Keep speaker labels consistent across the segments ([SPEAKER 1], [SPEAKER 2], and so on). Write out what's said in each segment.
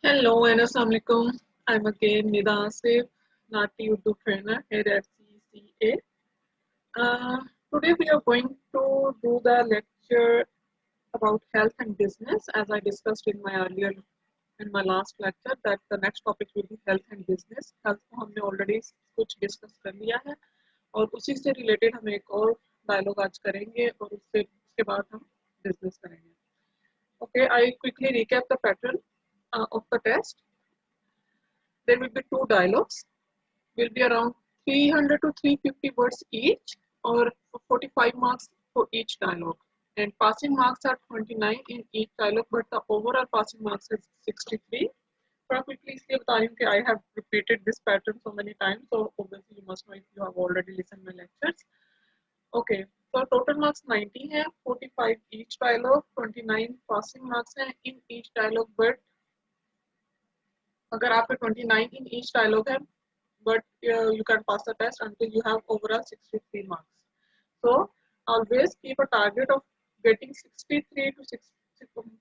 [SPEAKER 1] Hello and Assalamualaikum. I'm again Nida Asif, Nati Urdu trainer here at CCA. Today we are going to do the lecture about health and business, as I discussed in my last lecture that the next topic will be health and business. Health को हमने already कुछ discuss कर लिया है और उसी से related हम एक और dialogue आज करेंगे और उसके बाद हम business करेंगे. Okay, I quickly recap the pattern of the test. There will be two dialogues, will be around 300 to 350 words each or 45 marks for each dialogue. And passing marks are 29 in each dialogue, but the overall passing marks is 63. Quickly इसलिए बता रही हूँ कि I have repeated this pattern so many times, so obviously you must know if you have already listened my lectures. Okay, so total marks 90 है, 45 each dialogue, 29 passing marks है in each dialogue, but अगर आपके 29 in each dialogue है, but you can pass the test until you have overall 63 marks. So always keep a target of getting 63 to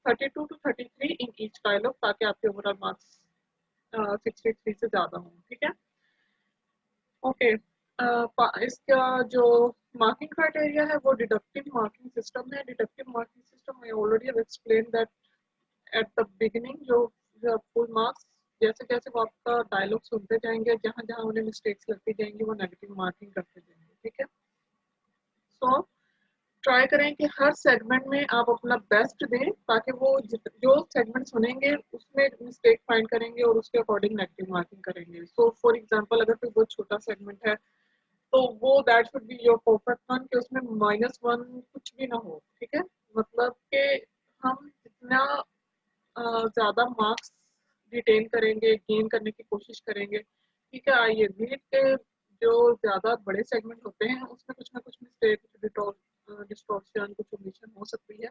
[SPEAKER 1] 32 to 33 in each dialogue ताकि आपके overall marks 63 से ज़्यादा हों, ठीक है? Okay, इसका जो marking criteria है वो deductive marking system है. Deductive marking system I already have explained that at the beginning जो full marks जैसे जैसे वो आपका डायलॉग सुनते जाएंगे, जहाँ जहाँ उन्हें मिस्टेक्स लगती जाएंगी वो नेगेटिव मार्किंग करते जाएंगे, ठीक है? सो ट्राई करें कि हर सेगमेंट में आप अपना बेस्ट दें ताकि वो जो सेगमेंट सुनेंगे उसमें मिस्टेक फाइंड करेंगे और उसके अकॉर्डिंग नेगेटिव मार्किंग करेंगे. सो फॉर एग्जांपल अगर कोई बहुत छोटा सेगमेंट है तो वो that should be your perfect one कि उसमें -1 कुछ भी ना हो, ठीक है? मतलब कि हम जितना ज़्यादा मार्क्स रिटेन करेंगे, गेन करने की कोशिश करेंगे, ठीक है? आई एग्री कि जो ज़्यादा बड़े सेगमेंट होते हैं उसमें कुछ ना कुछ मिस्टेक, डिस्टॉर्शन, कुछ ओमिशन हो सकती है,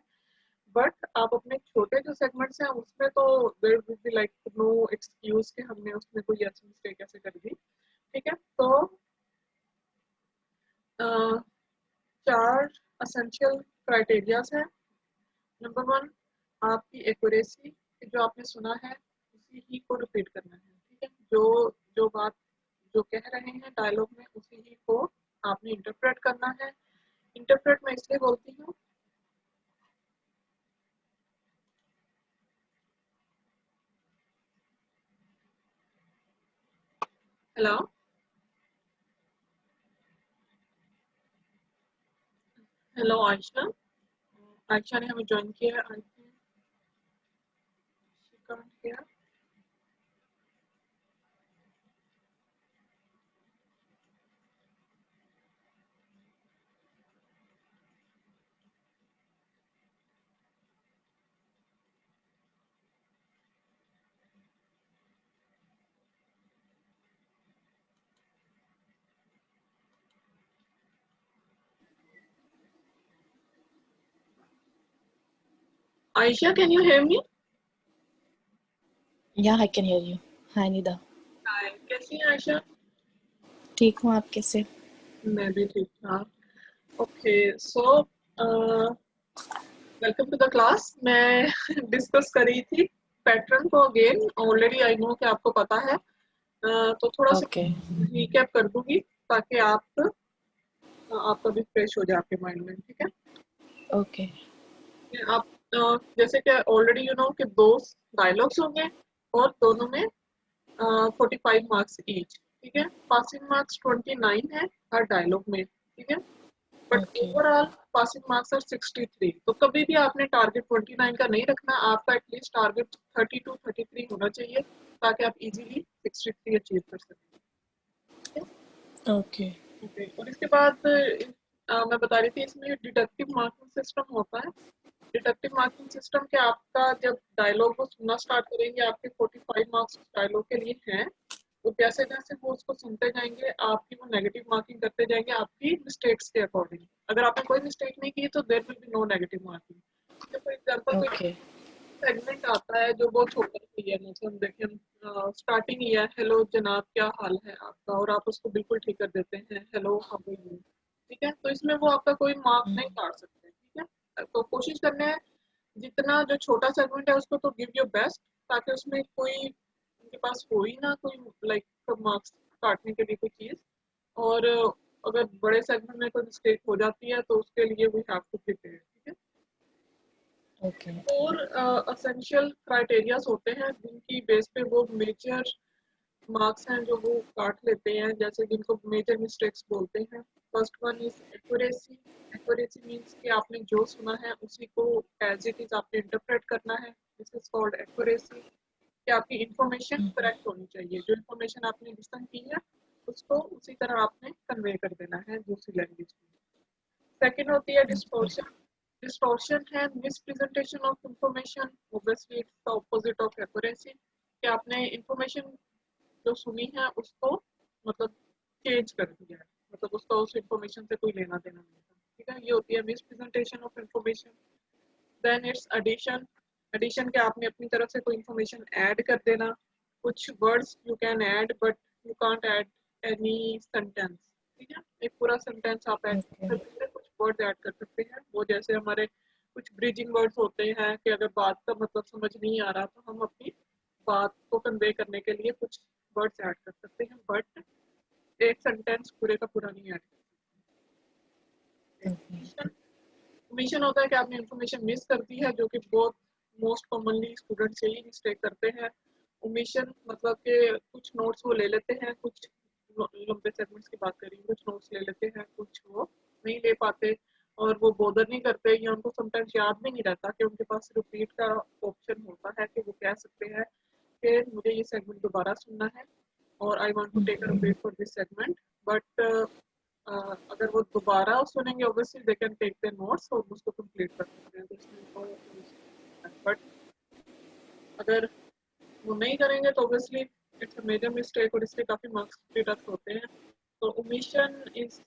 [SPEAKER 1] बट आप अपने छोटे जो सेगमेंट्स हैं उसमें तो there will be like no excuse कि हमने उसमें कोई ऐसी मिस्टेक ऐसे कर दी, ठीक है? तो 4 एसेंशियल क्राइटेरियाज हैं. नंबर 1, आपकी एक्यूरेसी, जो आपने सुना है उसी ही को रिपीट करना है, ठीक है? जो जो बात जो कह रहे हैं डायलॉग में उसी ही को आपने इंटरप्रेट करना है. इंटरप्रेट मैं इसलिए बोलती हूँ हेलो हेलो आयशा. आयशा ने हमें ज्वाइन किया है. I think she can't hear. Aisha, can you hear me?
[SPEAKER 2] Yeah, I can hear you. Hi, Nida.
[SPEAKER 1] Hi, कैसी हैं आयशा?
[SPEAKER 2] ठीक हूँ, आप कैसे?
[SPEAKER 1] मैं भी ठीक ठाक. Okay, so welcome to the class. मैं डिस्कस कर रही थी पैटर्न को अगेन. ऑलरेडी आई नो कि आपको पता है, तो थोड़ा सा
[SPEAKER 2] Okay.
[SPEAKER 1] रिकैप कर दूंगी ताकि आपका भी फ्रेश हो जाए आपके माइंड में, ठीक है?
[SPEAKER 2] Okay.
[SPEAKER 1] आप जैसे कि ऑलरेडी यू नो कि 2 डायलॉग्स होंगे और दोनों में 45 मार्क्स ईच, ठीक है? पासिंग मार्क्स 29 है हर डायलॉग में, ठीक है? But
[SPEAKER 2] Okay.
[SPEAKER 1] Overall passing marks are 63. तो कभी भी आपने टारगेट 29 का नहीं रखना, आपका एटलीस्ट टारगेट 32 33 होना चाहिए ताकि आप इजीली 63 अचीव कर सकें.
[SPEAKER 2] Okay.
[SPEAKER 1] ओके, और इसके बाद मैं बता रही थी इसमें डिडक्टिव मार्किंग सिस्टम होता है. डिडक्टिव मार्किंग सिस्टम के आपका जब डायलॉग को सुनना स्टार्ट करेंगे आपके 45 मार्क्स उस डायलॉग के लिए हैं, तो जैसे जैसे वो उसको सुनते जाएंगे आपकी वो नेगेटिव मार्किंग करते जाएंगे आपकी मिस्टेक्स के अकॉर्डिंग. अगर आपने कोई मिस्टेक नहीं की तो there will be no negative marking. For example कोई
[SPEAKER 2] Okay.
[SPEAKER 1] सेगमेंट आता है जो बहुत छोटा सा ही है, मतलब देखिए स्टार्टिंग ही है, हेलो जनाब क्या हाल है आपका, और आप उसको बिल्कुल ठीक कर देते हैं, हेलो हाउ आर यू, ठीक है? तो इसमें वो आपका कोई मार्क नहीं काट सकते, ठीक है? तो कोशिश करना है जितना जो छोटा सेगमेंट है उसको तो गिव योर बेस्ट, ताकि उसमें कोई उनके पास हो ही ना कोई लाइक मार्क्स काटने के लिए कोई चीज़। और अगर बड़े सेगमेंट में कोई मिस्टेक हो जाती है तो उसके लिए वी हैव टू प्रिपेयर, ठीक है।
[SPEAKER 2] ओके।
[SPEAKER 1] और असेंशियल क्राइटेरियाज होते हैं जिनकी बेस पे वो मेजर मार्क्स हैं जो वो काट लेते हैं, जैसे जिनको मेजर मिस्टेक्स बोलते हैं। First one is accuracy. Accuracy means कि आपने जो सुना है उसी को एज इट इज आपने इंटरप्रेट करना है, दिस इज कॉल्ड एक्यूरेसी। कि आपकी इंफॉर्मेशन करेक्ट होनी चाहिए, जो इंफॉर्मेशन आपने लिसन की है उसको उसी तरह आपने कन्वे कर देना है दूसरी लैंग्वेज में। सेकंड होती है डिस्टॉर्शन। डिस्टॉर्शन है misrepresentation of information, obviously it's the opposite of accuracy. कि आपने इंफॉर्मेशन जो सुनी है उसको मतलब चेंज कर दिया है, मतलब उसका उस इंफॉर्मेशन से कोई लेना देना नहीं था, ठीक है। ये होती है misrepresentation of information. Then it's addition. Addition के आपने अपनी तरफ से कोई इंफॉर्मेशन ऐड कर देना। कुछ words you can add but you can't add any sentence, ठीक है। एक पूरा सेंटेंस आप ऐड
[SPEAKER 2] ओके।
[SPEAKER 1] कर सकते हैं, कुछ वर्ड्स ऐड कर सकते हैं। वो जैसे हमारे कुछ ब्रिजिंग वर्ड्स होते हैं कि अगर बात का मतलब समझ नहीं आ रहा तो हम अपनी बात को कन्वे करने के लिए कुछ वर्ड्स ऐड कर सकते हैं, बट एक सेंटेंस पूरे का पूरा नहीं ऐड कर
[SPEAKER 2] ओके।
[SPEAKER 1] सकते। ओमिशन होता है कि आपने इंफॉर्मेशन मिस कर दी है, जो कि बहुत मोस्ट कॉमनली स्टूडेंट्स यही मिस्टेक करते हैं। ओमिशन मतलब कि कुछ नोट्स वो ले लेते हैं, कुछ लंबे सेगमेंट्स की बात करें, कुछ नोट्स ले लेते हैं, कुछ वो नहीं ले पाते और वो बोदर नहीं करते, या उनको समटाइम्स याद भी नहीं रहता कि उनके पास रिपीट का ऑप्शन होता है कि वो कह सकते हैं कि मुझे ये सेगमेंट दोबारा सुनना है और I want to take a break for this segment. But अगर वो दोबारा सुनेंगे obviously they can take the notes और उसको कंप्लीट कर सकते हैं, तो इसमें तो बट अगर वो नहीं करेंगे तो obviously it's a major mistake और इससे काफ़ी मार्क्स डिडक्ट होते हैं। तो ओमिशन इस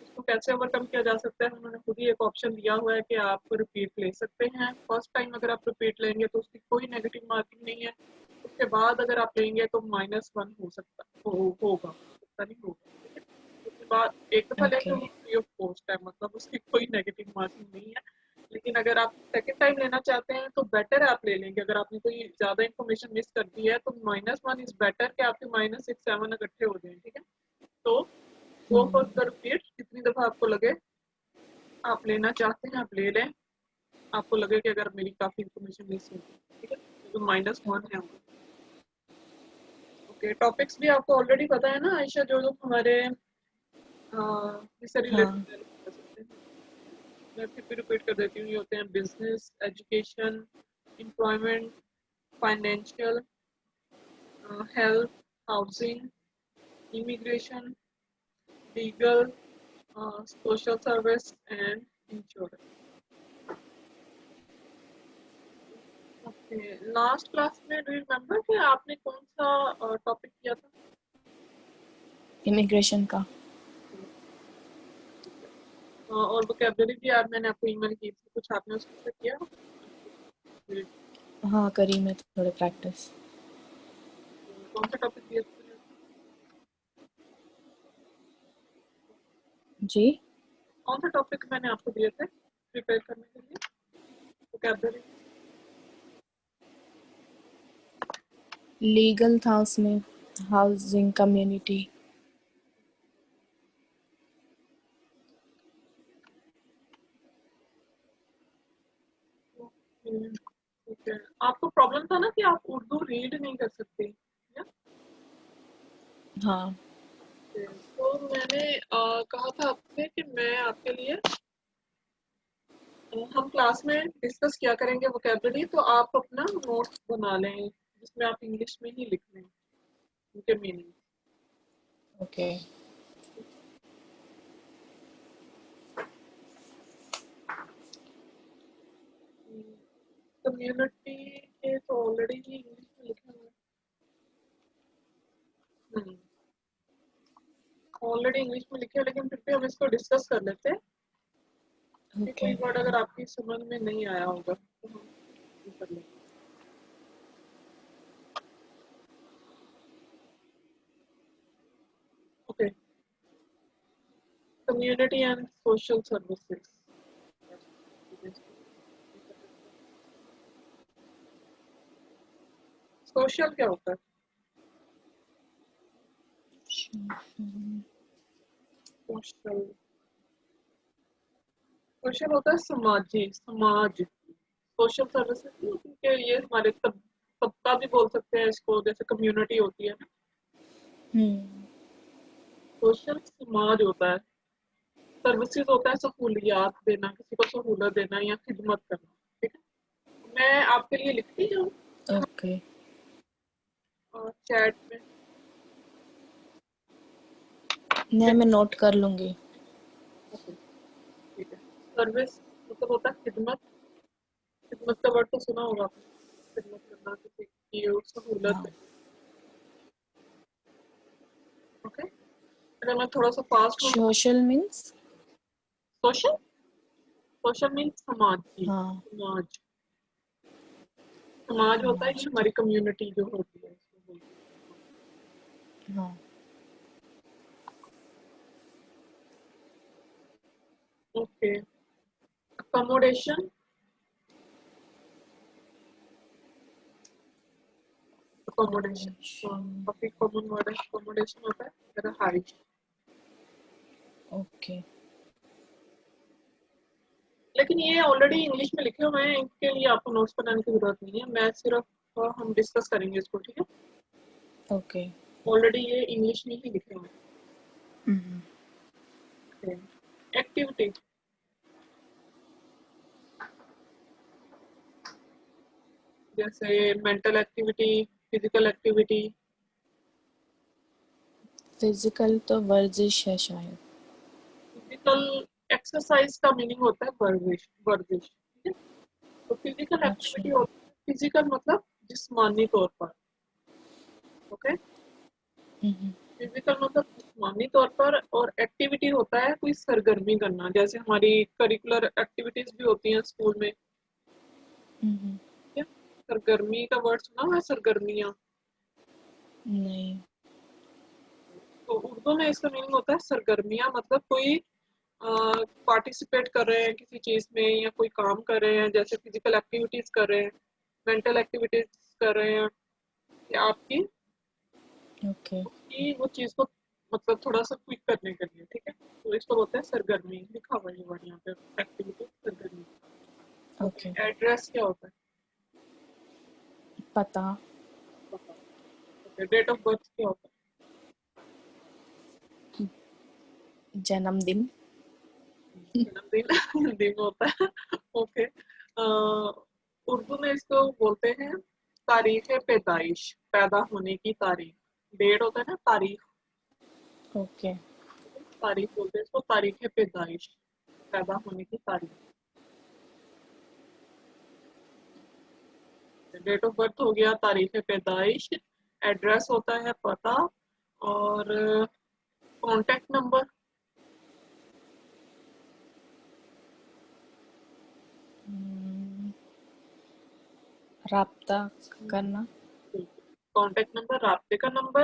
[SPEAKER 1] इसको कैसे ओवरकम किया जा सकता है, उन्होंने खुद ही एक ऑप्शन दिया हुआ है कि आप रिपीट ले सकते हैं। फर्स्ट टाइम अगर आप रिपीट लेंगे तो उसकी कोई नेगेटिव मार्किंग नहीं है, उसके बाद अगर आप लेंगे तो -1 हो सकता होगा, सकता नहीं होगा, ठीक है। उसके बाद एक दफ़ा लेंगे
[SPEAKER 2] ओके।
[SPEAKER 1] वो फ्री ऑफ कॉस्ट है, मतलब उसकी कोई नेगेटिव मार्किंग नहीं है। लेकिन अगर आप सेकंड टाइम लेना चाहते हैं तो बेटर है आप ले लेंगे। अगर आपने कोई ज़्यादा इन्फॉर्मेशन मिस कर दी है तो -1 इज़ बेटर कि आपके -6 7 इकट्ठे हो जाएँ, ठीक है। तो गो फॉर द रिपीट, जितनी दफ़ा आपको लगे आप लेना चाहते हैं आप ले लें। आपको लगे कि अगर मेरी काफ़ी इन्फॉर्मेशन मिस हो गई, ठीक है, तो -1 है वो। ओके, टॉपिक्स भी आपको ऑलरेडी पता है ना आयशा, जो जो हमारे इससे
[SPEAKER 2] हाँ।
[SPEAKER 1] रिलेटेड कर सकते हैं। मैं फिर भी रिपीट कर देती हूँ। ये होते हैं business, education, employment, financial, health, housing, immigration, legal, social service and insurance. Okay, last class में डू यू रिमेम्बर कि आपने कौन सा टॉपिक किया था?
[SPEAKER 2] इमिग्रेशन का।
[SPEAKER 1] ठीक है। और वोकैबुलरी भी यार मैंने आपको ईमेल की थी, कुछ आपने उसमें से किया?
[SPEAKER 2] हाँ, करी मैं थोड़े प्रैक्टिस।
[SPEAKER 1] कौन सा टॉपिक दिया था?
[SPEAKER 2] जी।
[SPEAKER 1] कौन सा टॉपिक मैंने आपको दिए थे प्रिपेयर करने के लिए वोकैबुलरी?
[SPEAKER 2] लीगल था उसमें, हाउसिंग, कम्युनिटी।
[SPEAKER 1] ठीक है। आपको प्रॉब्लम था ना कि आप उर्दू रीड नहीं कर सकते, या?
[SPEAKER 2] हाँ।
[SPEAKER 1] तो मैंने कहा था आपसे कि मैं आपके लिए हम क्लास में डिस्कस किया करेंगे वोकैबुलरी, तो आप अपना नोट्स बना लें जिसमें आप इंग्लिश में ही लिख लें उनके मीनिंग।
[SPEAKER 2] ओके।
[SPEAKER 1] कम्युनिटी के तो ऑलरेडी ही इंग्लिश में लिखा हुआ है, ऑलरेडी इंग्लिश में लिखे हैं, लेकिन फिर भी हम इसको डिस्कस कर लेते हैं कि
[SPEAKER 2] ओके।
[SPEAKER 1] कोई वर्ड अगर आपकी समझ में नहीं आया होगा तो हम ये कर लेंगे। Okay, community and social services. Social क्या होता है? सोशल सोशल होता है समाजी, समाज। सोशल सर्विसेज नहीं होती कि ये हमारे सबका भी बोल सकते हैं इसको, जैसे कम्युनिटी होती है ना। सोशल समाज होता है। सर्विसेज होता है सहूलियात देना, किसी को सहूलत देना या खिदमत करना। ठीक है, मैं आपके लिए लिखती हूँ
[SPEAKER 2] ओके।
[SPEAKER 1] चैट में।
[SPEAKER 2] नहीं, मैं नोट कर लूंगी।
[SPEAKER 1] ओके, ठीक है। सर्विस मतलब होता है खिदमत। खिदमत का वर्ड तो सुना होगा आपने, खिदमत करना, किसी की सहूलत
[SPEAKER 2] हाँ।
[SPEAKER 1] देना। ओके, अगर मैं थोड़ा सा फास्ट हूँ तो
[SPEAKER 2] social means?
[SPEAKER 1] Social, social means समाज की,
[SPEAKER 2] हाँ।
[SPEAKER 1] समाज। समाज होता है ये
[SPEAKER 2] समाज।
[SPEAKER 1] हमारी कम्युनिटी जो होती है, इसको बोलते हैं समाज।
[SPEAKER 2] हाँ।
[SPEAKER 1] Okay, accommodation. Accommodation
[SPEAKER 2] accommodation।
[SPEAKER 1] काफी कॉमन वर्ड है। अकोमोडेशन होता है रिहाइश।
[SPEAKER 2] ओके।
[SPEAKER 1] लेकिन ये ऑलरेडी इंग्लिश में लिखे हुए हैं, इनके लिए आपको नोट्स बनाने की जरूरत नहीं है। मैं सिर्फ हम डिस्कस करेंगे इसको, ठीक है।
[SPEAKER 2] ओके।
[SPEAKER 1] ऑलरेडी ये इंग्लिश में ही लिखे हुए हैं। एक्टिविटी, जैसे mental activity, physical activity.
[SPEAKER 2] Physical तो वर्जिश है शायद।
[SPEAKER 1] फिजिकल एक्सरसाइज का मीनिंग होता है वर्जिश, वर्जिश, ठीक है। तो फिजिकल
[SPEAKER 2] अच्छा।
[SPEAKER 1] एक्टिविटी होती है, फिजिकल मतलब जिस्मानी तौर पर। ओके, फिजिकल मतलब जिस्मानी तौर पर, और एक्टिविटी होता है कोई सरगर्मी करना, जैसे हमारी करिकुलर एक्टिविटीज भी होती हैं स्कूल में। ठीक है, सरगर्मी का वर्ड सुना हुआ है, सरगर्मियाँ।
[SPEAKER 2] नहीं।
[SPEAKER 1] तो उर्दू में इसका मीनिंग होता है सरगर्मियाँ, मतलब कोई पार्टिसिपेट कर रहे हैं किसी चीज में, या कोई काम कर रहे हैं, जैसे फिजिकल एक्टिविटीज कर रहे हैं, मेंटल एक्टिविटीज कर रहे हैं, या आपकी
[SPEAKER 2] ओके।
[SPEAKER 1] उसकी वो चीज को मतलब थोड़ा सा क्विक करने के लिए। ठीक है, तो इसको बोलते हैं सरगर्मी। लिखा हुआ है ये वर्ड यहाँ पे, एक्टिविटी सरगर्मी।
[SPEAKER 2] ओके।
[SPEAKER 1] ओके, एड्रेस क्या होता है?
[SPEAKER 2] पता।
[SPEAKER 1] पता। ओके, डेट ऑफ बर्थ क्या होता
[SPEAKER 2] जन्मदिन।
[SPEAKER 1] है? जन्मदिन दिन होता है। ओके, उर्दू में इसको बोलते हैं तारीख पैदाइश, पैदा होने की तारीख। डेट होता है ना, तारीख।
[SPEAKER 2] ओके।
[SPEAKER 1] तारीख बोलते हैं इसको, तारीख पैदाइश, पैदा होने की तारीख। डेट ऑफ बर्थ हो गया, तारीख पैदाइश। एड्रेस होता है पता, और कॉन्टेक्ट नंबर।
[SPEAKER 2] राब्ता करना।
[SPEAKER 1] कॉन्टेक्ट नंबर, राब्ते का नंबर।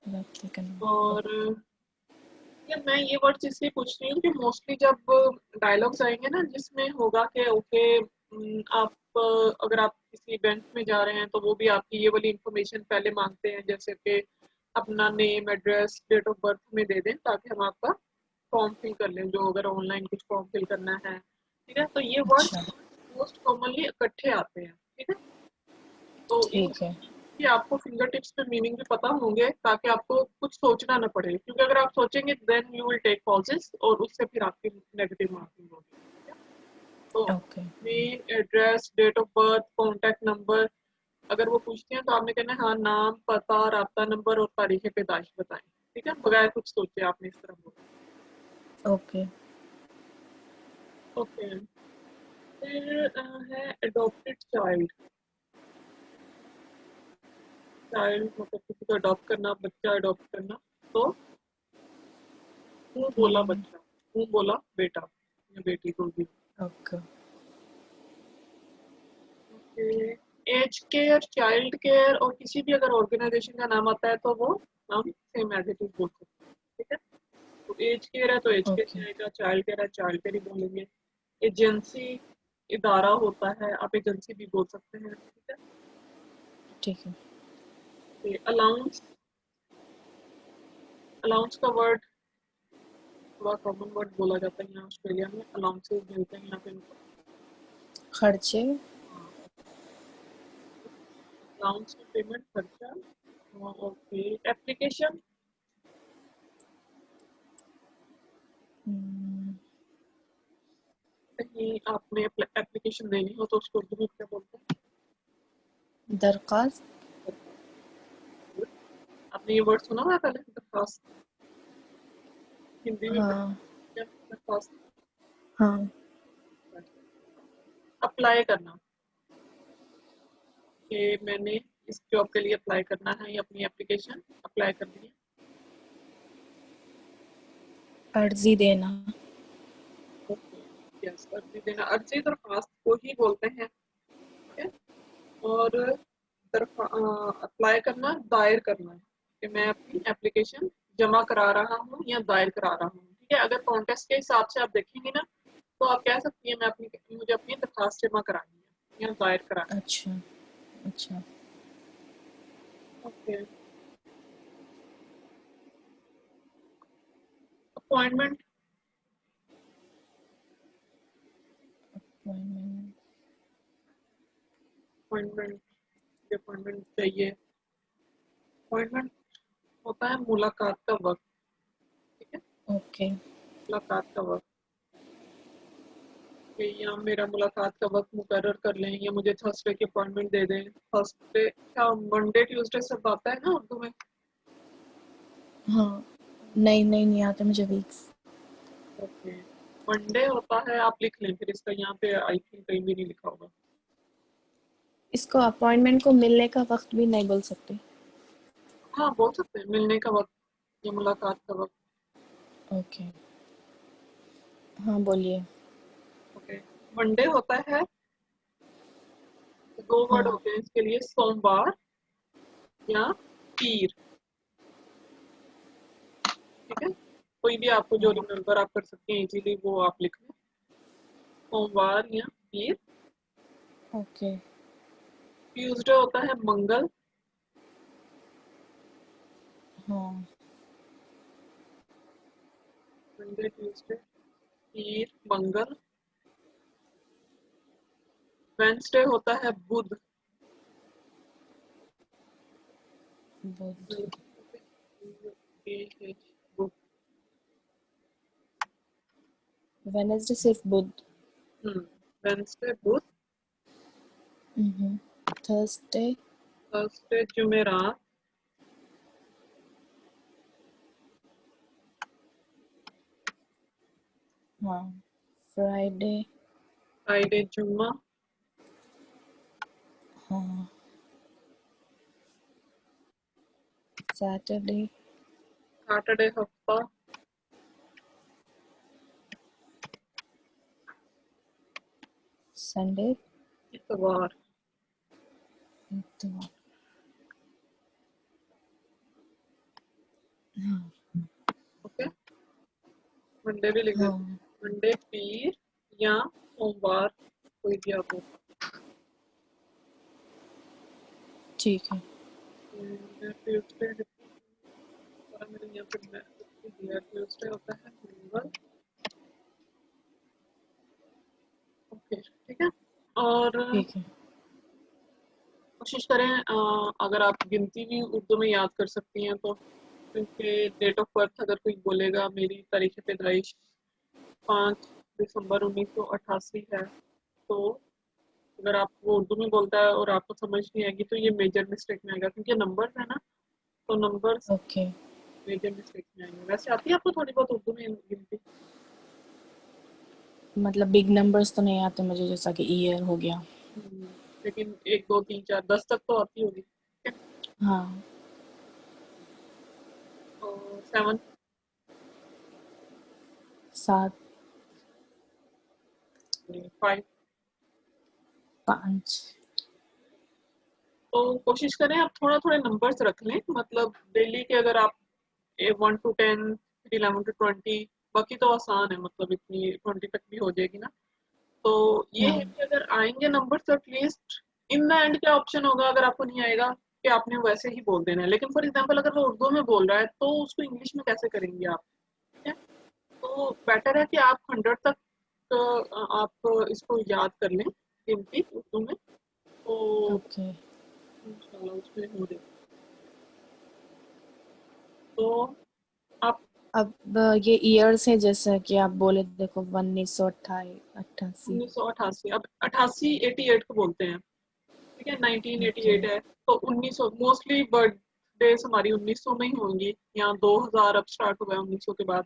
[SPEAKER 2] राब्ते करना।
[SPEAKER 1] और यार मैं ये वर्ड इसलिए पूछ रही हूँ कि मोस्टली जब डायलॉग्स आएंगे ना, जिसमें होगा कि ओके, आप अगर आप किसी इवेंट में जा रहे हैं तो वो भी आपकी ये वाली इंफॉर्मेशन पहले मांगते हैं, जैसे कि अपना name, address, date of birth में दे दें, ताकि हम आपका फॉर्म फिल कर लें, जो अगर ऑनलाइन कुछ फॉर्म फिल करना है। ठीक है, तो ये वर्ड्स
[SPEAKER 2] अच्छा।
[SPEAKER 1] मोस्ट कॉमनली इकट्ठे आते हैं। ठीक है, तो इन
[SPEAKER 2] ठीक है।
[SPEAKER 1] कि आपको फिंगर टिप्स पे मीनिंग भी पता होंगे, ताकि आपको कुछ सोचना ना पड़े, क्योंकि अगर आप सोचेंगे then you will take pauses, और उससे फिर आपकी नेगेटिव मार्किंग होगी। ठीक है, तो
[SPEAKER 2] okay.
[SPEAKER 1] Name, address, date of birth, contact number, अगर वो पूछते हैं तो आपने कहना है हाँ, नाम, पता, राब्ता नंबर और तारीख पैदाइश बताएं। ठीक है, बगैर कुछ सोचे आपने इस तरह बोला।
[SPEAKER 2] ओके।
[SPEAKER 1] ओके, फिर है अडॉप्टेड चाइल्ड। चाइल्ड मतलब किसी को अडॉप्ट करना, बच्चा अडॉप्ट करना। तो हूँ बोला बच्चा, हूँ बोला बेटा या बेटी को भी।
[SPEAKER 2] Okay.
[SPEAKER 1] Age care, child care, और किसी भी अगर ऑर्गेनाइजेशन का नाम आता है तो वो हम सेम एज इट इज बोल सकते हैं। ठीक है, तो एज केयर है तो एज केयर
[SPEAKER 2] ओके।
[SPEAKER 1] ही आएगा, चाइल्ड केयर है चाइल्ड केयर ही बोलेंगे। एजेंसी इदारा होता है, आप एजेंसी भी बोल सकते हैं। ठीक है,
[SPEAKER 2] ठीक है।
[SPEAKER 1] अलाउंस, अलाउंस का वर्ड थोड़ा कॉमन वर्ड बोला जाता है यहाँ ऑस्ट्रेलिया में, अलाउंसेस मिलते हैं यहाँ पे इनको।
[SPEAKER 2] खर्चे।
[SPEAKER 1] अलाउंस का पेमेंट खर्चा। Okay, application. कहीं आपने एप्लीकेशन देनी हो तो उसको उर्दू में क्या बोलते हैं?
[SPEAKER 2] दरख्वास्त।
[SPEAKER 1] आपने ये वर्ड सुना हुआ है पहले, दरख्वास्त? हिंदी में
[SPEAKER 2] हाँ
[SPEAKER 1] क्या दरख्वास्त?
[SPEAKER 2] हाँ।
[SPEAKER 1] अप्लाई करना, कि मैंने इस जॉब के लिए अप्लाई करना है, या अपनी एप्लीकेशन अप्लाई कर दी है।
[SPEAKER 2] अर्जी देना।
[SPEAKER 1] ओके, यस, अर्जी देना, अर्जी दरख्वास्त को ही बोलते हैं, ठीक है। और अप्लाई करना, दायर करना, कि मैं अपनी एप्लीकेशन जमा करा रहा हूँ या दायर करा रहा हूँ, ठीक है। अगर कॉन्टेस्ट के हिसाब से आप देखेंगे ना, तो आप कह सकती हैं मुझे अपनी दरखास्त जमा करानी है या दायर करानी
[SPEAKER 2] अच्छा अच्छा।
[SPEAKER 1] है। Okay, appointment.
[SPEAKER 2] Appointment.
[SPEAKER 1] Appointment, appointment चाहिए। अपॉइंटमेंट होता है मुलाकात का वक्त, ठीक है।
[SPEAKER 2] ओके।
[SPEAKER 1] मुलाकात का वक्त, कि या मेरा मुलाकात का वक्त मुकर्रर कर लें, या मुझे थर्सडे की अपॉइंटमेंट दे दें। थर्सडे क्या मंडे ट्यूसडे सब आता है ना उर्दू में?
[SPEAKER 2] हाँ, नहीं आते मुझे वीक्स।
[SPEAKER 1] ओके, मंडे होता है, आप लिख लें फिर इसका, यहाँ पे आई थिंक कहीं भी नहीं लिखा होगा।
[SPEAKER 2] इसको अपॉइंटमेंट को मिलने का वक्त भी नहीं बोल सकते?
[SPEAKER 1] हाँ, बोल सकते हैं मिलने का वक्त या मुलाकात का वक्त।
[SPEAKER 2] ओके। हाँ बोलिए।
[SPEAKER 1] ओके, मंडे होता है, दो वर्ड
[SPEAKER 2] हाँ
[SPEAKER 1] होते हैं इसके लिए, सोमवार या पीर, ठीक है। कोई भी आपको जो
[SPEAKER 2] हाँ।
[SPEAKER 1] रिमेम्बर आप कर सकते हैं इजीली, वो आप लिख लें, सोमवार या पीर।
[SPEAKER 2] ओके।
[SPEAKER 1] ट्यूसडे होता है मंगल।
[SPEAKER 2] हाँ।
[SPEAKER 1] मंडे ट्यूसडे पीर मंगल। वेंसडे होता है बुध।
[SPEAKER 2] बुध।
[SPEAKER 1] बुध।
[SPEAKER 2] वेनेसडे सिर्फ बुध।
[SPEAKER 1] वेंसडे बुध।
[SPEAKER 2] थर्सडे।
[SPEAKER 1] थर्सडे जुमेरात।
[SPEAKER 2] हाँ। फ्राइडे।
[SPEAKER 1] फ्राइडे जुम्मा।
[SPEAKER 2] हाँ। सैटरडे।
[SPEAKER 1] सैटरडे हफ्ता।
[SPEAKER 2] संडे।
[SPEAKER 1] इतवार।
[SPEAKER 2] इतवार।
[SPEAKER 1] ओके, मंडे भी लिख
[SPEAKER 2] हाँ
[SPEAKER 1] देते हैं, मंडे पीर या सोमवार, कोई भी आप हो।
[SPEAKER 2] ठीक है।
[SPEAKER 1] ट्यूसडे, मेरे यहाँ पे ट्यूसडे होता है मंगल। ओके, ठीक है। और
[SPEAKER 2] ठीक है।
[SPEAKER 1] कोशिश करें, अगर आप गिनती भी उर्दू में याद कर सकती हैं तो, क्योंकि डेट ऑफ बर्थ अगर कोई बोलेगा मेरी तारीख पैदाइश 5 दिसंबर 1988 है, तो अगर आप वो उर्दू में बोलता है और आपको समझ नहीं आएगी तो ये मेजर मिस्टेक में आएगा, क्योंकि नंबर्स है ना, तो नंबर्स
[SPEAKER 2] ओके।
[SPEAKER 1] मेजर मिस्टेक में आएंगे। वैसे आती है आपको थोड़ी बहुत उर्दू में गिनती?
[SPEAKER 2] मतलब बिग नंबर्स तो नहीं आते मुझे, जैसा कि ईयर हो गया।
[SPEAKER 1] लेकिन 1 2 3 4 10 तक तो आती होगी, ठीक है।
[SPEAKER 2] हाँ।
[SPEAKER 1] और 7।
[SPEAKER 2] 7।
[SPEAKER 1] 5।
[SPEAKER 2] 5।
[SPEAKER 1] तो कोशिश करें आप थोड़ा थोड़े नंबर्स रख लें, मतलब डेली के, अगर आप 1 to 10, 11 to 20, बाकी तो आसान है, मतलब इतनी 20 तक भी हो जाएगी ना। तो ये है
[SPEAKER 2] हाँ।
[SPEAKER 1] कि अगर आएंगे नंबर तो एटलीस्ट इन द एंड क्या ऑप्शन होगा अगर आपको नहीं आएगा, कि आपने वैसे ही बोल देना है। लेकिन फॉर एग्जांपल अगर वो उर्दू में बोल रहा है तो उसको इंग्लिश में कैसे करेंगे आप? ठीक है, तो बेटर है कि आप 100 तक आप इसको याद कर लें गिनती उर्दू में, तो
[SPEAKER 2] ओके।
[SPEAKER 1] इंशाल्लाह उसमें हो जाए। तो आप
[SPEAKER 2] अब ये ईयर्स है जैसा कि आप बोले, देखो 1988।
[SPEAKER 1] 1988, अब 88 को बोलते हैं, ठीक है,
[SPEAKER 2] ओके।
[SPEAKER 1] 1988 है तो 1900 मोस्टली बर्थडेज हमारी 1900 में ही होंगी, या 2000 अब स्टार्ट हुआ है 1900 के बाद।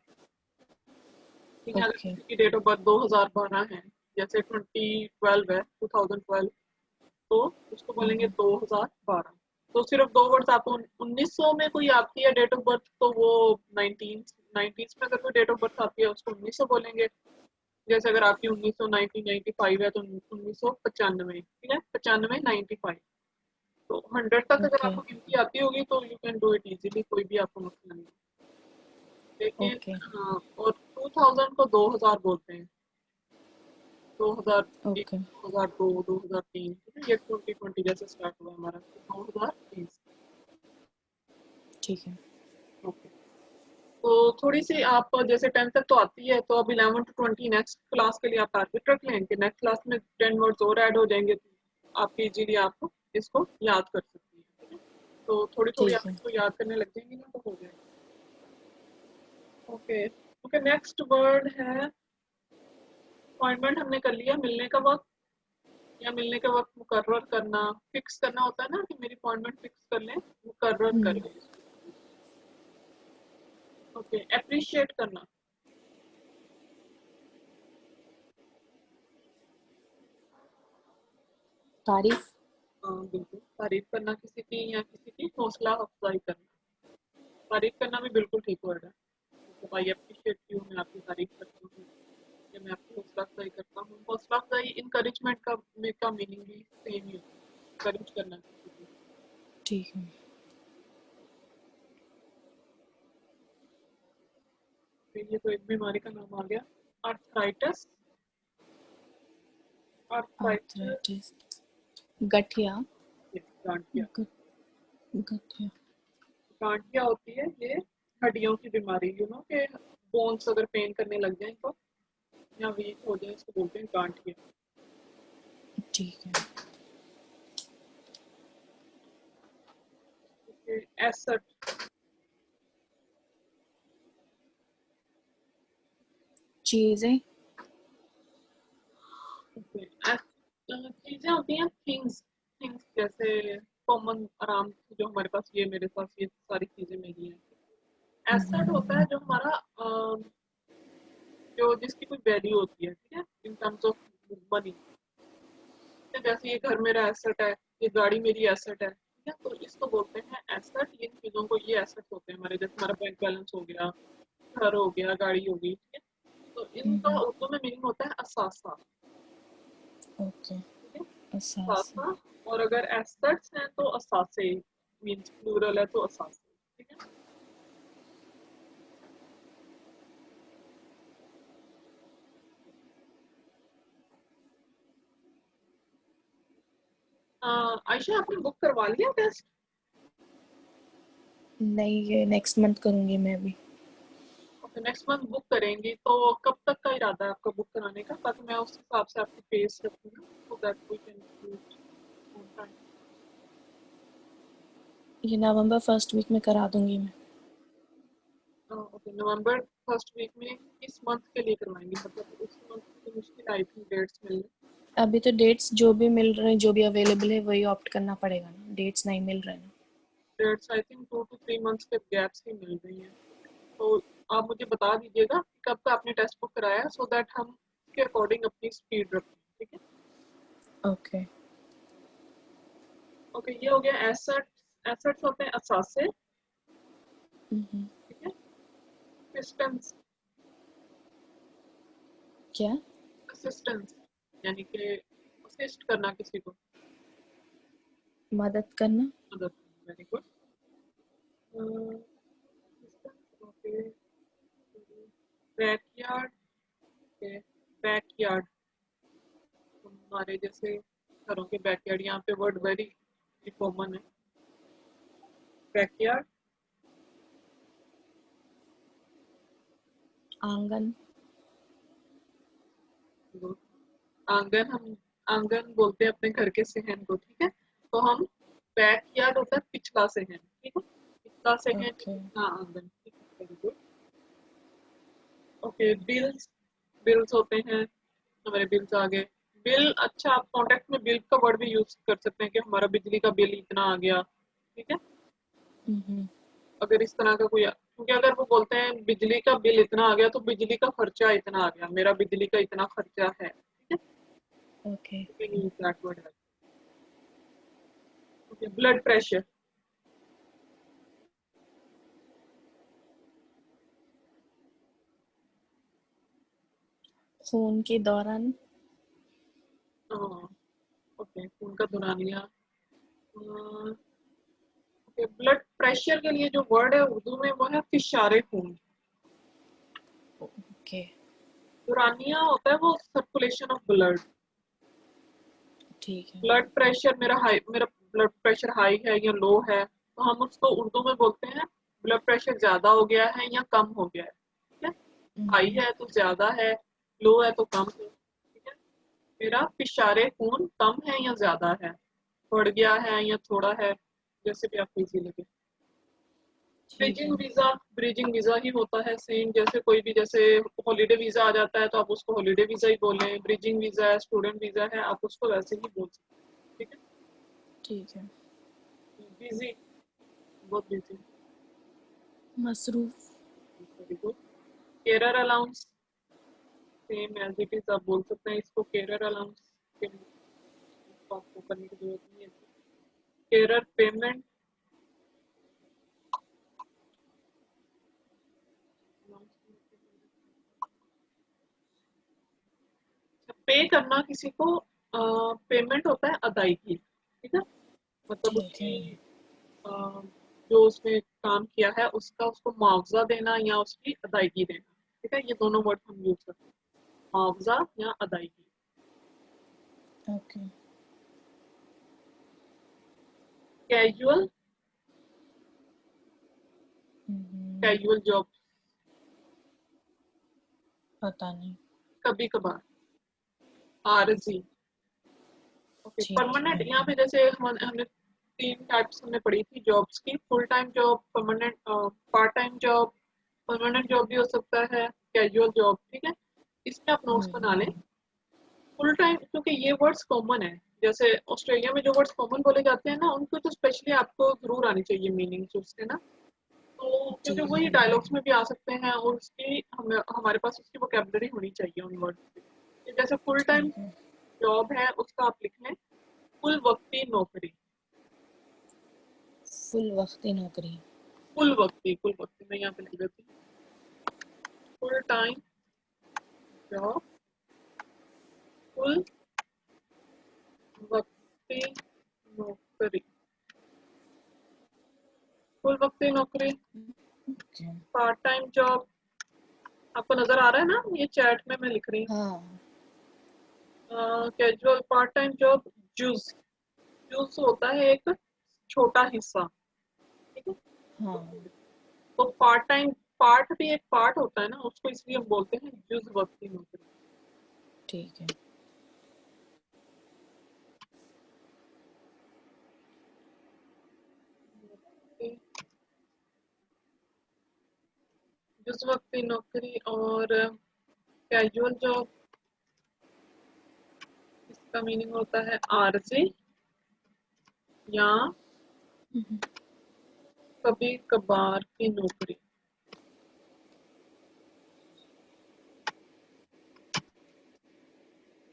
[SPEAKER 1] ठीक है, अगर
[SPEAKER 2] ओके।
[SPEAKER 1] किसी की डेट ऑफ बर्थ 2012 है, जैसे 2012 है, 2012, तो उसको बोलेंगे 2012। तो सिर्फ दो वर्ड्स आपको 1900 में कोई आती है डेट ऑफ बर्थ तो वो 1990s में अगर कोई डेट ऑफ बर्थ आती है उसको 1900 बोलेंगे। जैसे अगर आपकी 1995 है तो 1995, ठीक है, 95, 95। तो 100 तक अगर
[SPEAKER 2] ओके।
[SPEAKER 1] आपको गिनती आती होगी तो you can do it easily, कोई भी आपको मसला नहीं है। लेकिन
[SPEAKER 2] ओके।
[SPEAKER 1] हाँ, और 2000 को 2000 बोलते हैं, 2001,
[SPEAKER 2] ओके।
[SPEAKER 1] 2002, 2003, ठीक है, ये 2020 जैसे स्टार्ट हुआ हमारा, तो 2020।
[SPEAKER 2] ठीक है।
[SPEAKER 1] ओके, तो थोड़ी सी आप जैसे 10 तक तो आती है, तो अब 11 to 20 नेक्स्ट क्लास के लिए आप टारगेट रख लें कि नेक्स्ट क्लास में 10 वर्ड्स और ऐड हो जाएंगे, तो आप इजीली आप इसको याद कर सकती हैं। ठीक है, तो थोड़ी थोड़ी
[SPEAKER 2] ठीक
[SPEAKER 1] आप
[SPEAKER 2] है।
[SPEAKER 1] इसको याद करने लग जाएंगी ना तो हो जाएगा। ओके। ओके, नेक्स्ट वर्ड है अपॉइंटमेंट। हमने कर लिया मिलने का वक्त, या मिलने के वक्त मुकर्रर करना, फिक्स करना होता है ना कि मेरी अपॉइंटमेंट फिक्स कर लें, मुकर्रर कर लें इसको। ओके, अप्रिशिएट करना।
[SPEAKER 2] तारीफ।
[SPEAKER 1] बिल्कुल, तारीफ करना किसी की या किसी की हौसला अफजाई करना। तारीफ करना भी बिल्कुल ठीक वर्ड है, मतलब आई अप्रिशिएट यू, मैं आपकी तारीफ करता हूँ, या मैं आपकी हौसला अफजाई करता हूँ। हौसला अफजाई इनकरेजमेंट का मीनिंग भी सेम ही होता है, इंकरेज करना किसी को।
[SPEAKER 2] ठीक है।
[SPEAKER 1] फिर ये तो एक बीमारी का नाम आ गया, आर्थराइटिस। Arthritis,
[SPEAKER 2] arthritis. गठिया।
[SPEAKER 1] गांठिया।
[SPEAKER 2] ग- गठिया।
[SPEAKER 1] गांठिया होती है ये हड्डियों की बीमारी, यू नो के बोन्स अगर पेन करने लग जाए तो, या वीक हो जाए, इसको बोलते हैं गांठिया।
[SPEAKER 2] ठीक है।
[SPEAKER 1] एसेट।
[SPEAKER 2] चीजें।
[SPEAKER 1] चीजें होती हैं थिंग्स, थिंग्स जैसे कॉमन आराम से जो हमारे पास, ये मेरे पास ये सारी चीजें मेरी हैं। एसेट होता है जो हमारा जो जिसकी कोई वैल्यू होती है, ठीक है, इन टर्म्स ऑफ मनी। जैसे ये घर मेरा एसेट है, ये गाड़ी मेरी एसेट है, ठीक है, तो इसको बोलते हैं एसेट। इन चीजों को, ये एसेट होते हैं हमारे, जैसे हमारा बैंक बैलेंस हो गया, घर हो गया, गाड़ी होगी, ठीक है। तो इनका उर्दू में मीनिंग होता है असासा।
[SPEAKER 2] ओके।
[SPEAKER 1] ठीक है,
[SPEAKER 2] एहसास।
[SPEAKER 1] असासा। और अगर एसेट्स हैं तो असासे, मीन्स प्लूरल है तो असासे। ठीक है। आयशा, आपने बुक करवा लिया टेस्ट?
[SPEAKER 2] नहीं, ये नेक्स्ट मंथ करूंगी मैं भी।
[SPEAKER 1] ओके, नेक्स्ट मंथ बुक करेंगी तो कब तक का इरादा है आपका बुक कराने का, ताकि मैं उस हिसाब से आपकी पेज रखूँ ना, so that we can on time.
[SPEAKER 2] ये नवंबर फर्स्ट वीक में करा दूंगी मैं।
[SPEAKER 1] ओके, नवंबर फर्स्ट वीक में किस मंथ के लिए करवाएंगे, मतलब उस मंथ की मुश्किल आई थी डेट्स मिलने।
[SPEAKER 2] अभी तो डेट्स जो भी मिल रहे हैं, जो भी अवेलेबल है वही ऑप्ट करना पड़ेगा ना, डेट्स नहीं मिल रहे ना।
[SPEAKER 1] Dates I think 2 to 3 months के गैप्स ही मिल रही हैं। तो आप मुझे बता दीजिएगा कि कब का आपने टेस्ट बुक कराया है, सो दैट हम उसके अकॉर्डिंग अपनी स्पीड रखें। ठीक है।
[SPEAKER 2] ओके।
[SPEAKER 1] ओके, ये हो गया एसेट। एसेट्स होते हैं असासे। ठीक है। असिस्टेंस।
[SPEAKER 2] क्या?
[SPEAKER 1] असिस्टेंस यानी कि असिस्ट करना किसी को,
[SPEAKER 2] मदद करना।
[SPEAKER 1] मदद करना। Very good. Okay, backyard. Okay, backyard हमारे जैसे घरों के बैकयार्ड, यहाँ पे वर्ड वेरी कॉमन है। बैकयार्ड,
[SPEAKER 2] आंगन।
[SPEAKER 1] आंगन हम आंगन बोलते हैं अपने घर के सहन को, ठीक है। तो हम बैकयार्ड होता है पिछला सहन, ठीक है, पिछला सहन
[SPEAKER 2] ओके।
[SPEAKER 1] पिछला आंगन, ठीक है, very good. Okay, bills, bills होते हैं, हमारे बिल्स आ गए। बिल, अच्छा आप कॉन्टेक्ट में बिल का वर्ड भी यूज कर सकते हैं कि हमारा बिजली का बिल इतना आ गया, ठीक है।
[SPEAKER 2] हम्म।
[SPEAKER 1] अगर इस तरह का कोई, क्योंकि अगर वो बोलते हैं बिजली का बिल इतना आ गया तो बिजली का खर्चा इतना आ गया, मेरा बिजली का इतना खर्चा है, ठीक
[SPEAKER 2] ओके।
[SPEAKER 1] है, use that word. Okay, blood pressure,
[SPEAKER 2] खून के दौरान।
[SPEAKER 1] ओके, खून का दौरानिया। ओके, ब्लड प्रेशर के लिए जो वर्ड है उर्दू में वो है फिशारे खून।
[SPEAKER 2] ओके।
[SPEAKER 1] दौरानिया होता है वो सर्कुलेशन ऑफ ब्लड।
[SPEAKER 2] ठीक है।
[SPEAKER 1] ब्लड प्रेशर मेरा ब्लड प्रेशर हाई है या लो है, तो हम उसको उर्दू में बोलते हैं ब्लड प्रेशर ज्यादा हो गया है या कम हो गया है, ठीक है। हाई
[SPEAKER 2] हम्म।
[SPEAKER 1] है तो ज्यादा है, लो है तो कम है, ठीक है। मेरा फिशारे खून कम है या ज्यादा है, बढ़ गया है या थोड़ा है, जैसे भी आपको इजी लगे।
[SPEAKER 2] ठीक
[SPEAKER 1] ब्रिजिंग
[SPEAKER 2] है।
[SPEAKER 1] वीजा, ब्रिजिंग वीजा ही होता है सेम, जैसे कोई भी, जैसे हॉलीडे वीजा आ जाता है तो आप उसको हॉलीडे वीजा ही बोलें, ब्रिजिंग वीजा है, स्टूडेंट वीजा है, आप उसको वैसे ही बोल सकते हैं, ठीक
[SPEAKER 2] ठीक है।
[SPEAKER 1] है। बिजी, बहुत बिजी,
[SPEAKER 2] मसरूफ।
[SPEAKER 1] Very good. Care allowance, same as it is, आप बोल सकते हैं इसको केयर अलाउंस के लिए, इसको आपको करने की जरूरत नहीं है। केयर पेमेंट, पे करना किसी को, पेमेंट होता है अदायगी, ठीक है, मतलब
[SPEAKER 2] ठीक है।
[SPEAKER 1] उसकी अ, जो उसने काम किया है उसका उसको मुआवजा देना या उसकी अदायगी देना, ठीक है, ये दोनों वर्ड हम यूज करते हैं, मुआवजा या अदायगी।
[SPEAKER 2] ओके।
[SPEAKER 1] कैजुअल,
[SPEAKER 2] हम्म।
[SPEAKER 1] कैजुअल जॉब,
[SPEAKER 2] पता नहीं।
[SPEAKER 1] कभी कभार। RG, okay.
[SPEAKER 2] ठीक
[SPEAKER 1] परमानेंट,
[SPEAKER 2] है।
[SPEAKER 1] यहाँ पे जैसे हमने तीन टाइप्स हमने पढ़ी थी जॉब्स की, full time job, permanent, part time job, permanent job भी हो सकता है, कैजुअल जॉब, ठीक है। इसमें आप नोट्स बना लें।
[SPEAKER 2] हम्म।
[SPEAKER 1] फुल टाइम, क्योंकि ये वर्ड्स कॉमन है, जैसे ऑस्ट्रेलिया में जो वर्ड्स कॉमन बोले जाते हैं ना, उनको तो स्पेशली आपको जरूर आनी चाहिए मीनिंग्स उसके ना, तो
[SPEAKER 2] जी।
[SPEAKER 1] क्योंकि वही डायलॉग्स में भी आ सकते हैं और उसकी हमारे पास उसकी वोकेबलरी होनी चाहिए उन वर्ड्स की। जैसे फुल टाइम
[SPEAKER 2] ठीक है।
[SPEAKER 1] जॉब है उसका आप लिख लें फुल वक्ती नौकरी,
[SPEAKER 2] फुल वक्ती नौकरी।
[SPEAKER 1] फुल वक्ती मैं यहाँ पे लिख देती हूँ, फुल टाइम जॉब, फुल वक्ती नौकरी, फुल वक्ती नौकरी।
[SPEAKER 2] ओके।
[SPEAKER 1] पार्ट टाइम जॉब, आपको नजर आ रहा है ना, ये चैट में मैं लिख रही
[SPEAKER 2] हाँ।
[SPEAKER 1] हूँ। Casual part time job, juice, juice होता है एक छोटा हिस्सा, ठीक है।
[SPEAKER 2] हाँ।
[SPEAKER 1] तो पार्ट टाइम, पार्ट भी एक पार्ट होता है ना, उसको इसलिए हम बोलते हैं जुज वक्ती नौकरी।
[SPEAKER 2] ठीक है।
[SPEAKER 1] जुज वक्ती नौकरी और कैजुअल जॉब, इसका मीनिंग होता है आरजी या कभी कभार की नौकरी।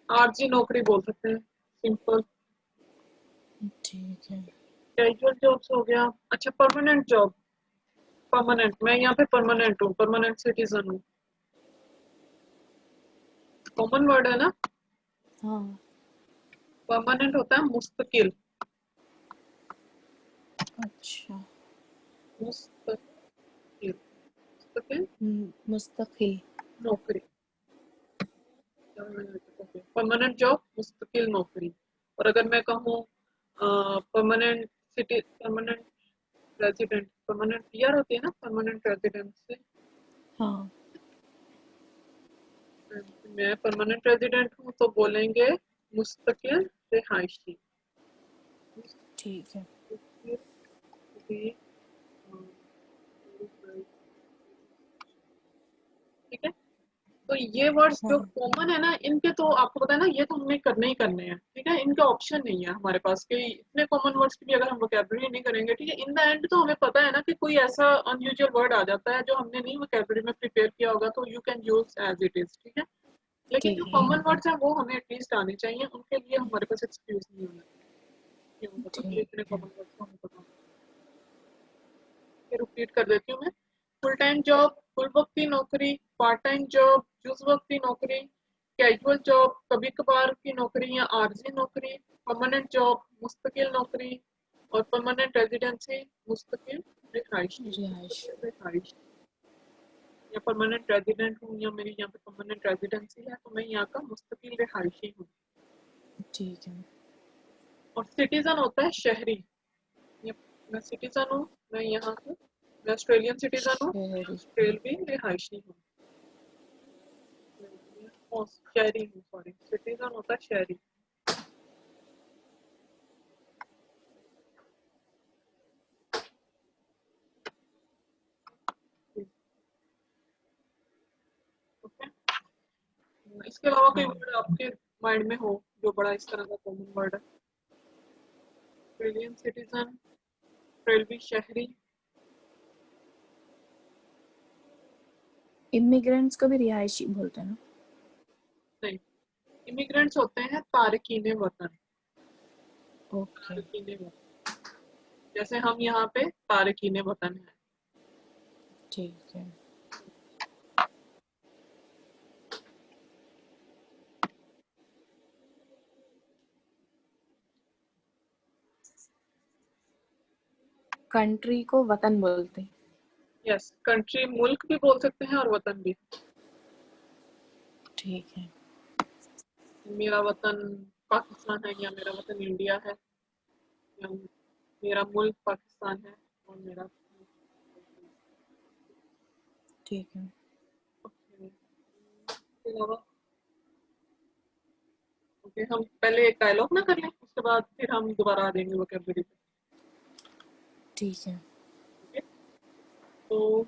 [SPEAKER 1] आरजी नौकरी बोल सकते हैं, सिंपल।
[SPEAKER 2] ठीक है।
[SPEAKER 1] कैजुअल जॉब्स हो गया। अच्छा, परमानेंट जॉब, परमानेंट, मैं यहाँ पे परमानेंट हूँ, परमानेंट सिटीजन हूँ, कॉमन वर्ड है ना।
[SPEAKER 2] हाँ।
[SPEAKER 1] परमानेंट होता है मुस्तकिल,
[SPEAKER 2] अच्छा।
[SPEAKER 1] मुस्तकिल, मुस्तकिल
[SPEAKER 2] मुस्तकिल।
[SPEAKER 1] नौकरी, परमानेंट जॉब, मुस्तकिल नौकरी। और अगर मैं कहूँ permanent city, permanent resident, permanent PR होती है ना, परमानेंट रेजिडेंट से।
[SPEAKER 2] हाँ
[SPEAKER 1] मैं परमानेंट रेजिडेंट हूँ तो बोलेंगे मुस्तकिल रिहायशी।
[SPEAKER 2] ठीक है।
[SPEAKER 1] मुस्तकिल रि- ठीक है। तो ये वर्ड्स जो
[SPEAKER 2] हाँ
[SPEAKER 1] कॉमन है ना, इनके तो आपको पता है ना, ये तो हमें करने ही करने हैं, ठीक है। इनका ऑप्शन नहीं है हमारे पास कि इतने कॉमन वर्ड्स की भी अगर हम वोकैबुलरी नहीं करेंगे, ठीक है, इन द एंड तो हमें पता है ना कि कोई ऐसा अनयूजुअल वर्ड आ जाता है जो हमने नहीं वोकैबुलरी में प्रिपेयर किया होगा, तो you can use as it is, ठीक है। लेकिन जो
[SPEAKER 2] ठीक है।
[SPEAKER 1] कॉमन वर्ड्स हैं वो हमें एटलीस्ट आने चाहिए, उनके लिए हमारे पास एक्सक्यूज नहीं होना चाहिए कि मतलब ये
[SPEAKER 2] ठीक
[SPEAKER 1] इतने
[SPEAKER 2] है।
[SPEAKER 1] कॉमन वर्ड्स हमें पता हों। रिपीट कर देती हूँ मैं। फुल टाइम जॉब, फुल वक्त की नौकरी, पार्ट टाइम जॉब, जुज वक्त की नौकरी, कैजुअल जॉब, कभी कभार की नौकरी या आर्जी नौकरी, परमानेंट जॉब, मुस्तकिल नौकरी, और परमानेंट रेजिडेंसी, मुस्तकिल रिहायशी।
[SPEAKER 2] रिहाइश।
[SPEAKER 1] मुस्तकिल रिहायश या परमानेंट रेजिडेंट हूँ या मेरी यहाँ पे परमानेंट रेजिडेंसी है, तो मैं यहाँ का मुस्तकिल रिहायशी हूँ।
[SPEAKER 2] ठीक है।
[SPEAKER 1] और सिटीजन होता है शहरी। ये मैं सिटीजन हूँ, मैं यहाँ से, मैं ऑस्ट्रेलियन सिटीजन हूँ, मैं
[SPEAKER 2] शहरी।
[SPEAKER 1] ऑस्ट्रेलवी रिहायशी हूँ। शहरी हूँ, सॉरी, सिटीजन होता है शहरी। ओके। इसके अलावा कोई
[SPEAKER 2] हाँ
[SPEAKER 1] वर्ड आपके माइंड में हो जो बड़ा इस तरह का कॉमन वर्ड है? ऑस्ट्रेलियन सिटीजन, ऑस्ट्रेलवी शहरी।
[SPEAKER 2] इमिग्रेंट्स को भी रिहायशी बोलते हैं ना?
[SPEAKER 1] नहीं, इमिग्रेंट्स होते हैं तारकीने वतन।
[SPEAKER 2] ओके।
[SPEAKER 1] तारकीने वतन, जैसे हम यहाँ पे तारकीने वतन है।
[SPEAKER 2] ठीक है। कंट्री को वतन बोलते हैं।
[SPEAKER 1] यस, कंट्री मुल्क भी बोल सकते हैं और वतन भी।
[SPEAKER 2] ठीक है।
[SPEAKER 1] मेरा वतन पाकिस्तान है, या मेरा वतन इंडिया है, या मेरा मुल्क पाकिस्तान है, और मेरा
[SPEAKER 2] ठीक है।
[SPEAKER 1] ओके। इसके अलावा ओके, हम पहले एक डायलॉग ना कर लें, उसके बाद फिर हम दोबारा आ जाएंगे वोकैबुलरी पे।
[SPEAKER 2] ठीक है।
[SPEAKER 1] ओके। तो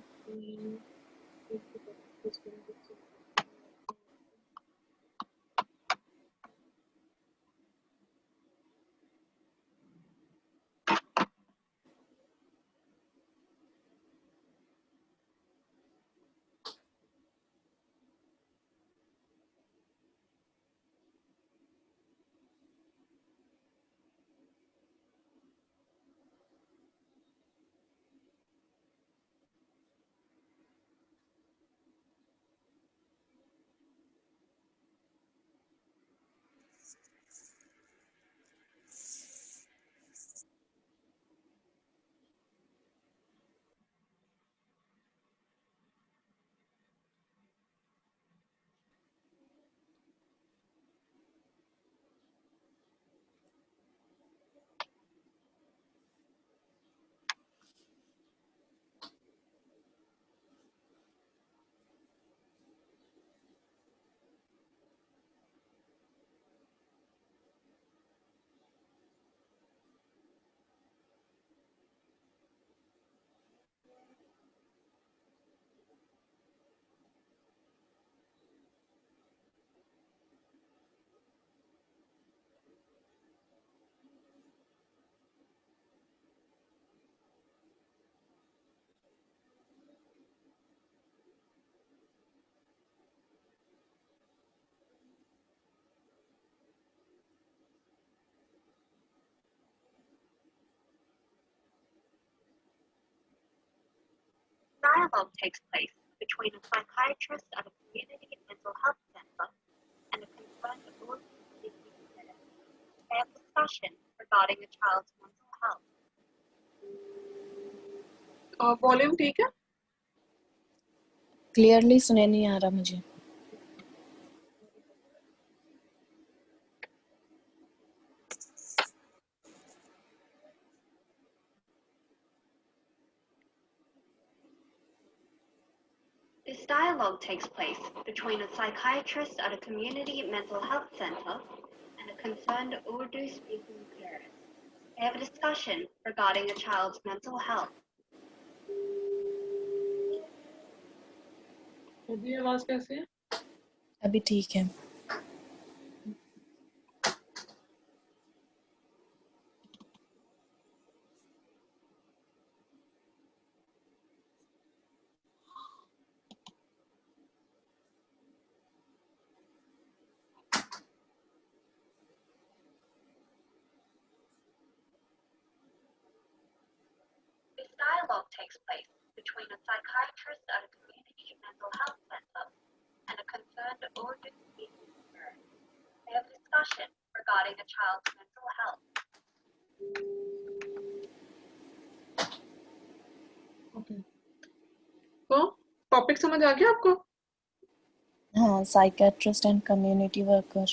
[SPEAKER 3] Dialogue takes place between a psychiatrist at a community mental health center and a concerned autism speaking parent. They have discussion regarding a child's mental health.
[SPEAKER 1] Volume ठीक है?
[SPEAKER 2] क्लियरली सुने नहीं आ रहा मुझे।
[SPEAKER 3] This dialogue takes place between a psychiatrist at a community mental health center and a concerned Urdu-speaking parent. They have a discussion regarding a child's mental health.
[SPEAKER 1] अभी आवाज कैसे है?
[SPEAKER 2] अभी ठीक है।
[SPEAKER 3] This dialogue takes place between a psychiatrist at a community mental health center and a concerned Urdu-speaking parent. They have a discussion regarding a child's mental health.
[SPEAKER 1] Okay, तो topic समझ आ गया आपको?
[SPEAKER 2] हाँ, psychiatrist and community worker.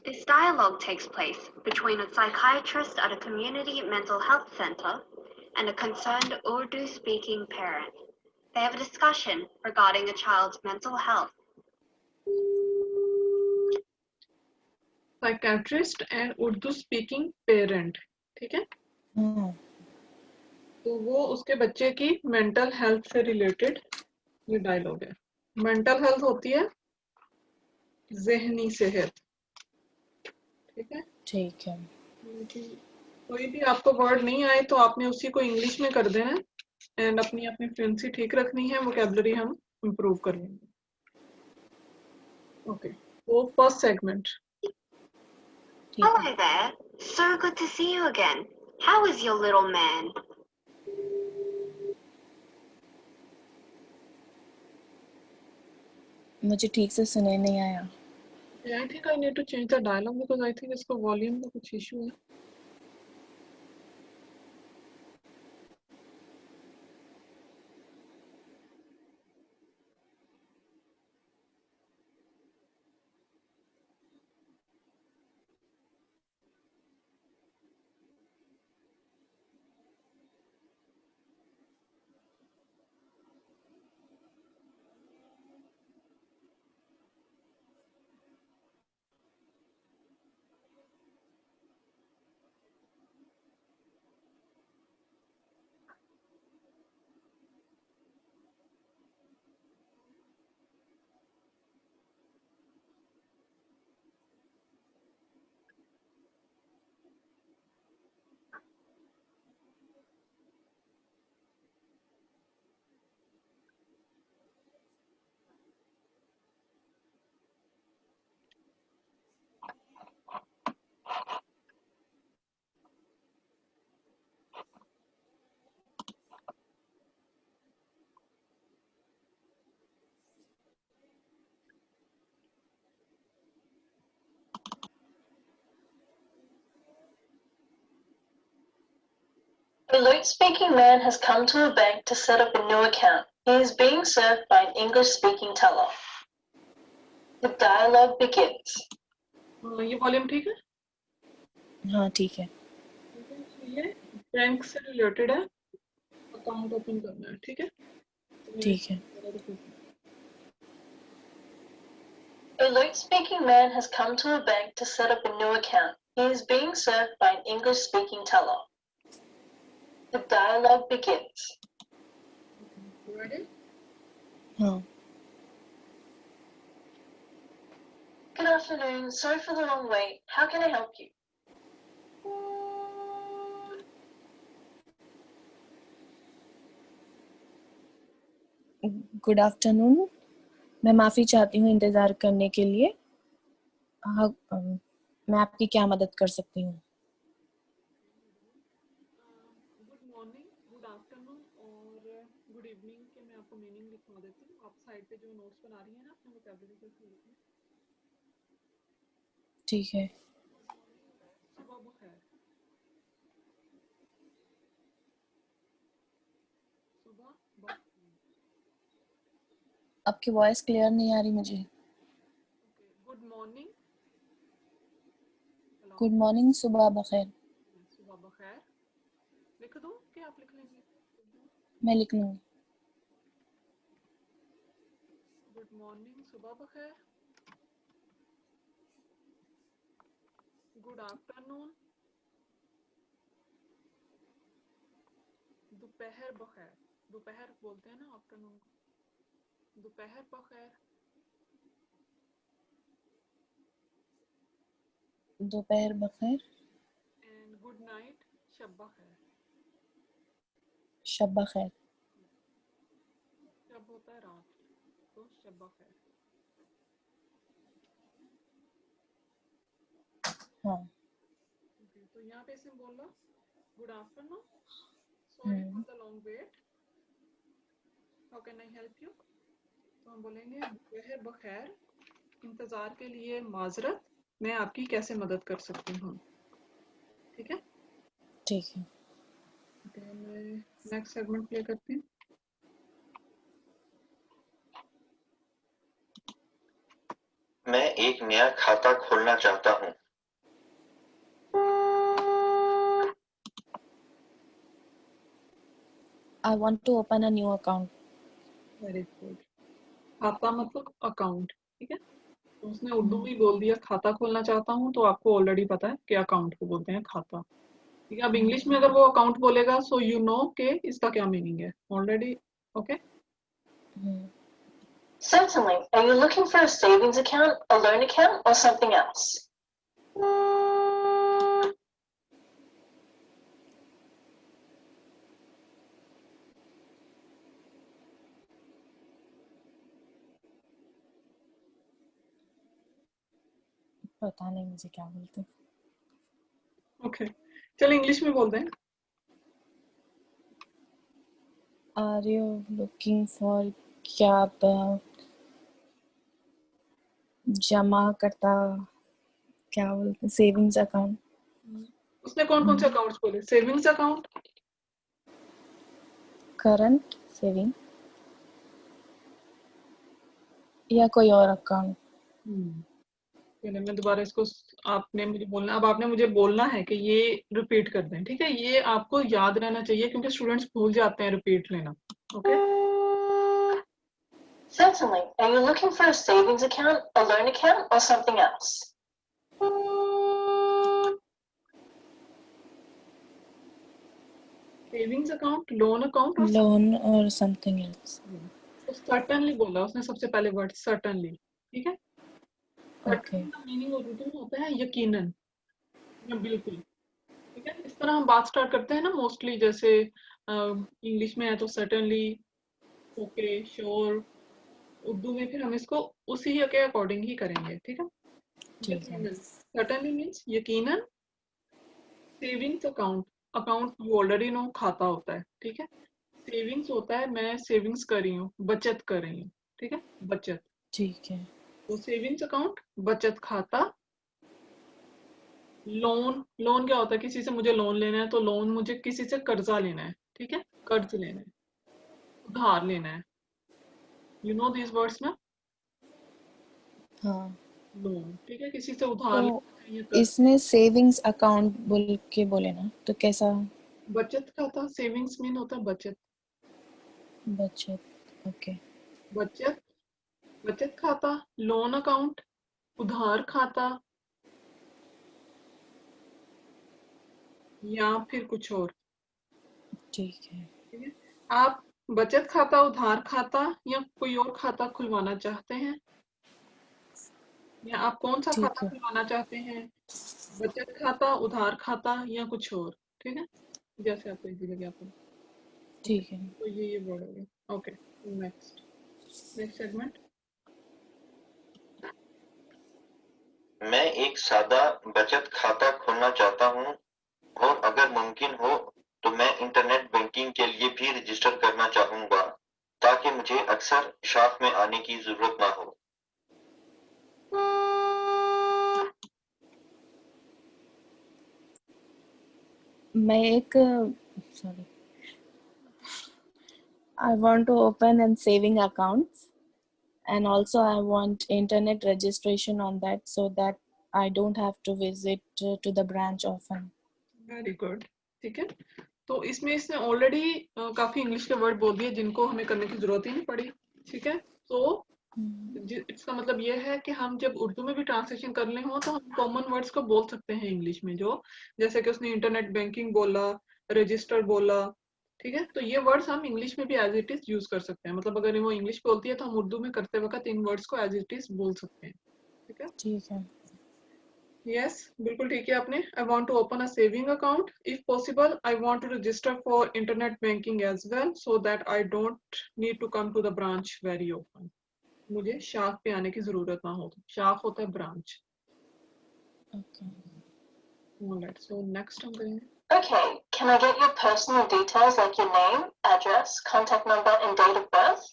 [SPEAKER 3] This dialogue takes place between a psychiatrist at a community mental health center and a concerned Urdu-speaking parent. They have a discussion regarding a child's mental health.
[SPEAKER 1] Psychiatrist and Urdu speaking parent, ठीक है?
[SPEAKER 2] हाँ,
[SPEAKER 1] तो वो उसके बच्चे की mental health से related ये डायलॉग है। मेंटल हेल्थ होती है ज़हनी सेहत, ठीक है?
[SPEAKER 2] ठीक है।
[SPEAKER 1] कोई भी आपको वर्ड नहीं आए तो आपने उसी को इंग्लिश में कर देना एंड अपनी अपनी फ्लुएंसी ठीक रखनी है, वोकैबुलरी हम इम्प्रूव कर लेंगे। ओके, तो फर्स्ट सेगमेंट।
[SPEAKER 2] ठीक है।
[SPEAKER 3] Hello there. So good to see you again. How is your little man?
[SPEAKER 2] मुझे ठीक से सुने नहीं आया।
[SPEAKER 1] I think I need to change the dialogue because I think इसका वॉल्यूम में कुछ इशू है।
[SPEAKER 4] A Luke-speaking man has come to a bank to set up a new account. He is being served by an English-speaking teller. The dialogue begins.
[SPEAKER 1] ये volume ठीक है?
[SPEAKER 2] हाँ, ठीक है।
[SPEAKER 1] ये बैंक से रिलेटेड है, अकाउंट ओपन करना है, ठीक है?
[SPEAKER 2] ठीक है।
[SPEAKER 4] A Luke-speaking man has come to a bank to set up a new account. He is being served by an English-speaking teller. The dialogue begins.
[SPEAKER 1] Ready?
[SPEAKER 2] हाँ,
[SPEAKER 4] Good afternoon. Sorry for the long wait. How can I help you?
[SPEAKER 2] Good afternoon. मैं माफ़ी चाहती हूँ इंतज़ार करने के लिए। हाँ, मैं आपकी क्या मदद कर सकती हूँ?
[SPEAKER 1] गुड मॉर्निंग, गुड आफ्टरनून और गुड इवनिंग के मैं आपको मीनिंग लिखवा देती हूँ। आप साइड पे जो नोट्स बना रही हैं ना अपने वोकैबुलरी के लिखिए।
[SPEAKER 2] ठीक है।
[SPEAKER 1] सुबह बखैर, सुबह बखैर।
[SPEAKER 2] आपकी वॉइस क्लियर नहीं आ रही मुझे।
[SPEAKER 1] गुड मॉर्निंग,
[SPEAKER 2] गुड मॉर्निंग, सुबह बखैर।
[SPEAKER 1] सुबह बखैर लिख दूँ कि आप लिख लेंगे?
[SPEAKER 2] मैं लिख लूँगी।
[SPEAKER 1] गुड मॉर्निंग, सुबह बखैर। गुड आफ्टरनून, दोपहर बखैर। दोपहर बोलते हैं ना आफ्टरनून को, दोपहर बखैर।
[SPEAKER 2] दोपहर बखैर।
[SPEAKER 1] एंड गुड नाइट, शब बखैर।
[SPEAKER 2] शब बखैर।
[SPEAKER 1] शब होता है रात, तो शब बखैर।
[SPEAKER 2] हाँ।
[SPEAKER 1] Okay, तो यहाँ पे इसमें बोल लो good afternoon, sorry for the long wait, how can I help you. तो हम बोलेंगे दोपहर बखैर, इंतजार के लिए माजरत, मैं आपकी कैसे मदद कर सकती हूँ। ठीक है,
[SPEAKER 2] ठीक है।
[SPEAKER 1] मैं नेक्स्ट सेगमेंट प्ले करती हूँ।
[SPEAKER 5] मैं एक नया खाता खोलना चाहता हूँ।
[SPEAKER 2] I want to open a new account.
[SPEAKER 1] Very good. खाता मतलब अकाउंट, ठीक है। तो उसने उर्दू में बोल दिया खाता खोलना चाहता हूँ, तो आपको ऑलरेडी पता है कि अकाउंट को बोलते हैं खाता। ठीक है, अब इंग्लिश में अगर वो अकाउंट बोलेगा सो यू नो के इसका क्या मीनिंग है already. Okay,
[SPEAKER 4] Certainly. Are you looking for a savings account, a loan account, or something else?
[SPEAKER 2] पता नहीं मुझे क्या बोलते।
[SPEAKER 1] ओके, चलो इंग्लिश में बोलते हैं।
[SPEAKER 2] Are you looking for क्या आप जमा करता क्या बोलते हैं सेविंग्स अकाउंट।
[SPEAKER 1] उसने कौन कौन से अकाउंट्स बोले, सेविंग्स अकाउंट,
[SPEAKER 2] करंट सेविंग या कोई और अकाउंट।
[SPEAKER 1] चलिए मैं दोबारा इसको, आपने मुझे बोलना, अब आपने मुझे बोलना है कि ये रिपीट कर दें। ठीक है, ये आपको याद रहना चाहिए क्योंकि स्टूडेंट्स भूल जाते हैं रिपीट लेना। Okay,
[SPEAKER 4] Certainly. Are you looking for a savings account, a loan account, or something else?
[SPEAKER 1] Savings account, loan account और
[SPEAKER 2] लोन और समथिंग एल्स।
[SPEAKER 1] तो सर्टनली बोला उसने सबसे पहले वर्ड सर्टनली। ठीक है,
[SPEAKER 2] ओके।
[SPEAKER 1] सर्टनली का मीनिंग उर्दू में होता है यकीनन या बिल्कुल। ठीक है, इस तरह हम बात स्टार्ट करते हैं ना मोस्टली, जैसे इंग्लिश में है तो सर्टनली, ओके, श्योर। उर्दू में फिर हम इसको उसी के अकॉर्डिंग ही करेंगे। ठीक है,
[SPEAKER 2] ठीक है।
[SPEAKER 1] सर्टनली मीन्स यकीनन। Savings account, account you already know खाता होता है। ठीक है, सेविंग्स होता है मैं सेविंग्स कर रही हूँ, बचत कर रही हूँ। ठीक है, बचत।
[SPEAKER 2] ठीक है।
[SPEAKER 1] तो सेविंग्स अकाउंट, बचत खाता। लोन, लोन क्या होता है, किसी से मुझे लोन लेना है तो लोन मुझे किसी से कर्जा लेना है। ठीक है, कर्ज लेना है, उधार लेना है। यू नो दिस वर्ड्स ना,
[SPEAKER 2] हाँ।
[SPEAKER 1] लोन। ठीक है, किसी से उधार
[SPEAKER 2] तो
[SPEAKER 1] लेना है या कर्ज।
[SPEAKER 2] इसमें सेविंग्स अकाउंट बोल के बोले ना, तो कैसा।
[SPEAKER 1] बचत खाता, सेविंग्स मीन होता है बचत।
[SPEAKER 2] बचत। ओके।
[SPEAKER 1] बचत, बचत खाता, लोन अकाउंट, उधार खाता या फिर कुछ और।
[SPEAKER 2] ठीक है।
[SPEAKER 1] ठीक है, आप बचत खाता, उधार खाता या कोई और खाता खुलवाना चाहते हैं, या आप कौन सा
[SPEAKER 2] ठीक
[SPEAKER 1] खाता
[SPEAKER 2] है।
[SPEAKER 1] खुलवाना चाहते हैं, बचत खाता, उधार खाता या कुछ और। ठीक है, जैसे आपको इजी लगे आप।
[SPEAKER 2] ठीक है।
[SPEAKER 1] तो ये वर्ड हो गया। Okay, next segment.
[SPEAKER 5] मैं एक सादा बचत खाता खोलना चाहता हूँ और अगर मुमकिन हो तो मैं इंटरनेट बैंकिंग के लिए भी रजिस्टर करना चाहूँगा ताकि मुझे अक्सर शाख में आने की जरूरत ना हो।
[SPEAKER 2] मैं एक sorry, I want to open a saving accounts and also I want internet registration on that so that I don't have to visit to the branch often.
[SPEAKER 1] Very good. ठीक है, तो इसमें इसने ऑलरेडी काफी इंग्लिश के word बोल दिए जिनको हमें करने की जरूरत ही नहीं पड़ी, ठीक है। तो इसका मतलब ये है कि हम जब उर्दू में भी ट्रांसलेशन करने हो तो हम कॉमन वर्ड्स को बोल सकते हैं इंग्लिश में, जो जैसे कि उसने इंटरनेट बैंकिंग बोला, रजिस्टर बोला, ठीक है। तो ये वर्ड्स हम इंग्लिश में भी एज इट इज यूज कर सकते हैं, मतलब अगर वो इंग्लिश बोलती है तो हम उर्दू में करते वक्त इन वर्ड्स को एज इट इज बोल सकते हैं, ठीक है।
[SPEAKER 2] ठीक है।
[SPEAKER 1] Yes, बिल्कुल ठीक है आपने। I want to open a saving account. If possible, I want to register for internet banking as well, so that I don't need to come to the branch very often. मुझे शाख पे आने की जरूरत ना हो। शाख होता है branch.
[SPEAKER 2] Okay.
[SPEAKER 1] Alright, so next हम करेंगे।
[SPEAKER 4] Okay, can I get your personal details like your name, address, contact number, and date of birth?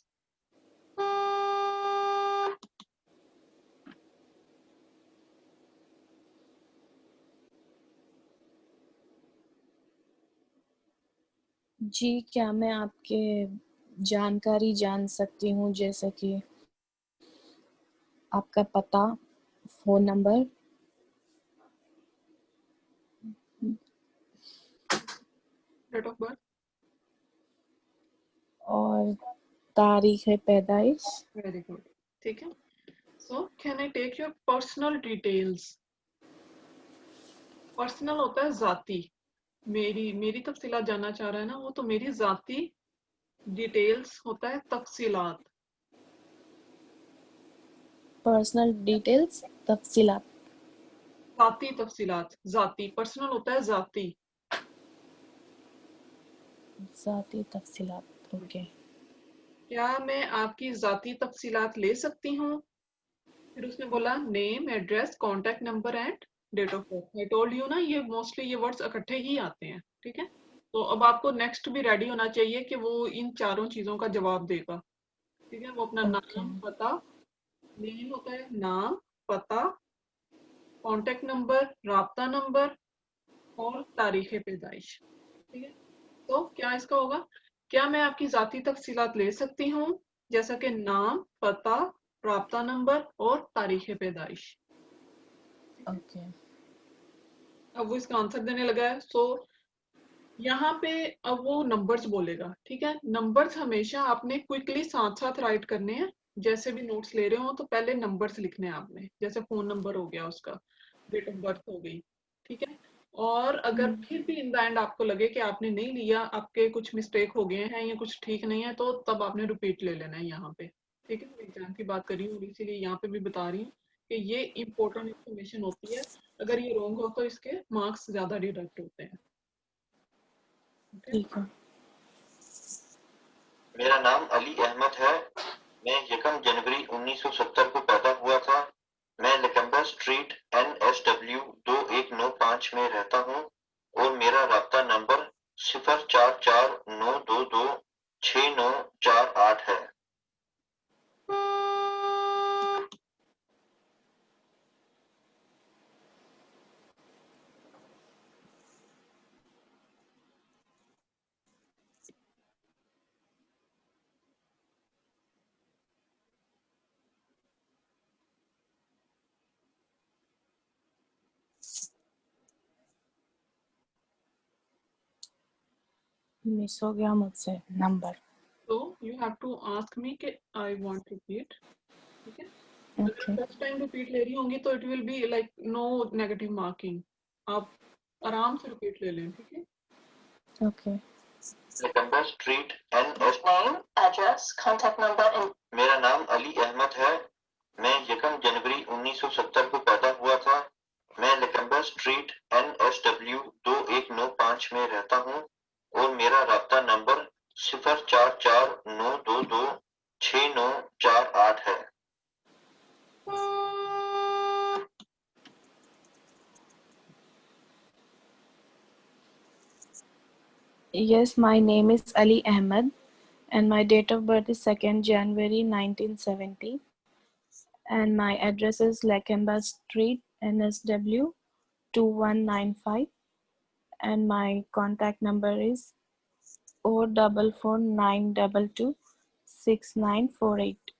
[SPEAKER 2] जी, क्या मैं आपके जानकारी जान सकती हूँ, जैसे कि आपका पता, phone number?
[SPEAKER 1] Date of birth.
[SPEAKER 2] और तारीख पैदाइश?
[SPEAKER 1] Very good. ठीक है। So can I take your personal details? Personal होता है जाती। मेरी तफसीलात जानना चाह रहा है ना वो, तो मेरी जाती डिटेल्स होता है तफसीलात।
[SPEAKER 2] पर्सनल डिटेल्स, तफसीलात।
[SPEAKER 1] जाती तफसीलात, जाती। पर्सनल होता है जाती।
[SPEAKER 2] ज़ाती तफसीलात, ओके।
[SPEAKER 1] क्या मैं आपकी जाती तफसीलात ले सकती हूँ? फिर उसने बोला name, address, contact number and date of birth. I told you ना, ये मोस्टली ये वर्ड्स इकट्ठे ही आते हैं, ठीक है। तो अब आपको नेक्स्ट भी रेडी होना चाहिए कि वो इन चारों चीजों का जवाब देगा, ठीक है। वो अपना
[SPEAKER 2] ओके।
[SPEAKER 1] नाम, पता, नेम होता है नाम, पता, कॉन्टैक्ट नंबर, राब्ता नंबर और तारीख पैदाइश, ठीक है। तो क्या इसका होगा, क्या मैं आपकी जाती तफसीलात ले सकती हूँ, जैसा कि नाम, पता, राब्ता नंबर और तारीख पैदाइश।
[SPEAKER 2] ओके।
[SPEAKER 1] अब वो इसका आंसर देने लगा है। सो यहाँ पे अब वो नंबर्स बोलेगा, ठीक है। नंबर्स हमेशा आपने क्विकली साथ साथ राइट करने हैं। जैसे भी नोट्स ले रहे हो तो पहले नंबर्स लिखने हैं आपने, जैसे फोन नंबर हो गया उसका, डेट ऑफ बर्थ हो गई, ठीक है। और अगर फिर भी इन द एंड आपको लगे कि आपने नहीं लिया, आपके कुछ मिस्टेक हो गए हैं या कुछ ठीक नहीं है, तो तब आपने रिपीट ले लेना है यहाँ पे, ठीक है। एग्जाम की बात कर रही हूँ और इसीलिए यहाँ पे भी बता रही हूँ कि ये इंपॉर्टेंट इंफॉर्मेशन होती है। अगर ये रॉन्ग हो तो इसके मार्क्स ज्यादा डिडक्ट होते हैं,
[SPEAKER 2] ठीक है।
[SPEAKER 5] मेरा नाम अली अहमद है। मैं 1 जनवरी 1970 को पैदा हुआ था। मैं लकम्बर स्ट्रीट NSW 2195 में रहता हूँ और मेरा राब्ता नंबर 0449226948 है।
[SPEAKER 2] मिस हो गया मुझसे number.
[SPEAKER 1] So you have to ask me कि I want to repeat, ठीक है। अगर
[SPEAKER 2] ओके।
[SPEAKER 1] फर्स्ट टाइम रिपीट ले रही होंगी तो it will be like no negative marking, आप आराम से रिपीट ले लें, ठीक है।
[SPEAKER 2] Okay.
[SPEAKER 5] Lakumber street NS।
[SPEAKER 4] Name, address, contact number, and
[SPEAKER 5] मेरा नाम अली अहमद है। मैं 1 जनवरी 1970 को पैदा हुआ था। मैं लकम्बर स्ट्रीट NSW 2195 में रहता हूँ और मेरा राब्ता नंबर 0449226948 है।
[SPEAKER 2] Yes, my name is Ali Ahmed and my date of birth is 2nd January 1970 and my address is Lakemba Street, NSW 2195 and my contact number is 0449226948.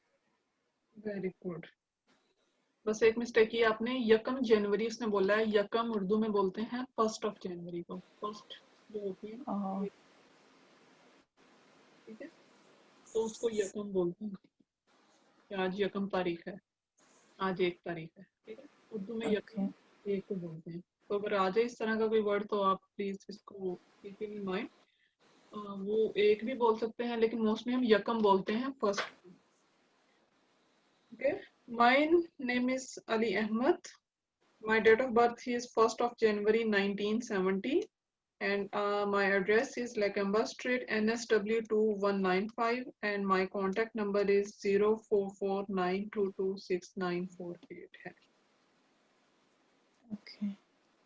[SPEAKER 1] Very good. बस एक mistake की आपने, 1 जनवरी उसने बोला है, 1 उर्दू में बोलते हैं 1 जनवरी को, 1 जो होती है ना,
[SPEAKER 2] और
[SPEAKER 1] ठीक है, तो उसको यकम बोलते हैं कि आज यकम तारीख है, आज 1 तारीख है, ठीक है। उर्दू में
[SPEAKER 2] ओके
[SPEAKER 1] यकम 1 को बोलते हैं। तो अगर आ जाए इस तरह का कोई वर्ड तो आप प्लीज इसको कीप इन माइंड। वो 1 भी बोल सकते हैं, लेकिन मोस्टली हम यकम बोलते हैं first. Okay, my name is Ali Ahmed. My date of birth is 1st of January 1970, and my address is Lakemba Street, NSW 2195, and my contact number is 0449226948 है।
[SPEAKER 2] Okay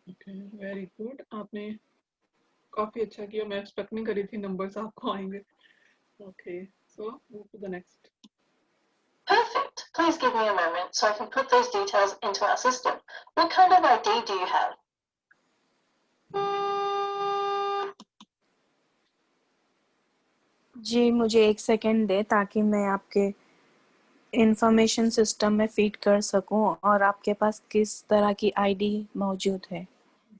[SPEAKER 1] Okay, very good. आपने काफी अच्छा किया, मैं एक्सपेक्ट नहीं करी थी नंबर्स आपको आएंगे। Okay, so move to the next.
[SPEAKER 4] Perfect. Please give me a moment so I can put those details into our system. What kind of ID do you have?
[SPEAKER 2] जी, मुझे 1 सेकंड दे ताकि मैं आपके information system में feed कर सकूं और आपके पास किस तरह की आईडी मौजूद है।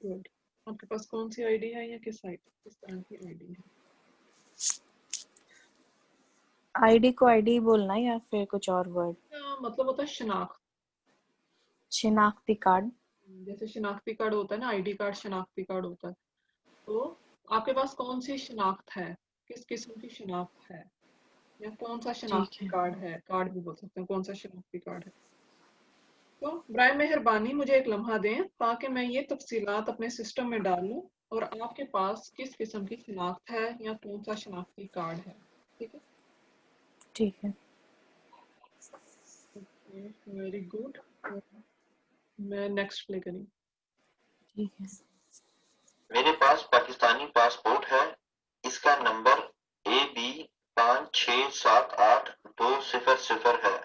[SPEAKER 1] Good. आपके पास कौन सी आईडी है या किस तरह की आईडी है?
[SPEAKER 2] आईडी को आईडी बोलना है या फिर कुछ और वर्ड?
[SPEAKER 1] मतलब होता है शनाख्त।
[SPEAKER 2] शिनाख्ती कार्ड।
[SPEAKER 1] जैसे शनाख्ती कार्ड होता है ना, आईडी कार्ड शनाख्ती कार्ड होता है। तो आपके पास कौन सी शनाख्त है, किस किस्म की शनाख्त है, या कौन सा
[SPEAKER 2] ठीक
[SPEAKER 1] शनाख्ती
[SPEAKER 2] है।
[SPEAKER 1] कार्ड है, कार्ड भी बोल सकते हैं, कौन सा शनाख्ती कार्ड है। तो बराए मेहरबानी मुझे एक लम्हा दें ताकि मैं ये तफसीलात अपने सिस्टम में डाल लूं और आपके पास किस किस्म की शनाख्त है या कौन सा शनाख्ती कार्ड है, ठीक है।
[SPEAKER 2] ठीक है।
[SPEAKER 1] Very good. मैं नेक्स्ट प्ले करी।
[SPEAKER 2] ठीक है।
[SPEAKER 5] मेरे पास पाकिस्तानी पासपोर्ट है। इसका नंबर AB56782000 है।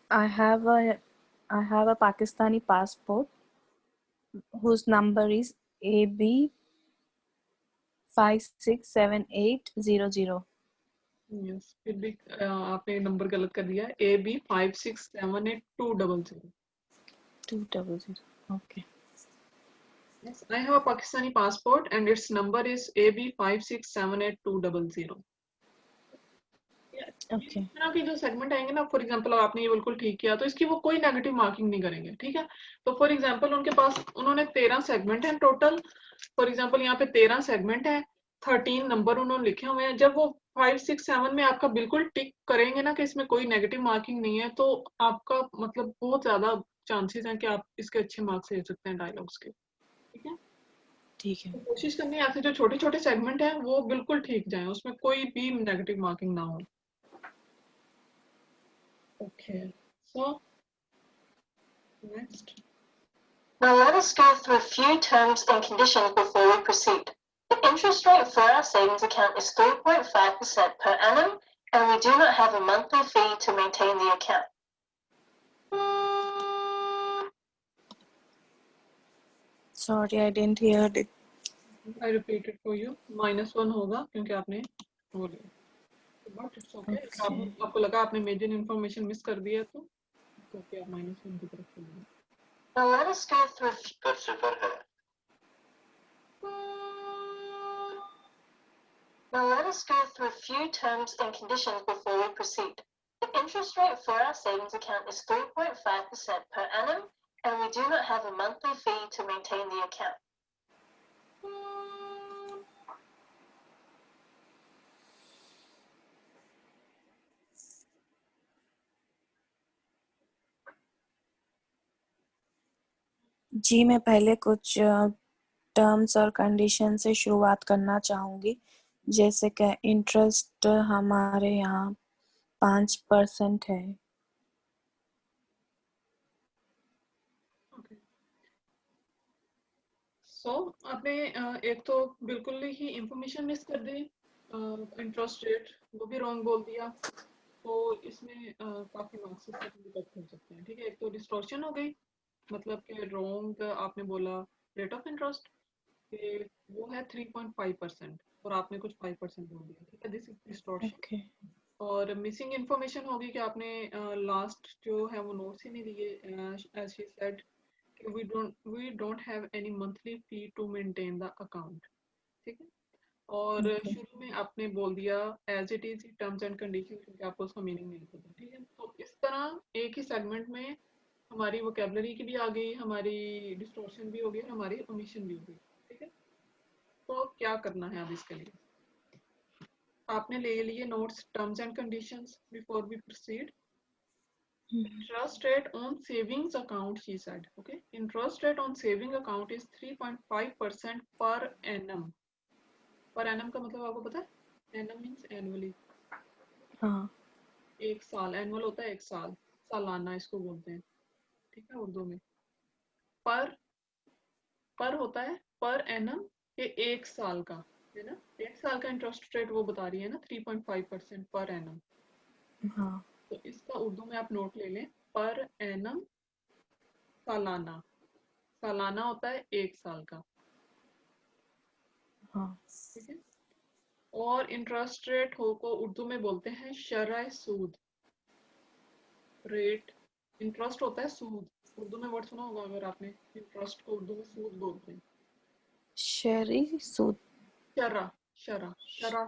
[SPEAKER 2] I have a Pakistani passport whose number is AB 567800।
[SPEAKER 1] Yes, फिर भी आपने नंबर गलत कर दिया है। AB56782000।
[SPEAKER 2] 200। Okay.
[SPEAKER 1] Yes, I have a Pakistani passport and its number is AB56782000।
[SPEAKER 2] Okay.
[SPEAKER 1] इस तरह के जो सेगमेंट आएंगे ना, फॉर एग्जांपल आपने ये बिल्कुल ठीक किया तो इसकी वो कोई नेगेटिव मार्किंग नहीं करेंगे, ठीक है। तो फॉर एग्जांपल उनके पास उन्होंने 13 सेगमेंट हैं टोटल। फॉर एग्जांपल यहाँ पे 13 सेगमेंट है, 13 नंबर उन्होंने लिखे हुए हैं। जब वो 5 6 7 में आपका बिल्कुल टिक करेंगे ना कि इसमें कोई नेगेटिव मार्किंग नहीं है, तो आपका मतलब बहुत ज्यादा चांसेस हैं कि आप इसके अच्छे मार्क्स ले सकते हैं डायलॉग्स के, ठीक है।
[SPEAKER 2] ठीक है।
[SPEAKER 1] तो कोशिश करनी है ऐसे जो छोटे छोटे सेगमेंट हैं वो बिल्कुल ठीक जाएं, उसमें कोई भी नेगेटिव मार्किंग ना हो। Okay, so next.
[SPEAKER 4] Now let us go through a few terms and conditions before we proceed. The interest rate for our savings account is 3.5% per annum, and we do not have a monthly fee to maintain the account.
[SPEAKER 2] Sorry, I didn't hear it.
[SPEAKER 1] I repeat it for you. -1 होगा क्योंकि आपने वो लिया। But it's okay.
[SPEAKER 2] Okay.
[SPEAKER 1] आपको लगा आपने major information miss कर दिया तो ओके, आप -1 की तरफ चलिए।
[SPEAKER 4] Now let us go through.
[SPEAKER 5] सिफर है।
[SPEAKER 4] Now let us go through a few terms and conditions before we proceed. The interest rate for our savings account is 3.5% per annum, and we do not have a monthly fee to maintain the account.
[SPEAKER 2] जी, मैं पहले कुछ terms और condition से शुरुआत करना चाहूँगी। जैसे कि इंटरेस्ट हमारे यहाँ 5% है।
[SPEAKER 1] सो आपने एक तो बिल्कुल ही इंफॉर्मेशन मिस कर दी, इंटरेस्ट रेट वो भी रॉन्ग बोल दिया। तो इसमें काफी मार्क्स डिडक्ट हो सकते हैं, ठीक है। एक तो डिस्टॉर्शन हो गई, मतलब कि रॉन्ग आपने बोला रेट ऑफ इंटरेस्ट कि वो है 3.5% और आपने कुछ 5% बोल दिया, ठीक है। This is distortion.
[SPEAKER 2] ओके।
[SPEAKER 1] और मिसिंग इंफॉर्मेशन होगी कि आपने लास्ट जो है वो नोट्स ही नहीं दिए, as she said we don't have any monthly fee to maintain the account, ठीक है। और
[SPEAKER 2] Okay.
[SPEAKER 1] शुरू में आपने बोल दिया as it is terms and condition, क्योंकि आपको उसका मीनिंग नहीं पता, ठीक है। तो इस तरह एक ही सेगमेंट में हमारी वोकेबलरी की भी आ गई, हमारी डिस्टोर्शन भी हो गई और हमारी ओमिशन भी हो गई, ठीक है। तो क्या करना है अब इसके लिए, आपने ले लिए notes terms and conditions before we proceed. Interest rate on savings account, she said. Okay, interest rate on saving account is 3.5% per annum. Per annum का मतलब आपको पता है? Annum means annually.
[SPEAKER 2] हाँ.
[SPEAKER 1] एक साल, एनुअल होता है एक साल, सालाना इसको बोलते हैं, ठीक है उर्दू में। पर होता है पर एनम, ये एक साल का है ना, एक साल का इंटरेस्ट रेट वो बता रही है ना 3.5% पर एनम।
[SPEAKER 2] हाँ.
[SPEAKER 1] तो इसका उर्दू में आप नोट ले लें, पर एनम सालाना, सालाना होता है एक साल का,
[SPEAKER 2] हाँ.
[SPEAKER 1] ठीक है। और इंटरेस्ट रेट हो को उर्दू में बोलते हैं शरह सूद रेट। इंटरेस्ट होता है सूद, उर्दू में वर्ड सुना होगा अगर आपने, इंटरेस्ट को उर्दू में सूद बोलते हैं।
[SPEAKER 2] शरी सूद.
[SPEAKER 1] शरह, शरह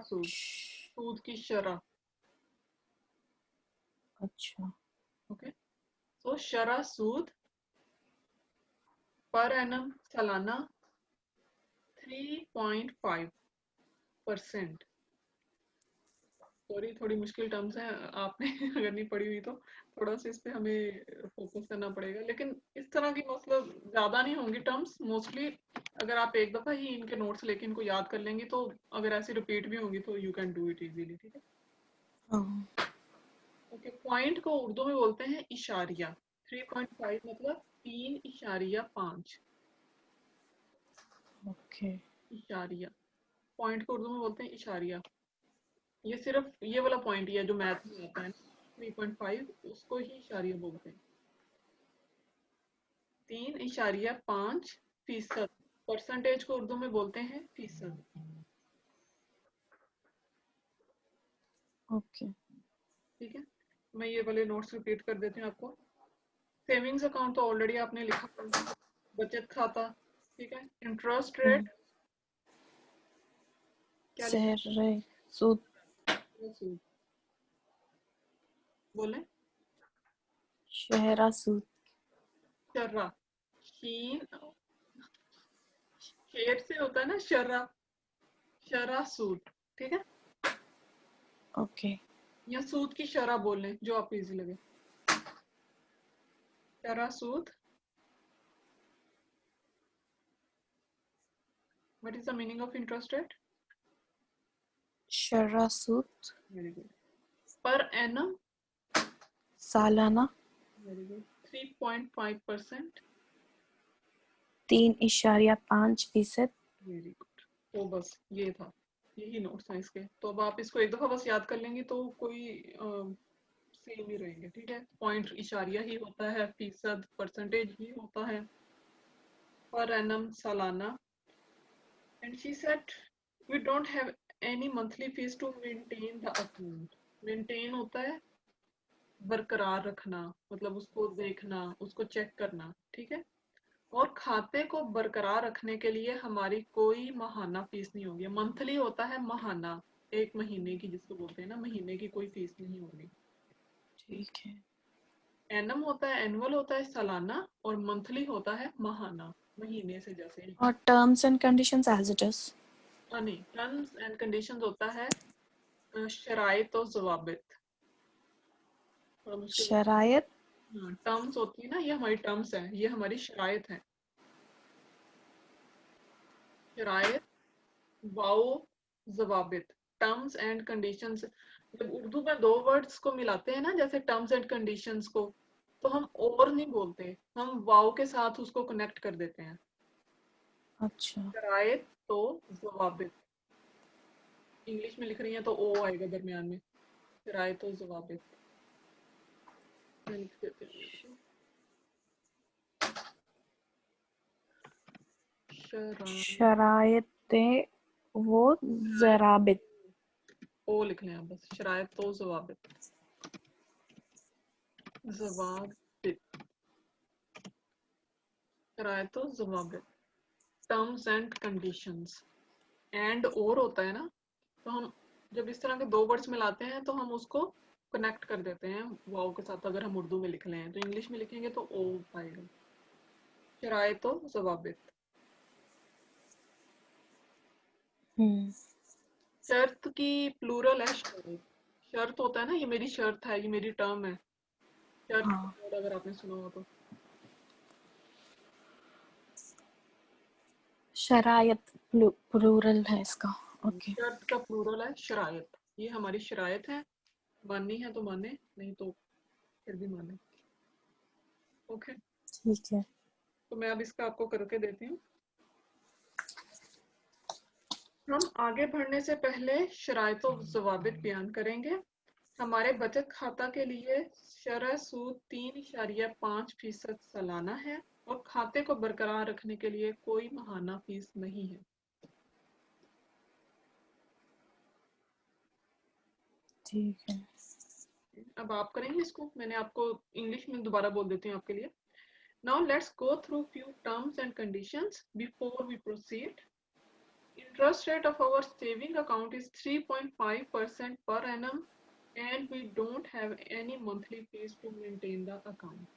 [SPEAKER 1] सूद, सूद की शरह।
[SPEAKER 2] अच्छा.
[SPEAKER 1] ओके, तो शरह सूद पर एनम सालाना 3.5%। सॉरी थोड़ी मुश्किल टर्म्स हैं, आपने अगर नहीं पढ़ी हुई तो थोड़ा सा इस पे हमें फोकस करना पड़ेगा, लेकिन इस तरह की मतलब ज्यादा नहीं होंगी टर्म्स मोस्टली। अगर आप एक दफा ही इनके नोट्स लेके इनको याद कर लेंगे तो अगर ऐसी रिपीट भी होंगी तो you can do it easily, ठीक है।
[SPEAKER 2] हाँ.
[SPEAKER 1] ओके, पॉइंट को उर्दू में बोलते हैं इशारिया। 3.5 मतलब 3.5।
[SPEAKER 2] ओके.
[SPEAKER 1] इशारिया, पॉइंट को उर्दू में बोलते हैं इशारिया। ये सिर्फ ये वाला पॉइंट ही है जो मैथ में आता है, 3.5 उसको ही इशारिया बोलते हैं। 3.5%। परसेंटेज को उर्दू में बोलते हैं फीसद,
[SPEAKER 2] ओके.
[SPEAKER 1] ठीक है। मैं ये वाले नोट्स रिपीट कर देती हूँ आपको। सेविंग्स अकाउंट तो ऑलरेडी आपने लिखा है, बचत खाता, ठीक है। इंटरेस्ट रेट क्या लिखा
[SPEAKER 2] शहरे सूद.
[SPEAKER 1] है? सूद बोले,
[SPEAKER 2] शहरा सूद.
[SPEAKER 1] शर्रा, शीन, शेर से होता है ना शर्रा, शर्रा सूद, ठीक है।
[SPEAKER 2] ओके.
[SPEAKER 1] या सूद की शरह बोल लें जो आपको इजी लगे। शरह सूद, what is the meaning of interest rate?
[SPEAKER 2] शर्रा सूद.
[SPEAKER 1] Very good. पर एनम,
[SPEAKER 2] सालाना
[SPEAKER 1] वेरी गुड। 3.5%,
[SPEAKER 2] 3.5%.
[SPEAKER 1] Very good. तो बस ये था, यही नोट्स हैं इसके। तो अब आप इसको एक दफा बस याद कर लेंगे तो कोई सेम ही रहेंगे, ठीक है। पॉइंट इशारिया ही होता है, फीसद परसेंटेज ही होता है, पर एनम सालाना। And she said we don't have any monthly fees to maintain the account. Maintain होता है बरकरार रखना, मतलब उसको देखना, उसको चेक करना, ठीक है। और खाते को बरकरार रखने के लिए हमारी कोई माहाना फीस नहीं होगी। मंथली होता है महाना, एक महीने की जिसको बोलते हैं ना, महीने की कोई फीस नहीं होगी।
[SPEAKER 2] ठीक है.
[SPEAKER 1] एनम होता है, एनुअल होता है सालाना, और मंथली होता है महाना, महीने से जैसे।
[SPEAKER 2] और terms and conditions as it is.
[SPEAKER 1] नहीं, टर्म्स एंड कंडीशंस होता है शराइत और जवाबित। थोड़ा मुश्किल है।
[SPEAKER 2] शरायत.
[SPEAKER 1] हाँ, टर्म्स होती है ना, ये हमारी टर्म्स है, ये हमारी शराइत है। शराइत, वाओ, जवाबित, टर्म्स एंड कंडीशंस। जब उर्दू में दो वर्ड्स को मिलाते हैं ना, जैसे टर्म्स एंड कंडीशंस को, तो हम और नहीं बोलते, हम वाओ के साथ उसको कनेक्ट कर देते हैं।
[SPEAKER 2] अच्छा.
[SPEAKER 1] शराइत तो जवाबित, इंग्लिश में लिख रही हैं तो ओ आएगा दरमियान में, शराइत तो जवाबित। मैं लिख देती हूँ इसको। शराइत
[SPEAKER 2] शरायतें वो जराबित.
[SPEAKER 1] ओ लिख लें आप बस, शरायत तो ज़वाबित, ज़वाबित, शरायत तो ज़वाबित, टर्म्स एंड कंडीशंस। एंड और होता है ना, तो हम जब इस तरह के दो वर्ड्स मिलाते हैं तो हम उसको कनेक्ट कर देते हैं वाव के साथ। अगर हम उर्दू में लिख रहे हैं तो इंग्लिश में लिखेंगे तो ओ आएगा, शरायत तो ज़वाबित। शर्त की प्लूरल है शर्त। शर्त होता है ना, ये मेरी शर्त है, ये मेरी टर्म है। शर्त का
[SPEAKER 2] हाँ,
[SPEAKER 1] word अगर आपने सुना हो तो
[SPEAKER 2] शरायत प्लूरल है इसका। ओके,
[SPEAKER 1] शर्त का प्लूरल है शरायत। ये हमारी शरायत है, माननी है तो माने, नहीं तो फिर भी माने। ओके,
[SPEAKER 2] ठीक है।
[SPEAKER 1] तो मैं अब इसका आपको करके देती हूँ। हम आगे बढ़ने से पहले शरायतों ज़वाबित बयान करेंगे। हमारे बचत खाता के लिए शरह सूद 3.5% सालाना है और खाते को बरकरार रखने के लिए कोई माहाना फीस नहीं है।
[SPEAKER 2] ठीक है।
[SPEAKER 1] अब आप करेंगे इसको, मैंने आपको इंग्लिश में दोबारा बोल देती हूँ आपके लिए। Now let's go through few terms and conditions before we proceed. Interest rate of our saving account is 3.5% per annum and we don't have any monthly fees to maintain the account.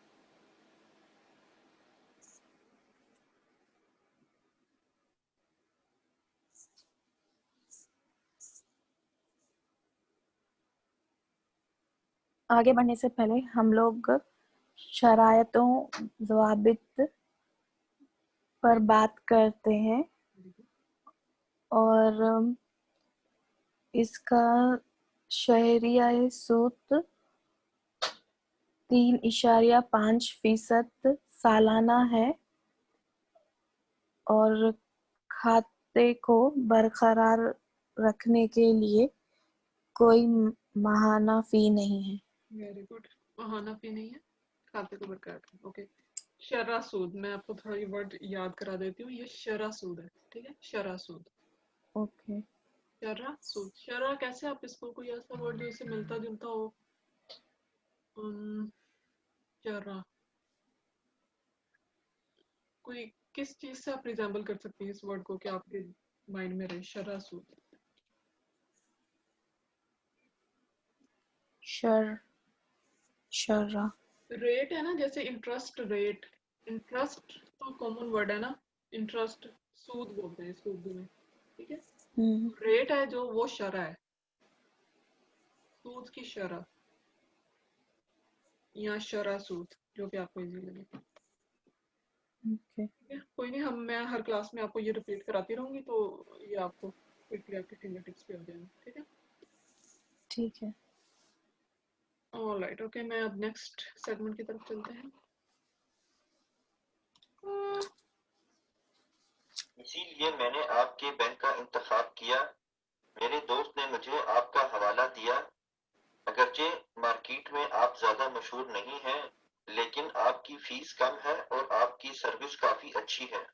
[SPEAKER 2] आगे बढ़ने से पहले हम लोग शरायतों ज़वाबित पर बात करते हैं और इसका शहरिया सूद 3.5% सालाना है और खाते को बरकरार रखने के लिए कोई माहाना फी नहीं है।
[SPEAKER 1] वेरी गुड, माहाना फी नहीं है, खाते को बरकरार। ओके, शरह सूद, मैं आपको थोड़ा ये वर्ड याद करा देती हूँ। ये शरह सूद है, ठीक है, शरह सूद।
[SPEAKER 2] ओके,
[SPEAKER 1] शरह सूद, शरह कैसे आप इसको, कोई ऐसा वर्ड जो इससे मिलता जुलता हो? शरह, कोई किस चीज से आप रिजेंबल कर सकती हैं इस वर्ड को कि आपके माइंड में रहे? शरह सूद,
[SPEAKER 2] शर्रा।
[SPEAKER 1] रेट है ना, जैसे इंटरेस्ट रेट। इंटरेस्ट तो कॉमन वर्ड है ना, इंटरेस्ट सूद बोलते हैं इसको उर्दू में, ठीक है। रेट है जो, वो शरह है, सूद की शरह या शरह सूद, जो भी आपको इजी लगे।
[SPEAKER 2] ओके,
[SPEAKER 1] ठीक है, कोई नहीं, मैं हर क्लास में आपको ये रिपीट कराती रहूंगी तो ये आपको क्विकली आपके फिंगर टिप्स पे हो जाएंगे, ठीक है।
[SPEAKER 2] ठीक है।
[SPEAKER 1] ऑलराइट, ओके, मैं अब नेक्स्ट सेगमेंट की तरफ चलते हैं।
[SPEAKER 5] इसीलिए मैंने आपके बैंक का इंतखाब किया। मेरे दोस्त ने मुझे आपका हवाला दिया। अगरचे मार्केट में आप ज्यादा मशहूर नहीं हैं, लेकिन आपकी फीस कम है और आपकी सर्विस काफी अच्छी है।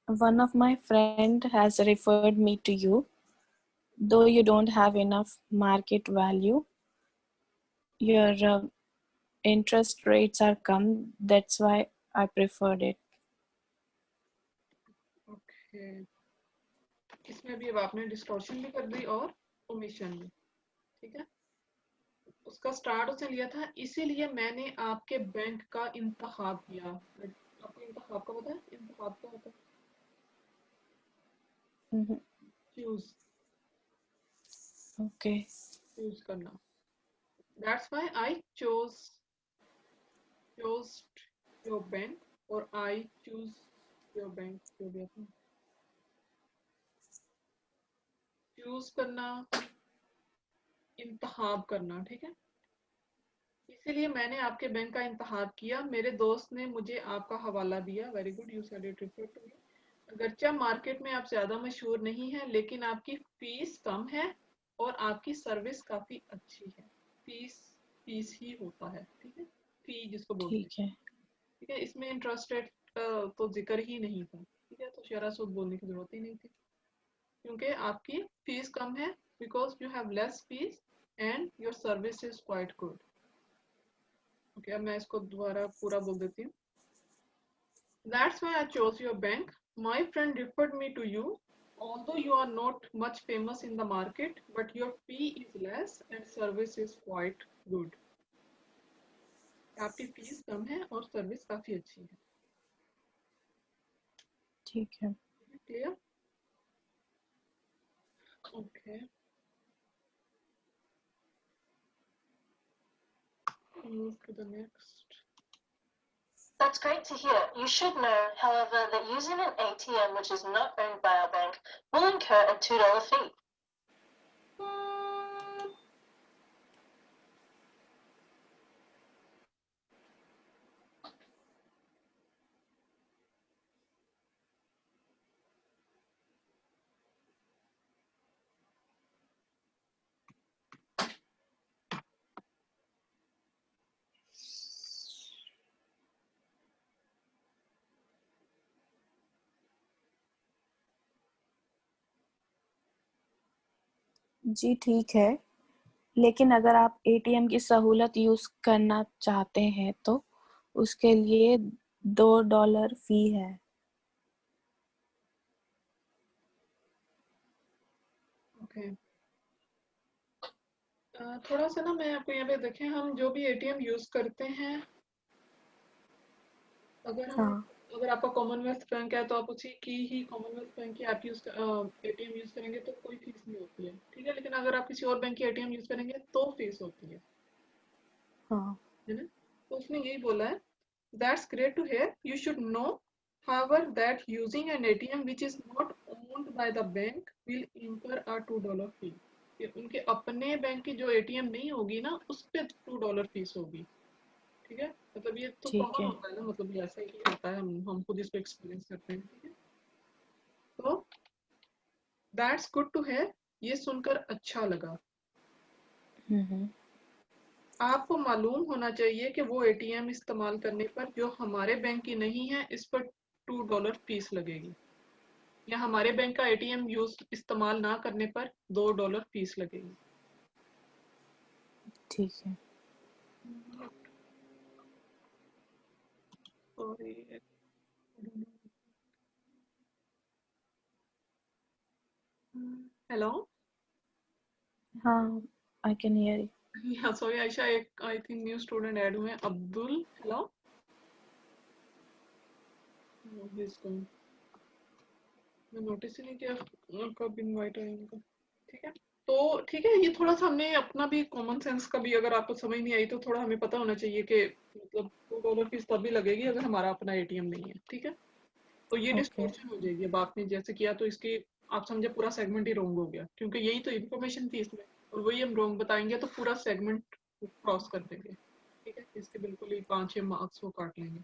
[SPEAKER 2] One of my friend has referred me to you. Though you don't have enough market value, your interest rates are come. That's why I preferred it.
[SPEAKER 1] Okay, इसमें भी अब आपने डिस्टॉर्शन भी कर दी और ओमिशन भी, ठीक है। उसका स्टार्ट उसने लिया था, इसीलिए मैंने आपके बैंक का इंतखाब किया। आपको इंतखाब का पता है? इंतखाब क्या होता है? Choose,
[SPEAKER 2] Okay.
[SPEAKER 1] चूज करना। That's why I chose your bank और आई चूज योर बैंक, जो भी आपने चूज करना, इंतखाब करना, ठीक है। इसीलिए मैंने आपके बैंक का इंतखाब किया। मेरे दोस्त ने मुझे आपका हवाला दिया। Very good, you said it, refer to me. अगरचे मार्केट में आप ज्यादा मशहूर नहीं है लेकिन आपकी फीस कम है और आपकी सर्विस काफी अच्छी है। फीस फीस ही होता है, ठीक है, फी जिसको बोलते हैं,
[SPEAKER 2] ठीक है।
[SPEAKER 1] ठीक है। इसमें इंटरेस्ट रेट तो जिक्र ही नहीं था, ठीक है, तो शेरा सूद बोलने की जरूरत ही नहीं थी क्योंकि आपकी फीस कम है, because you have less fees and your service is quite good. Okay, अब मैं इसको दोबारा पूरा बोल देती हूँ। That's why I chose your bank. My friend referred me to you. Although you are not much famous in the market, but your fee is less and service is quite good. आपकी fees कम है और service काफी अच्छी है।
[SPEAKER 2] ठीक है।
[SPEAKER 1] Clear? Okay. Move to the next.
[SPEAKER 4] That's great to hear. You should know, however, that using an ATM which is not owned by our bank will incur a $2 fee.
[SPEAKER 2] जी ठीक है, लेकिन अगर आप एटीएम की सहूलत यूज करना चाहते हैं तो उसके लिए $2 फी है।
[SPEAKER 1] Okay. थोड़ा सा ना मैं आपको यहाँ पे देखें, हम जो भी एटीएम यूज करते हैं,
[SPEAKER 2] हाँ।
[SPEAKER 1] अगर आपका कॉमनवेल्थ बैंक है तो आप उसी की ही कॉमनवेल्थ बैंक की आप एटीएम यूज करेंगे तो कोई फीस नहीं होती है, ठीक है। लेकिन अगर आप किसी और बैंक की एटीएम यूज करेंगे तो फीस होती
[SPEAKER 2] हाँ।
[SPEAKER 1] है ना। तो उसने यही बोला है, that's great to hear, you should know however that using an ATM which is not owned by the bank will incur a $2 fee। ये उनके अपने बैंक की जो एटीएम नहीं होगी ना, उस पे $2 फीस होगी, ठीक है। मतलब ये तो
[SPEAKER 2] ठीक
[SPEAKER 1] कॉमन
[SPEAKER 2] है।
[SPEAKER 1] होता है ना, मतलब ये ऐसा ही होता है, हम खुद इसको एक्सपीरियंस करते हैं, ठीक है। तो दैट्स गुड टू हियर, ये सुनकर अच्छा लगा। आपको मालूम होना चाहिए कि वो एटीएम इस्तेमाल करने पर जो हमारे बैंक की नहीं है, इस पर $2 फीस लगेगी, या हमारे बैंक का एटीएम यूज इस्तेमाल ना करने पर $2 फीस लगेगी।
[SPEAKER 2] ठीक है। हेलो, हाँ, आई कैन हियर यू।
[SPEAKER 1] या सॉरी आयशा, एक I think new student add हुए हैं, अब्दुल। हेलो, मैं नोटिस ही नहीं किया कब इनवाइट है इनका, ठीक है। तो ठीक है, ये थोड़ा सा हमने अपना भी कॉमन सेंस का भी, अगर आपको समझ नहीं आई तो थोड़ा हमें पता होना चाहिए कि मतलब $2 फीस तभी लगेगी अगर हमारा अपना एटीएम नहीं है, ठीक है। तो ये
[SPEAKER 2] ओके।
[SPEAKER 1] डिस्टॉर्शन हो जाएगी, अब आपने जैसे किया तो इसकी आप समझे पूरा सेगमेंट ही रॉन्ग हो गया, क्योंकि यही तो इन्फॉर्मेशन थी इसमें, और वही हम रॉन्ग बताएंगे तो पूरा सेगमेंट क्रॉस कर देंगे, ठीक है। इसके बिल्कुल ही 5-6 मार्क्स वो काट लेंगे,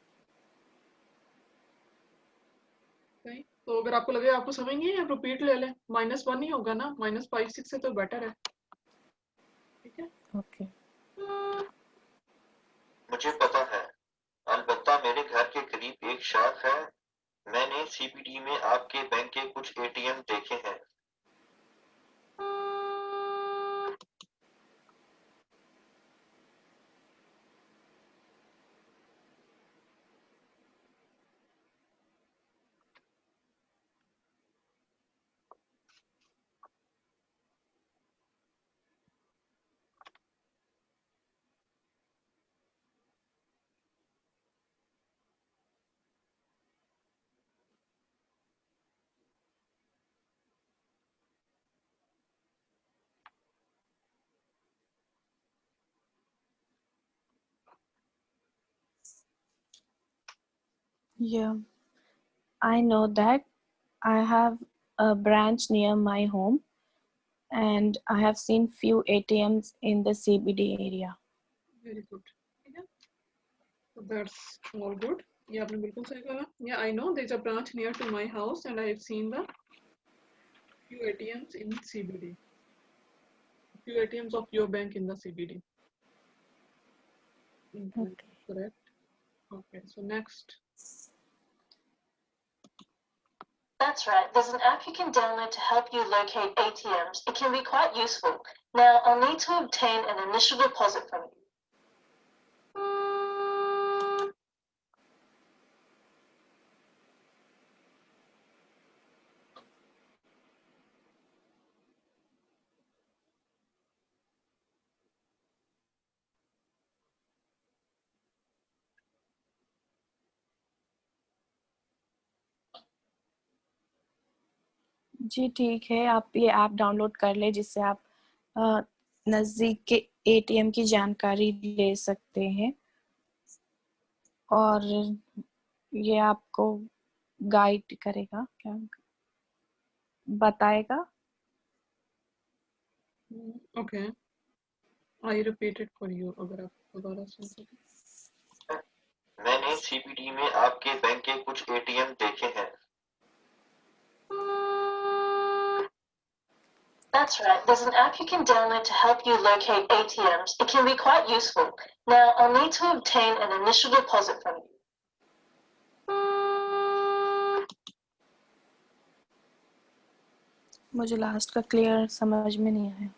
[SPEAKER 1] सही। तो अगर आपको लगे आपको समझ नहीं है, आप रिपीट ले लें, -1 ही होगा ना, -5-6 से तो बेटर है, ठीक है।
[SPEAKER 2] ओके।
[SPEAKER 5] मुझे पता है, अलबत्ता मेरे घर के करीब एक शाख है। मैंने सीबीडी में आपके बैंक के कुछ एटीएम देखे हैं।
[SPEAKER 2] Yeah, I know that. I have a branch near my home and I have seen few ATMs in the CBD area.
[SPEAKER 1] Very good, ठीक है। So that's all good. ये आपने बिल्कुल सही कहा. Yeah, I know there's a branch near to my house and I have seen the few ATMs in CBD. Few ATMs of your bank in the CBD.
[SPEAKER 2] Okay.
[SPEAKER 1] Correct. Okay, so next.
[SPEAKER 4] That's right. There's an app you can download to help you locate ATMs. It can be quite useful. Now, I'll need to obtain an initial deposit from you.
[SPEAKER 2] जी ठीक है, आप ये app download कर ले जिससे आप नज़दीक के एटीएम की जानकारी ले सकते हैं और ये आपको गाइड करेगा, क्या बताएगा.
[SPEAKER 1] Okay, I repeat it for you अगर आप दोबारा सुन सकें.
[SPEAKER 5] मैंने CBD में आपके बैंक के कुछ ATM देखे हैं.
[SPEAKER 4] That's right. There's an app you can download to help you locate ATMs. It can be quite useful. Now, I'll need to obtain an initial deposit from you.
[SPEAKER 2] मुझे last का clear समझ में नहीं आया.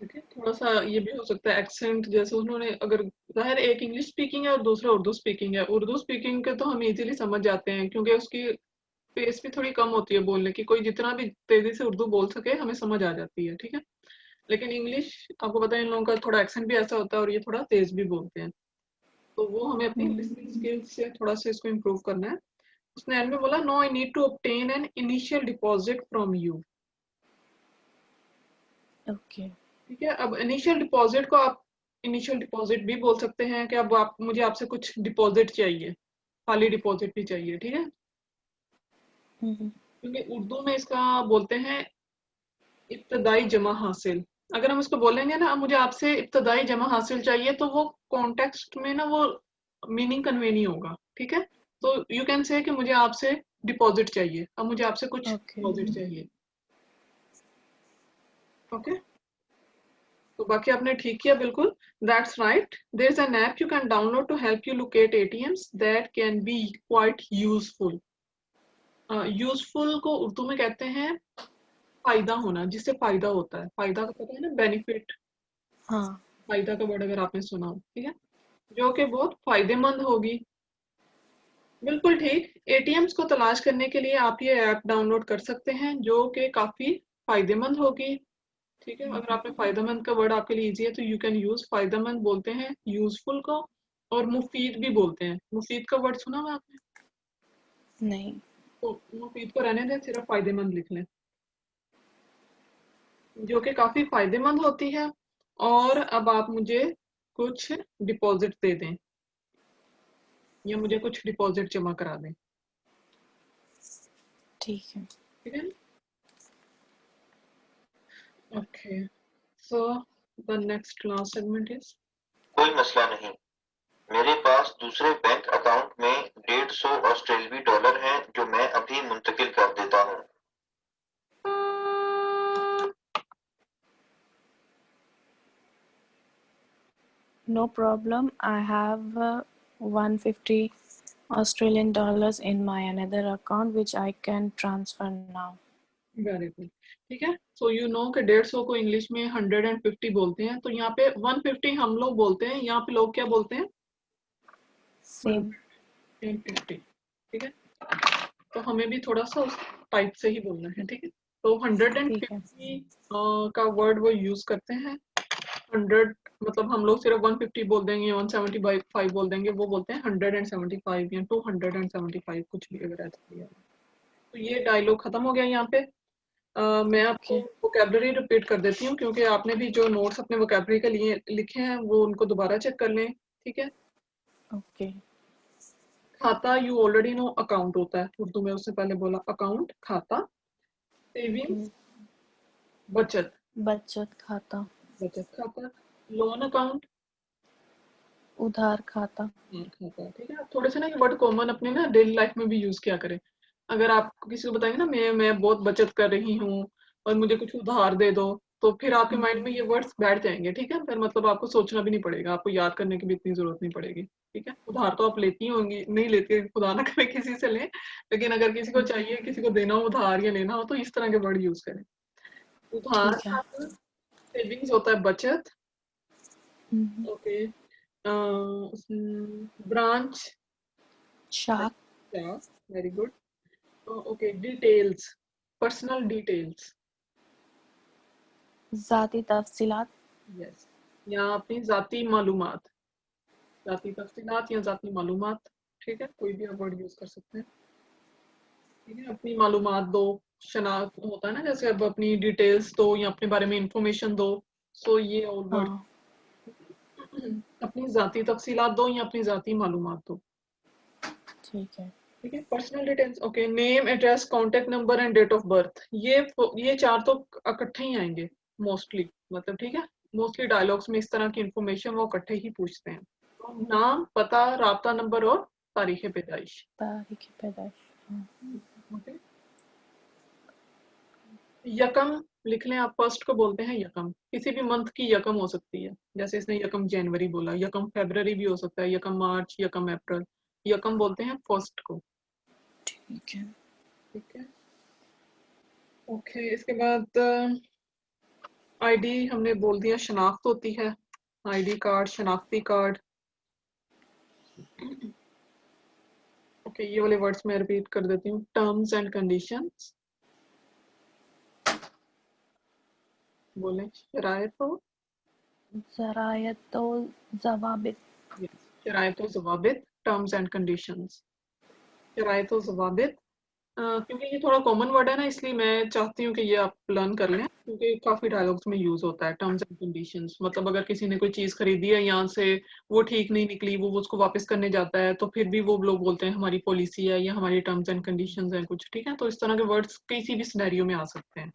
[SPEAKER 1] ठीक है, थोड़ा सा ये भी हो सकता है एक्सेंट, जैसे उन्होंने, अगर जाहिर एक इंग्लिश स्पीकिंग है और दूसरा उर्दू स्पीकिंग है. उर्दू स्पीकिंग के तो हम इजीली समझ जाते हैं क्योंकि उसकी पेस भी थोड़ी कम होती है बोलने की. कोई जितना भी तेजी से उर्दू बोल सके हमें समझ आ जाती है. ठीक है, लेकिन इंग्लिश आपको पता है इन लोगों का थोड़ा एक्सेंट भी ऐसा होता है और ये थोड़ा तेज भी बोलते हैं. तो वो हमें अपनी लिसनिंग स्किल्स से थोड़ा सा इसको इम्प्रूव करना है. उसने एंड में बोला no I need to obtain an initial deposit from you.
[SPEAKER 2] Okay.
[SPEAKER 1] ठीक है, अब इनिशियल डिपॉजिट को आप इनिशियल डिपॉजिट भी बोल सकते हैं कि अब आप मुझे आपसे कुछ डिपॉजिट चाहिए, खाली डिपॉजिट भी चाहिए. ठीक है, क्योंकि उर्दू में इसका बोलते हैं इब्तदाई जमा हासिल. अगर हम उसको बोलेंगे ना मुझे आपसे इब्तदाई जमा हासिल चाहिए, तो वो कॉन्टेक्स्ट में ना वो मीनिंग कन्वे नहीं होगा. ठीक है, तो यू कैन से कि मुझे आपसे डिपॉजिट चाहिए, अब मुझे आपसे कुछ डिपॉजिट चाहिए. ओके, तो बाकी आपने ठीक किया बिल्कुल. That's right. There is an app you can download to help you locate ATMs that can be quite useful. Useful को उर्दू में कहते हैं फायदा होना, जिससे फायदा होता है. फायदा का पता है ना, बेनिफिट.
[SPEAKER 2] हाँ.
[SPEAKER 1] फायदा का वर्ड अगर आपने सुना हो. ठीक है, जो कि बहुत फायदेमंद होगी. बिल्कुल ठीक. एटीएम्स को तलाश करने के लिए आप ये ऐप डाउनलोड कर सकते हैं जो कि काफी फायदेमंद होगी. ठीक है, अगर आपने फायदेमंद का वर्ड आपके लिए इजी है तो यू कैन यूज. फायदेमंद बोलते हैं यूजफुल को, और मुफीद भी बोलते हैं. मुफीद का वर्ड सुना हुआ आपने?
[SPEAKER 2] नहीं.
[SPEAKER 1] तो मुफीद को रहने दें, सिर्फ फायदेमंद लिख लें, जो कि काफी फायदेमंद होती है. और अब आप मुझे कुछ डिपॉजिट दे दें या मुझे कुछ डिपॉजिट जमा करा दें.
[SPEAKER 2] ठीक है.
[SPEAKER 1] ठीक है, okay. So the next last segment is.
[SPEAKER 5] कोई मसला नहीं. मेरे पास दूसरे बैंक अकाउंट में 150 ऑस्ट्रेलवी डॉलर हैं जो मैं अभी मुंतकिल कर देता हूँ.
[SPEAKER 2] No problem. I have 150 Australian dollars in my another account which I can transfer now.
[SPEAKER 1] Very good. ठीक है, सो यू नो कि 150 को इंग्लिश में 150 बोलते हैं. तो यहाँ पे 150 हम लोग बोलते हैं, यहाँ पे लोग क्या बोलते हैं?
[SPEAKER 2] Same.
[SPEAKER 1] 150. ठीक है, तो हमें भी थोड़ा सा उस टाइप से ही बोलना है. ठीक है, तो 150 का वर्ड वो यूज करते हैं. 100 मतलब हम लोग सिर्फ 150 बोल देंगे, 175 बोल देंगे. वो बोलते हैं 175 या 275, कुछ भी अगर ऐसा किया. तो ये डायलॉग खत्म हो गया यहाँ पे. मैं आपको वोकैबुलरी रिपीट कर देती हूँ क्योंकि आपने भी जो नोट्स अपने वोकैबुलरी के लिए लिखे हैं वो उनको दोबारा चेक कर लें. ठीक है,
[SPEAKER 2] Okay.
[SPEAKER 1] खाता यू ऑलरेडी नो अकाउंट होता है उर्दू में. उससे पहले बोला अकाउंट, खाता. सेविंग्स बचत,
[SPEAKER 2] बचत खाता.
[SPEAKER 1] बचत खाता. लोन अकाउंट,
[SPEAKER 2] उधार खाता।
[SPEAKER 1] खाता, ठीक है। आप थोड़े से ना ये वर्ड कॉमन अपने ना डेली लाइफ में भी यूज किया करें। अगर आप किसी को बताएंगे ना मैं बहुत बचत कर रही हूँ और मुझे कुछ उधार दे दो, तो फिर आपके माइंड में ये वर्ड्स बैठ जाएंगे, ठीक है। फिर मतलब आपको सोचना भी नहीं पड़ेगा, आपको याद करने की भी इतनी जरूरत नहीं पड़ेगी, ठीक है। उधार तो आप लेती होंगी, नहीं लेती खुदा ना करे किसी से लें, लेकिन अगर किसी को चाहिए, किसी को देना हो उधार या लेना हो, तो इस तरह के वर्ड यूज करें। उधार
[SPEAKER 2] ठीक है।
[SPEAKER 1] खाता, सेविंग्स होता है बचत, ओके। ब्रांच,
[SPEAKER 2] शाख।
[SPEAKER 1] Very good. Okay, details, personal details,
[SPEAKER 2] जाती तफसीलात।
[SPEAKER 1] यस, या अपनी जाती मालूमात, जाती तफसीलात या जाती मालूमात, ठीक है, कोई भी आप वर्ड यूज कर सकते हैं, ठीक है। अपनी मालूमात दो, शनाख्त होता है ना, जैसे अब अपनी डिटेल्स दो या अपने बारे में इंफॉर्मेशन दो, सो ये और वर्ड।
[SPEAKER 2] हाँ।
[SPEAKER 1] अपनी जाती तफसीलात दो या अपनी जाती मालूमात दो,
[SPEAKER 2] ठीक है।
[SPEAKER 1] ठीक है। Personal details, okay. Name, address, contact number and date of birth, ये चार तो इकट्ठे ही आएंगे मोस्टली, मतलब ठीक है। मोस्टली डायलॉग्स में इस तरह की इंफॉर्मेशन वो इकट्ठे ही पूछते हैं। तो नाम, पता, राब्ता नंबर और तारीख पैदाइश,
[SPEAKER 2] तारीख पैदाइश। हाँ।
[SPEAKER 1] ओके। यकम लिख लें आप, फर्स्ट को बोलते हैं यकम, किसी भी मंथ की यकम हो सकती है, जैसे इसने यकम जनवरी बोला, यकम फरवरी भी हो सकता है, यकम मार्च, यकम अप्रैल, यकम बोलते हैं फर्स्ट को,
[SPEAKER 2] ठीक है।
[SPEAKER 1] ठीक है। ओके, इसके बाद आईडी हमने बोल दिया, शनाख्त होती है, आईडी कार्ड, शनाख्ती कार्ड, ओके। ये वाले वर्ड्स मैं रिपीट कर देती हूँ, टर्म्स एंड कंडीशंस, बोले शरायत हो,
[SPEAKER 2] ज़रायत व ज़वाबित।
[SPEAKER 1] शरायत व ज़वाबित, टर्म्स एंड कंडीशंस, शरायत व ज़वाबित। क्योंकि ये थोड़ा कॉमन वर्ड है ना, इसलिए मैं चाहती हूँ कि ये आप लर्न कर लें, क्योंकि काफी डायलॉग्स में यूज होता है टर्म्स एंड कंडीशंस। मतलब अगर किसी ने कोई चीज खरीदी है यहाँ से, वो ठीक नहीं निकली, वो उसको वापस करने जाता है, तो फिर भी वो लोग बोलते हैं हमारी पॉलिसी है या हमारी टर्म्स एंड कंडीशंस है कुछ, ठीक है। तो इस तरह के वर्ड्स किसी भी सिनेरियो में आ सकते हैं।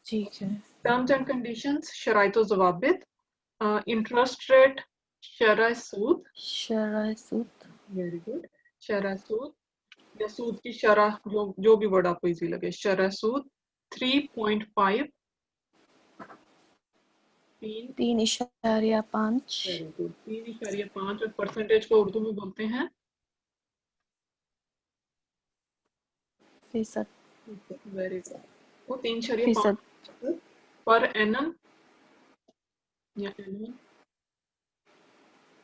[SPEAKER 2] ठीक है।
[SPEAKER 1] टर्म्स एंड कंडीशंस, शराइत व ज़वाबित, इंटरेस्ट रेट, शरह सूद,
[SPEAKER 2] शरह सूद।
[SPEAKER 1] वेरी गुड, शरह सूद या सूद की शरह, जो भी वर्ड आपको इजी लगे, शरह सूद 3.5,
[SPEAKER 2] 3.5।
[SPEAKER 1] वेरी गुड, 3.5, और परसेंटेज को उर्दू में बोलते हैं
[SPEAKER 2] फीसद।
[SPEAKER 1] Very good. वो 3.5
[SPEAKER 2] फीसद।
[SPEAKER 1] पर एनम या एनुअल,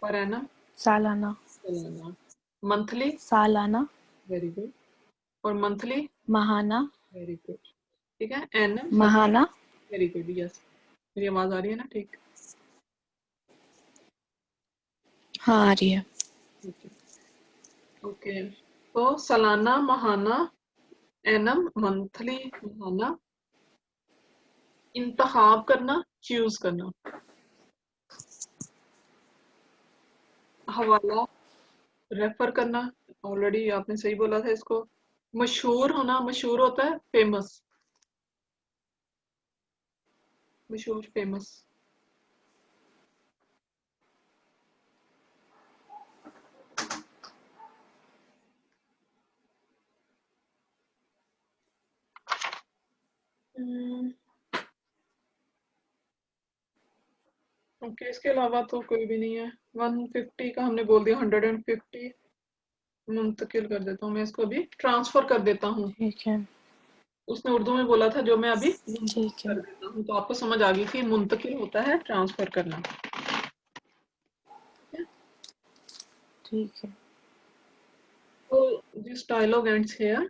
[SPEAKER 1] पर एनम,
[SPEAKER 2] सालाना।
[SPEAKER 1] सालाना, मंथली,
[SPEAKER 2] सालाना।
[SPEAKER 1] वेरी गुड, और मंथली,
[SPEAKER 2] माहाना।
[SPEAKER 1] वेरी गुड, ठीक है। एनम,
[SPEAKER 2] माहाना।
[SPEAKER 1] Very good, yes. मेरी आवाज आ रही है ना, ठीक,
[SPEAKER 2] हाँ आ रही है।
[SPEAKER 1] ठीक है, ओके। तो सालाना, माहाना, एनम, मंथली, माहाना, इंतखाब करना, चूज करना, हवाला, रेफर करना, ऑलरेडी आपने सही बोला था इसको। मशहूर होना, मशहूर होता है फेमस, मशहूर, फेमस। ओके, इसके अलावा तो कोई भी नहीं है। 150 का हमने बोल दिया, 150 मुंतकिल कर देता हूँ मैं इसको, अभी ट्रांसफर कर देता हूँ।
[SPEAKER 2] ठीक है।
[SPEAKER 1] उसने उर्दू में बोला था, जो मैं अभी मुंतकिल
[SPEAKER 2] ठीक है।
[SPEAKER 1] कर देता हूँ, तो आपको समझ आ गई थी, मुंतकिल होता है ट्रांसफर करना, ठीक है।
[SPEAKER 2] ठीक है।
[SPEAKER 1] तो दिस डायलॉग एंड्स हियर।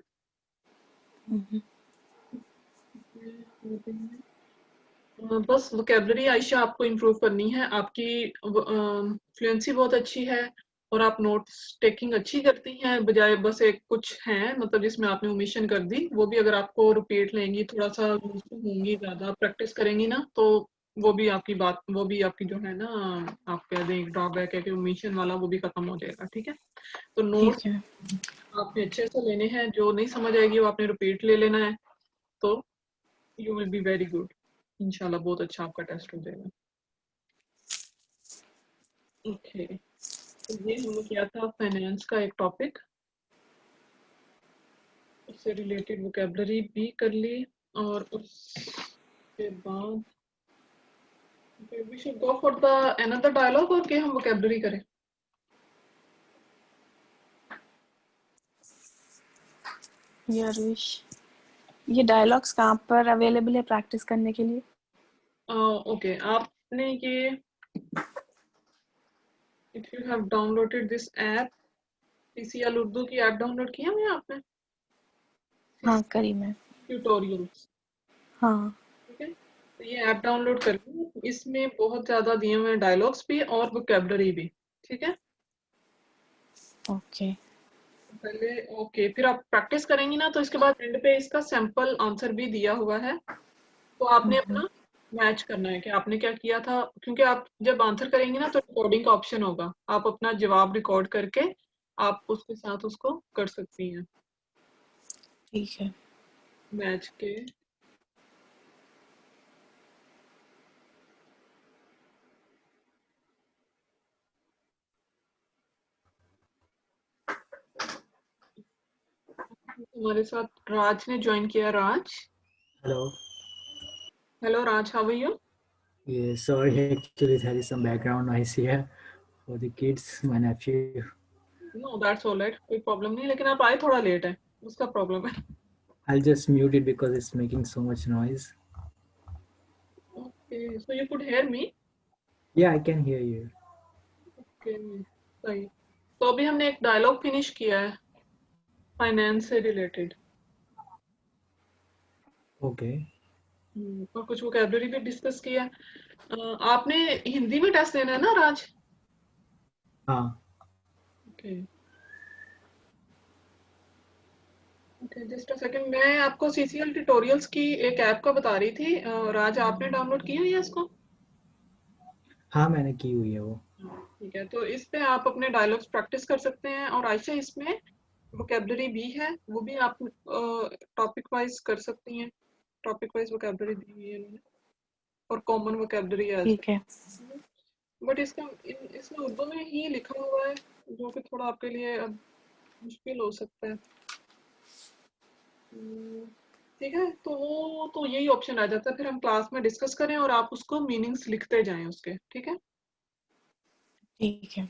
[SPEAKER 1] बस वोकेबलरी आयशा आपको इम्प्रूव करनी है, आपकी फ्लुएंसी बहुत अच्छी है और आप नोट्स टेकिंग अच्छी करती हैं, बजाय बस एक कुछ है मतलब जिसमें आपने ओमिशन कर दी, वो भी अगर आपको रिपीट लेंगी, थोड़ा सा होंगी, ज्यादा प्रैक्टिस करेंगी ना, तो वो भी आपकी बात, वो भी आपकी जो है ना, आप कह दें एक ड्रॉबैक है कि ओमिशन वाला, वो भी खत्म हो जाएगा, ठीक है। तो नोट
[SPEAKER 2] ठीक है।
[SPEAKER 1] आपने अच्छे से लेने हैं, जो नहीं समझ आएगी वो आपने रिपीट ले लेना है, तो you will be very good, इंशाल्लाह बहुत अच्छा आपका टेस्ट हो जाएगा। ओके, तो ये हमने किया था फाइनेंस का एक टॉपिक, उससे रिलेटेड वोकेबलरी भी कर ली, और उसके बाद we should go for the another dialogue, और के हम वोकेबलरी करें?
[SPEAKER 2] Your wish. ये डायलॉग्स कहाँ पर अवेलेबल है प्रैक्टिस करने के लिए?
[SPEAKER 1] ओके, आपने ये, if you have downloaded this app, CCL Urdu की ऐप डाउनलोड की है आपने?
[SPEAKER 2] हाँ करी मैं।
[SPEAKER 1] ट्यूटोरियल्स,
[SPEAKER 2] हाँ
[SPEAKER 1] ठीक है, तो ये ऐप डाउनलोड कर ली, इसमें बहुत ज्यादा दिए हुए हैं डायलॉग्स भी और वोकेबलरी भी, ठीक है।
[SPEAKER 2] ओके
[SPEAKER 1] पहले ओके, फिर आप प्रैक्टिस करेंगी ना, तो इसके बाद एंड पे इसका सैंपल आंसर भी दिया हुआ है, तो आपने अपना मैच करना है कि आपने क्या किया था, क्योंकि आप जब आंसर करेंगे ना तो रिकॉर्डिंग का ऑप्शन होगा, आप अपना जवाब रिकॉर्ड करके आप उसके साथ उसको कर सकती हैं
[SPEAKER 2] ठीक है।
[SPEAKER 1] मैच के। हमारे साथ राज ने ज्वाइन किया। Raj,
[SPEAKER 6] Hello.
[SPEAKER 1] Hello Raj, how are you?
[SPEAKER 6] Yeah, sorry, actually there is some background noise here for the kids, my nephew.
[SPEAKER 1] No that's all right, कोई प्रॉब्लम नहीं, लेकिन आप आए थोड़ा लेट है, उसका प्रॉब्लम है।
[SPEAKER 6] I'll just mute it because it's making so much noise.
[SPEAKER 1] Okay, so you could hear me?
[SPEAKER 6] Yeah, I can hear you.
[SPEAKER 1] Okay, सही। तो अभी हमने एक डायलॉग फिनिश किया है फाइनेंस से रिलेटेड,
[SPEAKER 6] Okay.
[SPEAKER 1] और कुछ वोकेबलरी भी डिस्कस किया। आपने हिंदी में टेस्ट देना है ना राज?
[SPEAKER 6] हाँ.
[SPEAKER 1] Okay okay, just a second, मैं आपको सीसीएल ट्यूटोरियल्स की एक ऐप का बता रही थी, राज आपने डाउनलोड की हुई है इसको?
[SPEAKER 6] हाँ, मैंने की हुई है वो.
[SPEAKER 1] ठीक है, तो इस पे आप अपने डायलॉग्स प्रैक्टिस कर सकते हैं, और आयशा इसमें वोकेबलरी भी है, वो भी आप टॉपिक वाइज कर सकती हैं, टॉपिक वाइज वोकेबलरी दी हुई है इन्होंने, और कॉमन वोकेबलरी एज
[SPEAKER 2] ठीक है।
[SPEAKER 1] वेल, बट इसका इसमें उर्दू में ही लिखा हुआ है, जो कि थोड़ा आपके लिए अब मुश्किल हो सकता है। ठीक है, तो वो तो यही ऑप्शन आ जाता है, फिर हम क्लास में डिस्कस करें और आप उसको मीनिंग्स लिखते जाएं उसके, ठीक है।
[SPEAKER 2] ठीक है।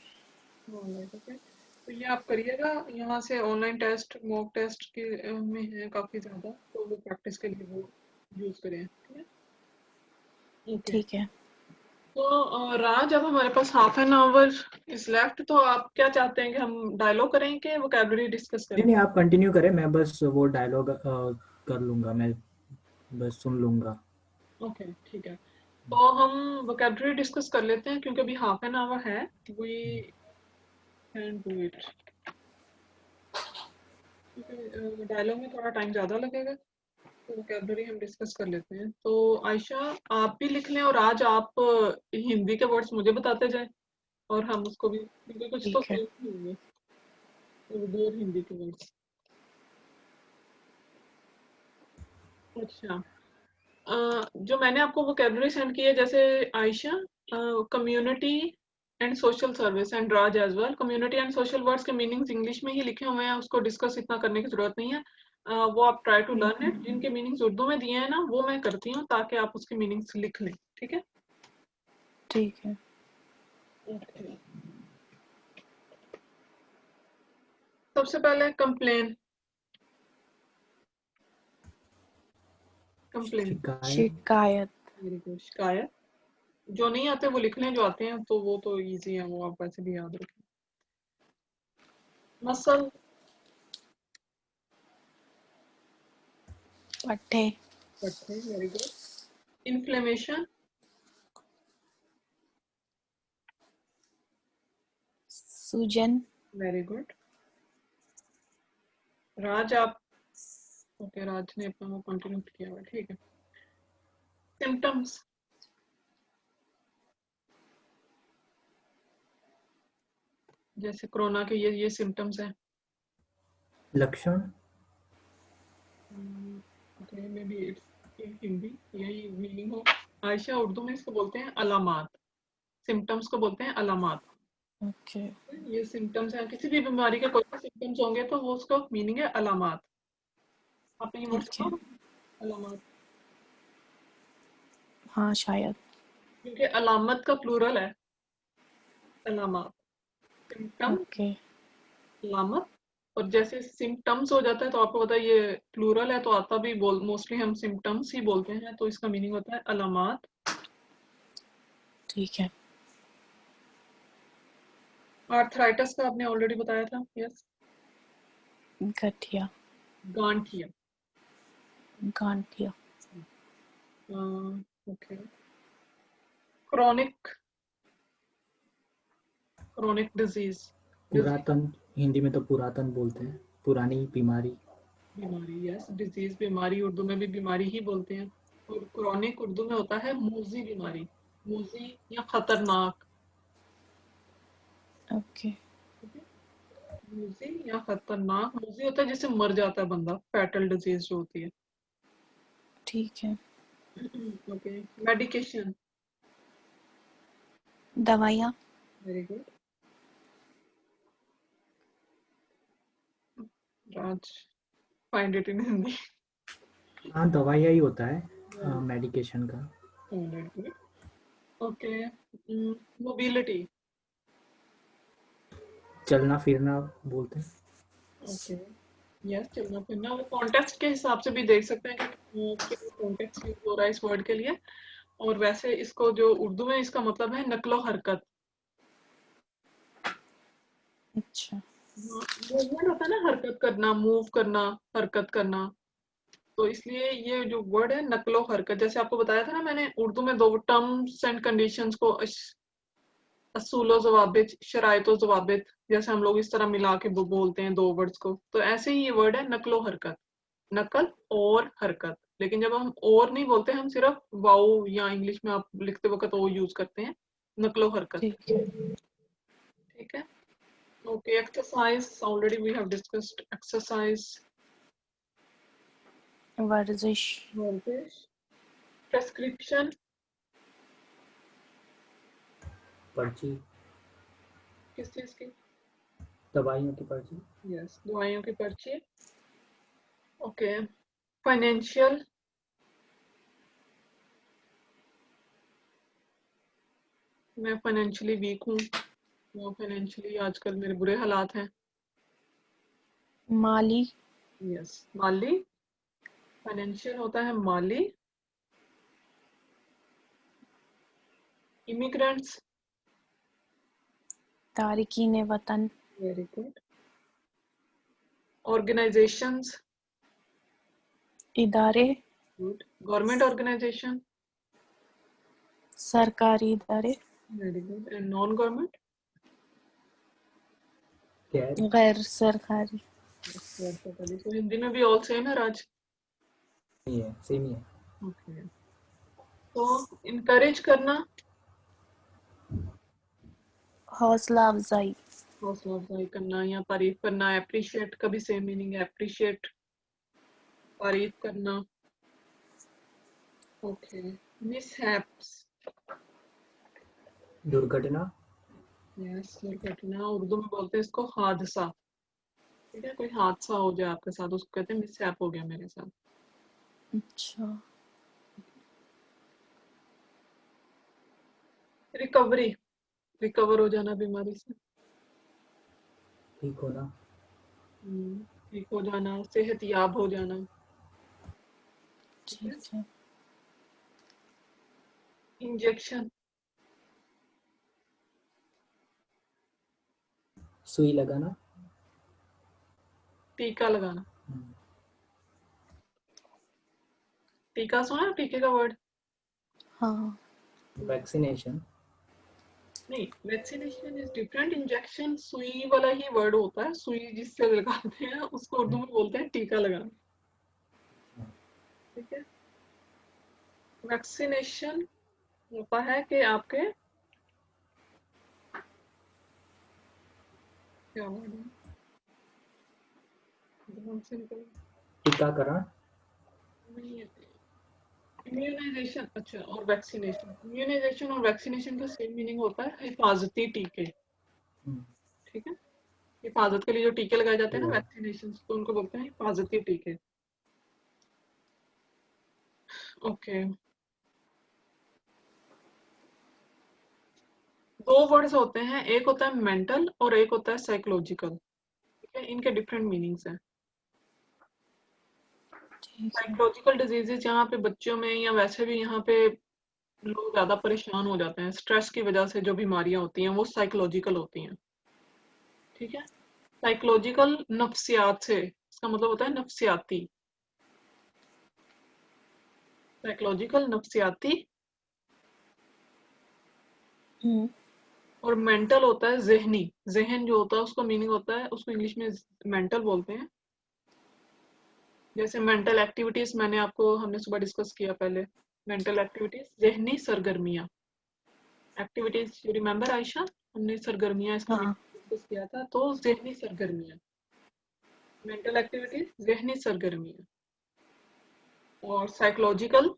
[SPEAKER 1] ऑलराइट, ओके, तो ये आप करिएगा, यहाँ से ऑनलाइन टेस्ट मॉक टेस्ट के में है काफी ज्यादा, तो वो प्रैक्टिस के लिए वो यूज करें, ठीक है। ओके,
[SPEAKER 2] ठीक है।
[SPEAKER 1] तो राज, अब हमारे पास half an hour is left, तो आप क्या चाहते हैं कि हम डायलॉग करें कि वोकैबुलरी डिस्कस
[SPEAKER 6] नहीं
[SPEAKER 1] करें?
[SPEAKER 6] नहीं, आप कंटिन्यू करें, मैं बस वो डायलॉग कर लूँगा, मैं बस सुन लूँगा.
[SPEAKER 1] ओके, ठीक है, तो हम वोकैबुलरी डिस्कस कर लेते हैं, क्योंकि अभी हाफ एन आवर है, वी कैन डू इट, क्योंकि डायलॉग में थोड़ा टाइम ज़्यादा लगेगा, तो वोकैबुलरी हम डिस्कस कर लेते हैं। तो आयशा, आप भी लिख लें, और आज आप हिंदी के वर्ड्स मुझे बताते जाएं, और हम उसको भी, क्योंकि कुछ तो
[SPEAKER 2] ठीक है।
[SPEAKER 1] सेम ही होंगे उर्दू और हिंदी के वर्ड्स। अच्छा, जो मैंने आपको वोकैबुलरी सेंड की है, जैसे Ayesha, community and social service, and Raj as well, community and social words के मीनिंग्स इंग्लिश में ही लिखे हुए हैं, उसको डिस्कस इतना करने की जरूरत नहीं है, वो आप ट्राई टू लर्न इट, जिनके मीनिंग्स उर्दू में दिए हैं ना वो मैं करती हूँ, ताकि आप उसके मीनिंग्स लिख लें, ठीक है।
[SPEAKER 2] ठीक है।
[SPEAKER 1] ओके, सबसे पहले कंप्लेन, कंप्लेन,
[SPEAKER 6] शिकायत.
[SPEAKER 2] शिकायत।
[SPEAKER 1] वेरी गुड, शिकायत। जो नहीं आते वो लिख लें, जो आते हैं तो वो तो इजी है, वो आप वैसे भी याद रखें। मसल,
[SPEAKER 2] पट्टे।
[SPEAKER 1] पट्टे, वेरी गुड। इन्फ्लेमेशन,
[SPEAKER 2] सूजन।
[SPEAKER 1] Very good. राज, आप, ओके, राज ने अपना वो कंटिन्यू किया हुआ है, ठीक है। सिम्टम्स, जैसे कोरोना के ये सिम्टम्स हैं।
[SPEAKER 6] लक्षण.
[SPEAKER 1] Okay, may be it's in Hindi यही मीनिंग हो। आयशा, उर्दू में इसको बोलते हैं अलामात, सिम्टम्स को बोलते हैं अलामात।
[SPEAKER 2] ओके
[SPEAKER 1] ये सिम्टम्स हैं, किसी भी बीमारी के कोई सिम्टम्स होंगे तो वो उसका मीनिंग है अलामात। आपने ये वर्ड
[SPEAKER 2] ठीक
[SPEAKER 1] सुना
[SPEAKER 2] है।
[SPEAKER 1] अलामात?
[SPEAKER 2] हाँ शायद।
[SPEAKER 1] क्योंकि अलामत का प्लूरल है अलामात, सिम्टम
[SPEAKER 2] ओके
[SPEAKER 1] अलामत। और जैसे सिम्टम्स हो जाता है तो आपको पता है ये प्लूरल है तो आता भी बोल मोस्टली हम सिम्टम्स ही बोलते हैं, तो इसका मीनिंग होता है अलामात।
[SPEAKER 2] ठीक है।
[SPEAKER 1] आर्थराइटिस का आपने ऑलरेडी बताया था, यस।
[SPEAKER 2] गठिया
[SPEAKER 1] ganthiya,
[SPEAKER 2] ganthiya
[SPEAKER 1] okay. Chronic, chronic disease,
[SPEAKER 6] पुरातन, हिंदी में तो पुरातन बोलते हैं, पुरानी बीमारी।
[SPEAKER 1] बीमारी, यस। डिजीज बीमारी, उर्दू में भी बीमारी ही बोलते हैं। और क्रॉनिक उर्दू में होता है मूजी बीमारी, मूजी या खतरनाक।
[SPEAKER 2] ओके
[SPEAKER 1] ठीक है? मूजी या खतरनाक, मूजी होता है जिससे मर जाता है बंदा, फैटल डिजीज जो होती है।
[SPEAKER 2] ठीक है।
[SPEAKER 1] ओके। मेडिकेशन,
[SPEAKER 2] दवाइयाँ
[SPEAKER 1] very good. Raj, find it in Hindi.
[SPEAKER 6] हाँ, दवाइयाँ ही होता है मेडिकेशन का।
[SPEAKER 1] Very good. ओके। मोबिलिटी,
[SPEAKER 6] चलना फिरना बोलते हैं।
[SPEAKER 1] ओके। यस, चलना फिरना। वो कॉन्टेक्स्ट के हिसाब से भी देख सकते हैं कि कॉन्टेक्स्ट यूज हो रहा है इस वर्ड के लिए। और वैसे इसको जो उर्दू में इसका मतलब है नक्लो हरकत।
[SPEAKER 2] अच्छा
[SPEAKER 1] मूवमेंट होता है ना, हरकत करना, मूव करना, हरकत करना। तो इसलिए ये जो वर्ड है नक्लो हरकत, जैसे आपको बताया था ना मैंने, उर्दू में दो टर्म्स एंड कंडीशंस को असूलो जवाबित, शरायतो जवाबित, जैसे हम लोग इस तरह मिला के बोलते हैं दो वर्ड्स को, तो ऐसे ही ये वर्ड है नकलो हरकत। नकल और हरकत। लेकिन जब हम और नहीं बोलते, हम सिर्फ वाओ या इंग्लिश में आप लिखते वक्त वो यूज करते हैं, नकलो हरकत।
[SPEAKER 2] ठीक है।
[SPEAKER 1] ठीक है। Okay. Exercise, already we have discussed exercise.
[SPEAKER 2] वर्जिश
[SPEAKER 1] वर्जिश। प्रेस्क्रिप्शन,
[SPEAKER 6] पर्ची,
[SPEAKER 1] किस चीज की?
[SPEAKER 6] दवाइयों की पर्ची।
[SPEAKER 1] यस, दवाइयों की पर्ची। ओके। फाइनेंशियल, मैं फाइनेंशियली वीक हूँ, वो फाइनेंशियली आजकल मेरे बुरे हालात हैं।
[SPEAKER 2] माली
[SPEAKER 1] यस, माली। फाइनेंशियल होता है माली। इमिग्रेंट्स,
[SPEAKER 2] तारिकीन वतन
[SPEAKER 1] वेरी गुड। ऑर्गेनाइजेशंस,
[SPEAKER 2] इदारे
[SPEAKER 1] गुड। गवर्नमेंट ऑर्गेनाइजेशन,
[SPEAKER 2] सरकारी इदारे
[SPEAKER 1] very good. And non government,
[SPEAKER 6] गैर,
[SPEAKER 2] गैर सरकारी
[SPEAKER 1] तो हिंदी में भी ऑल सेम है राज?
[SPEAKER 6] नहीं है, सेम ही है।
[SPEAKER 1] ओके। तो इनकरेज करना,
[SPEAKER 2] हौसला अफजाई
[SPEAKER 1] हौसला अफजाई करना या तारीफ करना। अप्रिशिएट का भी सेम मीनिंग है, अप्रिशिएट, तारीफ करना। ओके। मिसहैप्स,
[SPEAKER 6] दुर्घटना,
[SPEAKER 1] यस, दुर्घटना। उर्दू में बोलते हैं इसको हादसा। ठीक है, कोई हादसा हो जाए आपके साथ, उसको कहते हैं मिसहैप हो गया मेरे साथ।
[SPEAKER 2] अच्छा
[SPEAKER 1] रिकवरी, रिकवर हो जाना बीमारी से।
[SPEAKER 6] ठीक होना,
[SPEAKER 1] ठीक हो जाना, सेहतयाब हो जाना। ठीक है।
[SPEAKER 2] ठीक है।
[SPEAKER 1] इंजेक्शन,
[SPEAKER 6] सुई लगाना।
[SPEAKER 1] टीका लगाना। टीका सुना है, टीके का वर्ड?
[SPEAKER 2] हाँ
[SPEAKER 6] वैक्सीनेशन,
[SPEAKER 1] नहीं, वैक्सीनेशन इज डिफरेंट। इंजेक्शन सुई वाला ही वर्ड होता है, सुई जिससे लगाते हैं उसको उर्दू में बोलते हैं टीका लगाना। ठीक है। वैक्सीनेशन होता है कि आपके, क्या वर्ड है, दिमाग से निकल
[SPEAKER 6] टीकाकरण,
[SPEAKER 1] नहीं है। इम्यूनाइजेशन, अच्छा, और वैक्सीनेशन। इम्यूनाइजेशन और वैक्सीनेशन का सेम मीनिंग होता है हिफाजती टीके। ठीक है, हिफाजत के लिए जो टीके लगाए जाते हैं ना,
[SPEAKER 6] Yeah.
[SPEAKER 1] वैक्सीनेशन, तो उनको बोलते हैं हिफाजती टीके। ओके, दो वर्ड्स होते हैं, एक होता है मेंटल और एक होता है साइकोलॉजिकल। ठीक है, इनके डिफरेंट मीनिंग्स हैं।
[SPEAKER 2] ठीक है।
[SPEAKER 1] साइकोलॉजिकल डिजीजेज यहाँ पे बच्चों में या वैसे भी यहाँ पे लोग ज्यादा परेशान हो जाते हैं स्ट्रेस की वजह से, जो बीमारियां होती हैं वो साइकोलॉजिकल होती हैं। ठीक है, साइकोलॉजिकल नफ्सियात से, इसका मतलब होता है नफ्सियाती। साइकोलॉजिकल नफ्सियाती, और मेंटल होता है जहनी। जहन जो होता है उसका मीनिंग होता है, उसको इंग्लिश में मेंटल बोलते हैं। जैसे मेंटल एक्टिविटीज मैंने आपको, हमने सुबह डिस्कस किया पहले, मेंटल एक्टिविटीज जहनी सरगर्मियां। एक्टिविटीज यू रिमेम्बर आयशा, हमने सरगर्मियां इसका
[SPEAKER 2] हाँ।
[SPEAKER 1] डिस्कस किया था। तो जहनी सरगर्मियां, मेंटल एक्टिविटीज जहनी सरगर्मियां। और साइकोलॉजिकल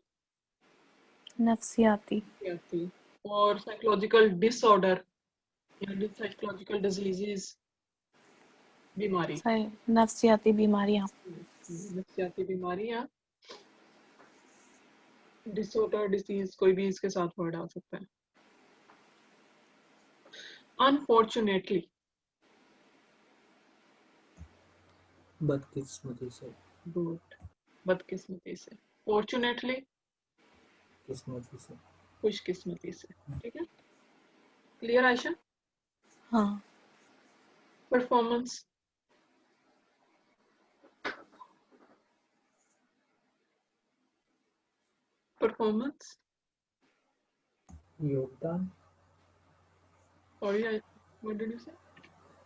[SPEAKER 2] नफ्सियाती।
[SPEAKER 1] और साइकोलॉजिकल डिसऑर्डर यानी साइकोलॉजिकल डिजीजेस, बीमारी,
[SPEAKER 2] नफ्सियाती बीमारियां।
[SPEAKER 1] नफ्सियाती बीमारियां, डिसऑर्डर, डिसीज, कोई भी इसके साथ वर्ड आ सकता है। अनफॉर्चुनेटली,
[SPEAKER 6] बदकिस्मती से।
[SPEAKER 1] गुड, बदकिस्मती से। फॉर्चुनेटली,
[SPEAKER 6] किस्मती से।
[SPEAKER 1] खुशकिस्मती से। ठीक है, क्लियर आयशा?
[SPEAKER 2] हाँ।
[SPEAKER 1] परफॉर्मेंस, परफॉर्मेंस,
[SPEAKER 6] योगदान।
[SPEAKER 1] सॉरी व्हाट डिड यू से?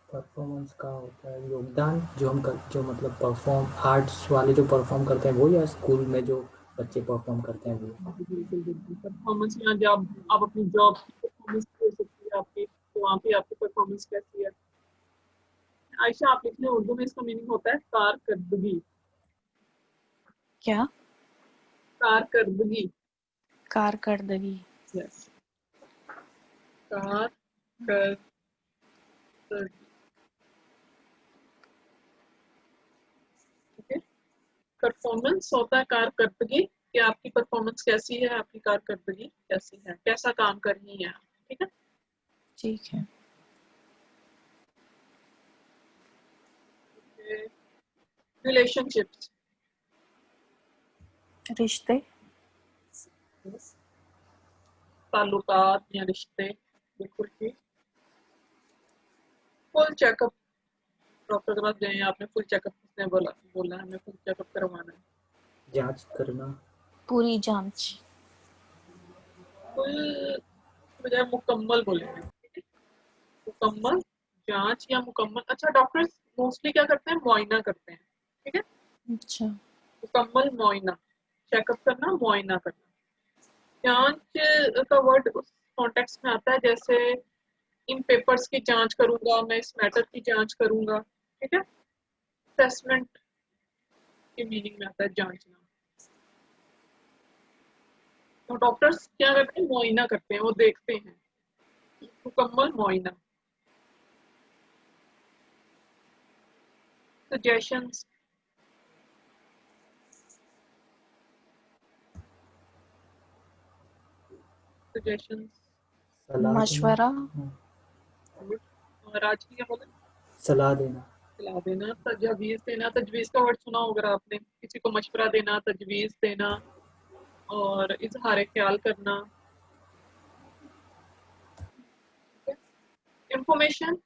[SPEAKER 6] परफॉर्मेंस का होता है योगदान, जो हम कर, जो मतलब परफॉर्म आर्ट्स वाले जो परफॉर्म करते हैं वो, या स्कूल में जो बच्चे परफॉर्म करते हैं वो।
[SPEAKER 1] बिल्कुल बिल्कुल, परफॉर्मेंस में जब आप अपनी जॉब की परफॉर्मेंस हो सकती है आपकी, तो वहाँ पे आपकी परफॉर्मेंस कैसी है? आयशा आप लिख लें, उर्दू में इसका मीनिंग होता है कारकर्दगी।
[SPEAKER 2] क्या?
[SPEAKER 1] कारकर्दगी,
[SPEAKER 2] कारकर्दगी।
[SPEAKER 1] यस, कारकर्दगी। ठीक है, परफॉर्मेंस होता है कारकर्दगी, कि आपकी परफॉर्मेंस कैसी है, आपकी कारकर्दगी कैसी है, कैसा काम कर रही है आप। ठीक है,
[SPEAKER 2] ठीक है।
[SPEAKER 1] रिलेशनशिप्स,
[SPEAKER 2] रिश्ते।
[SPEAKER 1] ताल्लुकात या रिश्ते, बिल्कुल ठीक। फुल चेकअप, डॉक्टर के पास गए हैं आपने, फुल चेकअप किसने बोला, बोला हमें फुल चेकअप करवाना है?
[SPEAKER 6] जांच करना।
[SPEAKER 2] पूरी जांच।
[SPEAKER 1] फुल बजाय मुकम्मल बोलेंगे। मुकम्मल जांच या मुकम्मल, अच्छा डॉक्टर्स मोस्टली क्या करते हैं, मुआयना करते हैं। ठीक है,
[SPEAKER 2] अच्छा।
[SPEAKER 1] मुकम्मल मुआयना, चेकअप करना, मुआयना करना। जांच का वर्ड उस कॉन्टेक्स्ट में आता है जैसे इन पेपर्स की जांच करूंगा मैं, इस मैटर की जांच करूंगा। ठीक है, असेसमेंट की मीनिंग में आता है जांचना। तो डॉक्टर्स क्या करते हैं, मुआयना करते हैं, वो देखते हैं, मुकम्मल मुआयना। सजेशंस, सजेशंस,
[SPEAKER 6] सलाह
[SPEAKER 2] मशवरा।
[SPEAKER 6] देना।
[SPEAKER 1] और आज की क्या बोला?
[SPEAKER 6] सलाह देना।
[SPEAKER 1] सलाह देना, तजवीज देना। तजवीज का वर्ड सुना होगा आपने, किसी को मशवरा देना, तजवीज देना, और इजहार ख्याल करना। इंफॉर्मेशन,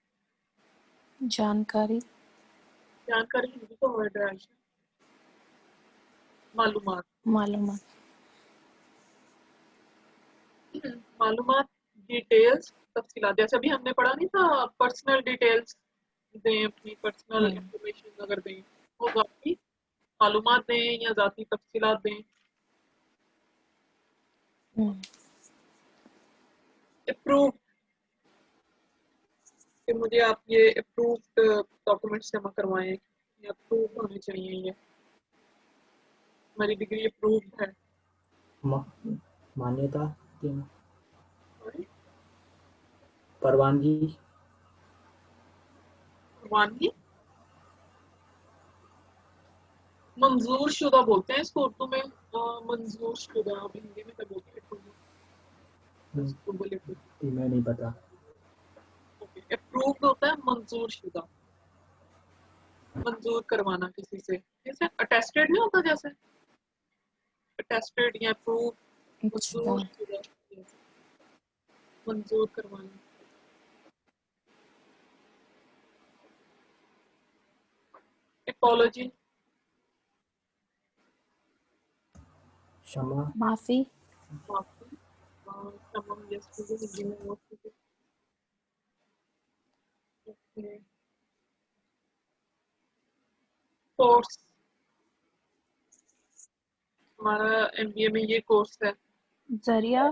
[SPEAKER 2] जानकारी।
[SPEAKER 1] जानकारी हिंदी का वर्ड है आयशा। मालूमात,
[SPEAKER 2] मालूमात।
[SPEAKER 1] मालूमात, डिटेल्स, तफसीलात। जैसे भी हमने पढ़ा नहीं था, पर्सनल डिटेल्स दें, अपनी पर्सनल इंफॉर्मेशन अगर दें, वो जाती मालूमात दें या जाती तफसीलात दें। अप्रूव, कि मुझे आप ये अप्रूव्ड डॉक्यूमेंट्स जमा करवाएं, या अप्रूव होने चाहिए, ये हमारी डिग्री अप्रूव्ड है।
[SPEAKER 6] मान्यता देना।
[SPEAKER 1] Sorry?
[SPEAKER 6] परवानगी।
[SPEAKER 1] मानी मंजूर शुदा बोलते हैं इसको उर्दू में, मंजूर शुदा, अब हिंदी में क्या बोलते हैं?
[SPEAKER 6] मैं नहीं पता।
[SPEAKER 1] अप्रूव्ड होता है मंजूर शुदा, मंजूर करवाना किसी से, जैसे अटेस्टेड नहीं होता, जैसे अटेस्टेड या अप्रूव, मंजूर
[SPEAKER 2] अच्छा,
[SPEAKER 1] शुदा, मंजूर करवाना। एपोलॉजी,
[SPEAKER 6] क्षमा,
[SPEAKER 2] माफी।
[SPEAKER 1] माफी, क्षमा, यस हिंदी में वो चीज़ें। ओके, कोर्स, हमारा एमबीए में ये कोर्स है।
[SPEAKER 2] जरिया।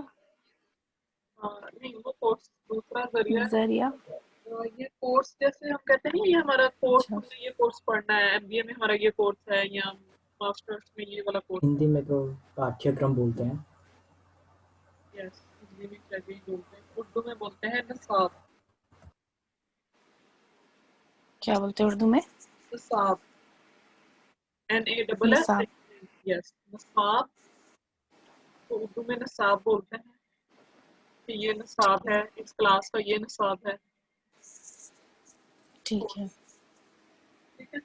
[SPEAKER 1] नहीं, वो कोर्स दूसरा जरिया है।
[SPEAKER 2] जरिया।
[SPEAKER 1] ये कोर्स जैसे हम कहते हैं ये हमारा कोर्स,
[SPEAKER 2] अच्छा,
[SPEAKER 1] हमने ये कोर्स पढ़ना है, एमबीए में हमारा ये कोर्स है, या मास्टर्स में ये वाला कोर्स
[SPEAKER 6] हिंदी में तो पाठ्यक्रम बोलते हैं।
[SPEAKER 1] है। यस, हिंदी में क्या यही बोलते हैं, उर्दू में बोलते हैं नसाब।
[SPEAKER 2] क्या बोलते हैं उर्दू में?
[SPEAKER 1] नसाब, NASS,
[SPEAKER 2] निसाब।
[SPEAKER 1] यस, नसाब, तो उर्दू में नसाब बोलते हैं कि ये नसाब है, इस क्लास का ये नसाब है।
[SPEAKER 2] ठीक है।
[SPEAKER 1] ठीक है,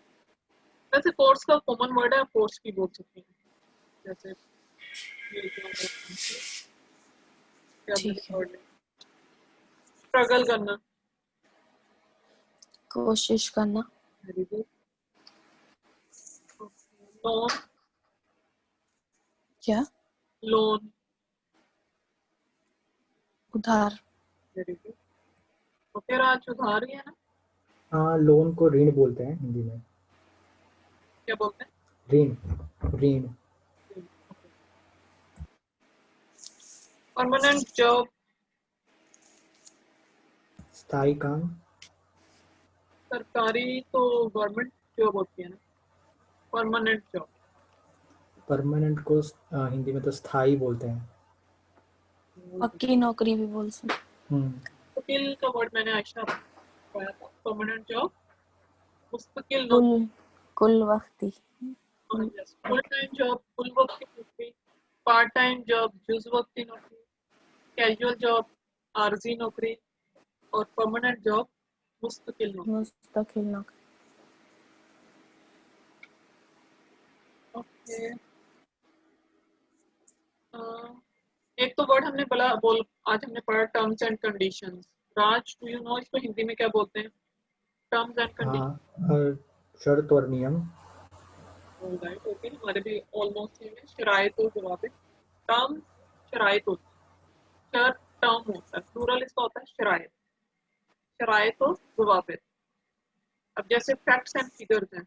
[SPEAKER 1] वैसे कोर्स का कॉमन वर्ड है, कोर्स भी बोल सकते हैं, जैसे ये जो
[SPEAKER 2] ठीक है।
[SPEAKER 1] स्ट्रगल करना,
[SPEAKER 2] कोशिश करना।
[SPEAKER 1] Very good. लोन,
[SPEAKER 2] क्या?
[SPEAKER 1] लोन,
[SPEAKER 2] उधार।
[SPEAKER 1] Very good. तो फिर आज उधार ही है ना,
[SPEAKER 6] हाँ, लोन को ऋण बोलते हैं हिंदी में।
[SPEAKER 1] क्या बोलते हैं?
[SPEAKER 6] ऋण, ऋण।
[SPEAKER 1] परमानेंट जॉब,
[SPEAKER 6] स्थायी काम।
[SPEAKER 1] सरकारी तो गवर्नमेंट जॉब होती है ना, परमानेंट जॉब।
[SPEAKER 6] परमानेंट को हिंदी में तो स्थायी बोलते हैं।
[SPEAKER 2] पक्की नौकरी भी बोल सकते।
[SPEAKER 1] मुस्तकिल का वर्ड मैंने आयशा बताया था, परमानेंट जॉब, मुस्तकिल
[SPEAKER 2] कुल
[SPEAKER 1] नौकरी।
[SPEAKER 2] कुल वक्ती।
[SPEAKER 1] Yes, full time job, full वक्त की नौकरी, पार्ट टाइम जॉब, जुज वक्त की नौकरी, कैजुअल जॉब, आर्जी नौकरी, और परमानेंट जॉब, मुस्तकिल नौकरी।
[SPEAKER 2] मुस्तकिल नौकरी।
[SPEAKER 1] ओके, एक तो वर्ड हमने आज हमने पढ़ा terms and conditions. Raj, do you know इसको हिंदी में क्या बोलते हैं? Terms and condition.
[SPEAKER 6] हाँ, शर्त और नियम।
[SPEAKER 1] राइट, ओके, हमारे भी ऑलमोस्ट सेम है। शराइत और जवाबित। टर्म, शराइत होती है, शर्त टर्म होता है, प्लूरल इसका होता है शराइत, शराइत और जवाबित। अब जैसे फैक्ट्स एंड फिगर्स हैं,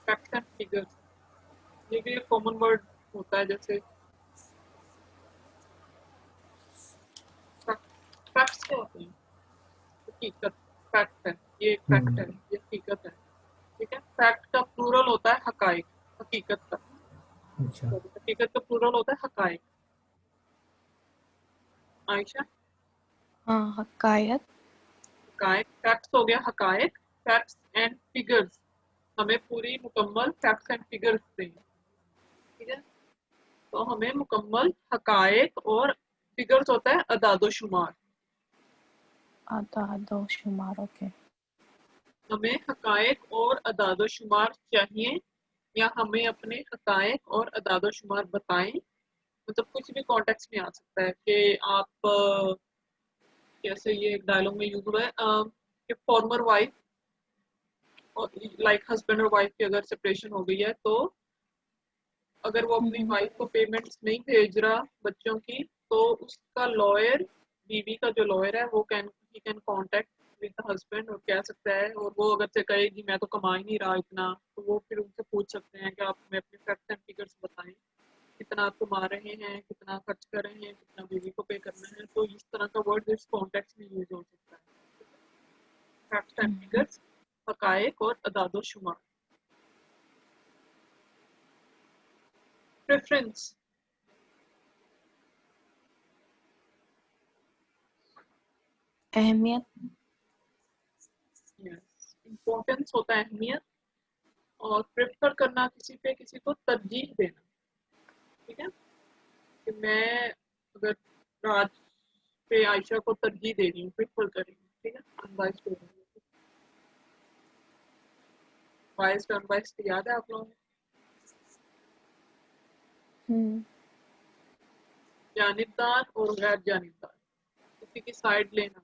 [SPEAKER 1] फैक्ट्स एंड फिगर्स, ये भी एक कॉमन वर्ड होता है। जैसे फैक्ट्स क्या होते हैं? हकीकत, फैक्ट है, ये एक फैक्ट है, ये हकीकत है। ठीक है, फैक्ट का प्लूरल होता है हकाइक, हकीकत का,
[SPEAKER 6] अच्छा।
[SPEAKER 1] हकीकत का प्लूरल होता है हकाइक। आयशा,
[SPEAKER 2] हाँ, हकायत।
[SPEAKER 1] हकाइक, फैक्ट्स हो गया हकाइक, फैक्ट्स एंड फिगर्स, हमें पूरी मुकम्मल फैक्ट्स एंड फिगर्स देंगे। ठीक है, तो हमें मुकम्मल हकाइक, और फिगर्स होता है अदादो शुमार।
[SPEAKER 2] आदादो शुमार। ओके।
[SPEAKER 1] हमें हकाइक और अदादो शुमार चाहिए, या हमें अपने हकाइक और अदादो शुमार बताएं, मतलब कुछ भी कॉन्टेक्स्ट में आ सकता है कि आप जैसे ये एक डायलॉग में यूज हुआ है कि फॉर्मर वाइफ और लाइक हस्बैंड और वाइफ की अगर सेपरेशन हो गई है, तो अगर वो अपनी वाइफ को पेमेंट्स नहीं भेज रहा बच्चों की, तो उसका लॉयर, बीवी का जो लॉयर है, वो he can contact with the husband और कह सकता है, और वो अगर से कहेगी मैं तो कमा ही नहीं रहा इतना, तो वो फिर उनसे पूछ सकते हैं कि आप हमें अपने फैक्ट्स एंड फिगर्स बताएं, कितना आप कमा रहे हैं, कितना खर्च कर रहे हैं, कितना बीवी को पे करना है। तो इस तरह का वर्ड इस कॉन्टेक्स्ट में यूज हो सकता है, फैक्ट्स एंड फिगर्स, हकाइक और अदादो शुमार। प्रेफरेंस,
[SPEAKER 2] अहमियत,
[SPEAKER 1] यस, इम्पोर्टेंस होता है अहमियत, और प्रेफर करना, किसी पे किसी को तरजीह देना। ठीक है, कि मैं अगर राज पे आयशा को तरजीह दे रही हूँ, प्रेफर कर रही हूँ। ठीक है, अनबाइस्ड हो रही है। बाइस्ड अनबाइस्ड याद है आप लोगों को? जानिबदार और गैर जानिबदार, किसी की साइड लेना,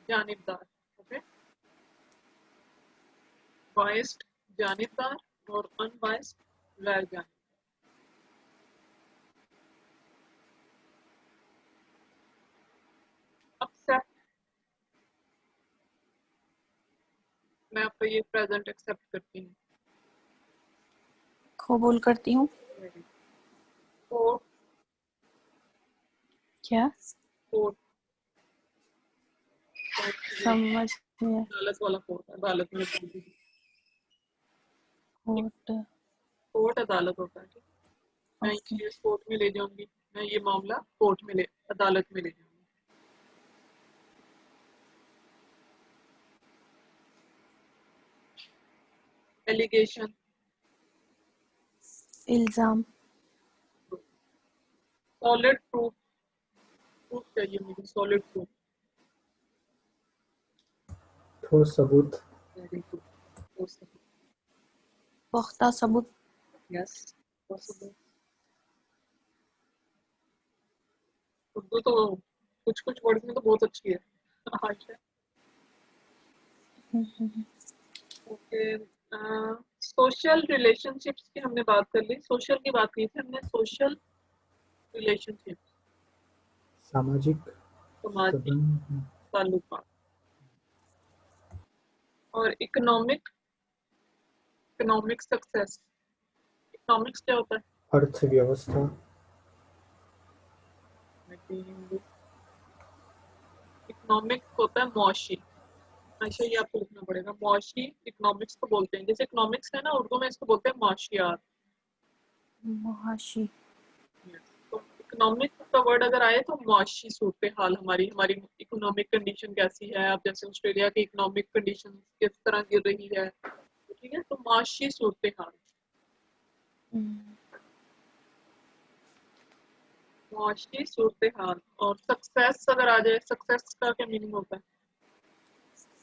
[SPEAKER 1] जानिबदार। ओके, बाइस्ड जानिबदार और अनबाइस्ड गैर जानिबदार। एक्सेप्ट, मैं आपका ये प्रेजेंट एक्सेप्ट करती हूँ।
[SPEAKER 2] कबूल करती हूँ।
[SPEAKER 1] कोर्ट,
[SPEAKER 2] क्या?
[SPEAKER 1] कोर्ट,
[SPEAKER 2] समझ नहीं आया।
[SPEAKER 1] अदालत वाला कोर्ट, अदालत में बोल दीजिए।
[SPEAKER 2] कोर्ट,
[SPEAKER 1] कोर्ट अदालत होता है। ठीक, मैं
[SPEAKER 2] ओके।
[SPEAKER 1] ये केस कोर्ट में ले जाऊंगी, मैं ये मामला कोर्ट में ले, अदालत में ले जाऊंगी। एलिगेशन,
[SPEAKER 2] इल्जाम,
[SPEAKER 1] सॉलिड प्रूफ, प्रूफ चाहिए मुझे, सॉलिड प्रूफ।
[SPEAKER 6] ठोस सबूत,
[SPEAKER 1] वेरी गुड, ठोस सबूत।
[SPEAKER 2] पुख्ता सबूत,
[SPEAKER 1] यस, ठोस सबूत। उर्दू तो कुछ कुछ वर्ड्स में तो बहुत अच्छी है आयशा। ओके, सोशल रिलेशनशिप्स की हमने बात कर ली, सोशल की बात की थी हमने, सोशल रिलेशनशिप्स,
[SPEAKER 6] सामाजिक
[SPEAKER 1] सामाजिक
[SPEAKER 6] संबंध,
[SPEAKER 1] ताल्लुकात। और इकोनॉमिक, इकोनॉमिक सक्सेस, इकोनॉमिक्स क्या होता है?
[SPEAKER 6] अर्थव्यवस्था,
[SPEAKER 1] इकोनॉमिक्स होता है मौशी। अच्छा, ये आपको लिखना पड़ेगा, मौशी इकोनॉमिक्स को बोलते हैं। जैसे इकोनॉमिक्स है ना, उर्दू में इसको बोलते हैं माशियात।
[SPEAKER 2] मुहाशी,
[SPEAKER 1] तो इकोनॉमिक का वर्ड अगर आए तो मौशी सूरत हाल, हमारी हमारी इकोनॉमिक कंडीशन कैसी है, अब जैसे ऑस्ट्रेलिया की इकोनॉमिक कंडीशन किस तरह गिर रही है, ठीक है, तो माशी सूरत हाल, मुआशी सूरत हाल। और सक्सेस अगर आ जाए, सक्सेस का क्या मीनिंग होता है?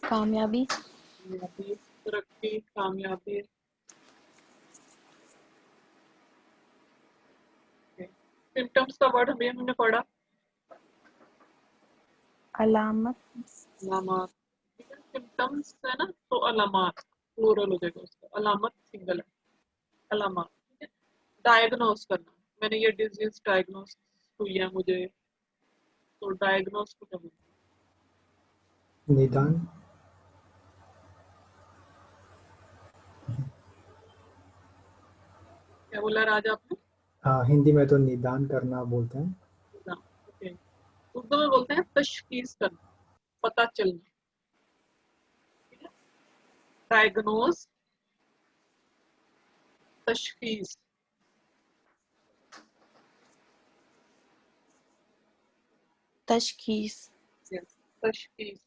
[SPEAKER 2] कामयाबी,
[SPEAKER 1] कामयाबी, तरक्की, कामयाबी। सिम्टम्स का वर्ड हमें हमने पढ़ा,
[SPEAKER 2] अलामत,
[SPEAKER 1] अलामत। ठीक है, सिम्टम्स है ना, तो अलामत प्लूरल हो जाएगा उसका, अलामत सिंगल है, अलामत। ठीक है, डायग्नोस करना, मैंने ये डिजीज डायग्नोस हुई है मुझे, तो डायग्नोस को क्या बोलते हैं?
[SPEAKER 6] निदान,
[SPEAKER 1] क्या बोला राज आपने?
[SPEAKER 6] हिंदी में तो निदान करना बोलते हैं।
[SPEAKER 1] ओके, उर्दू में बोलते हैं तशखीस करना, पता चलना। ठीक है, डायग्नोस, तशखीस।
[SPEAKER 2] तशखीस,
[SPEAKER 1] यस, तशखीस।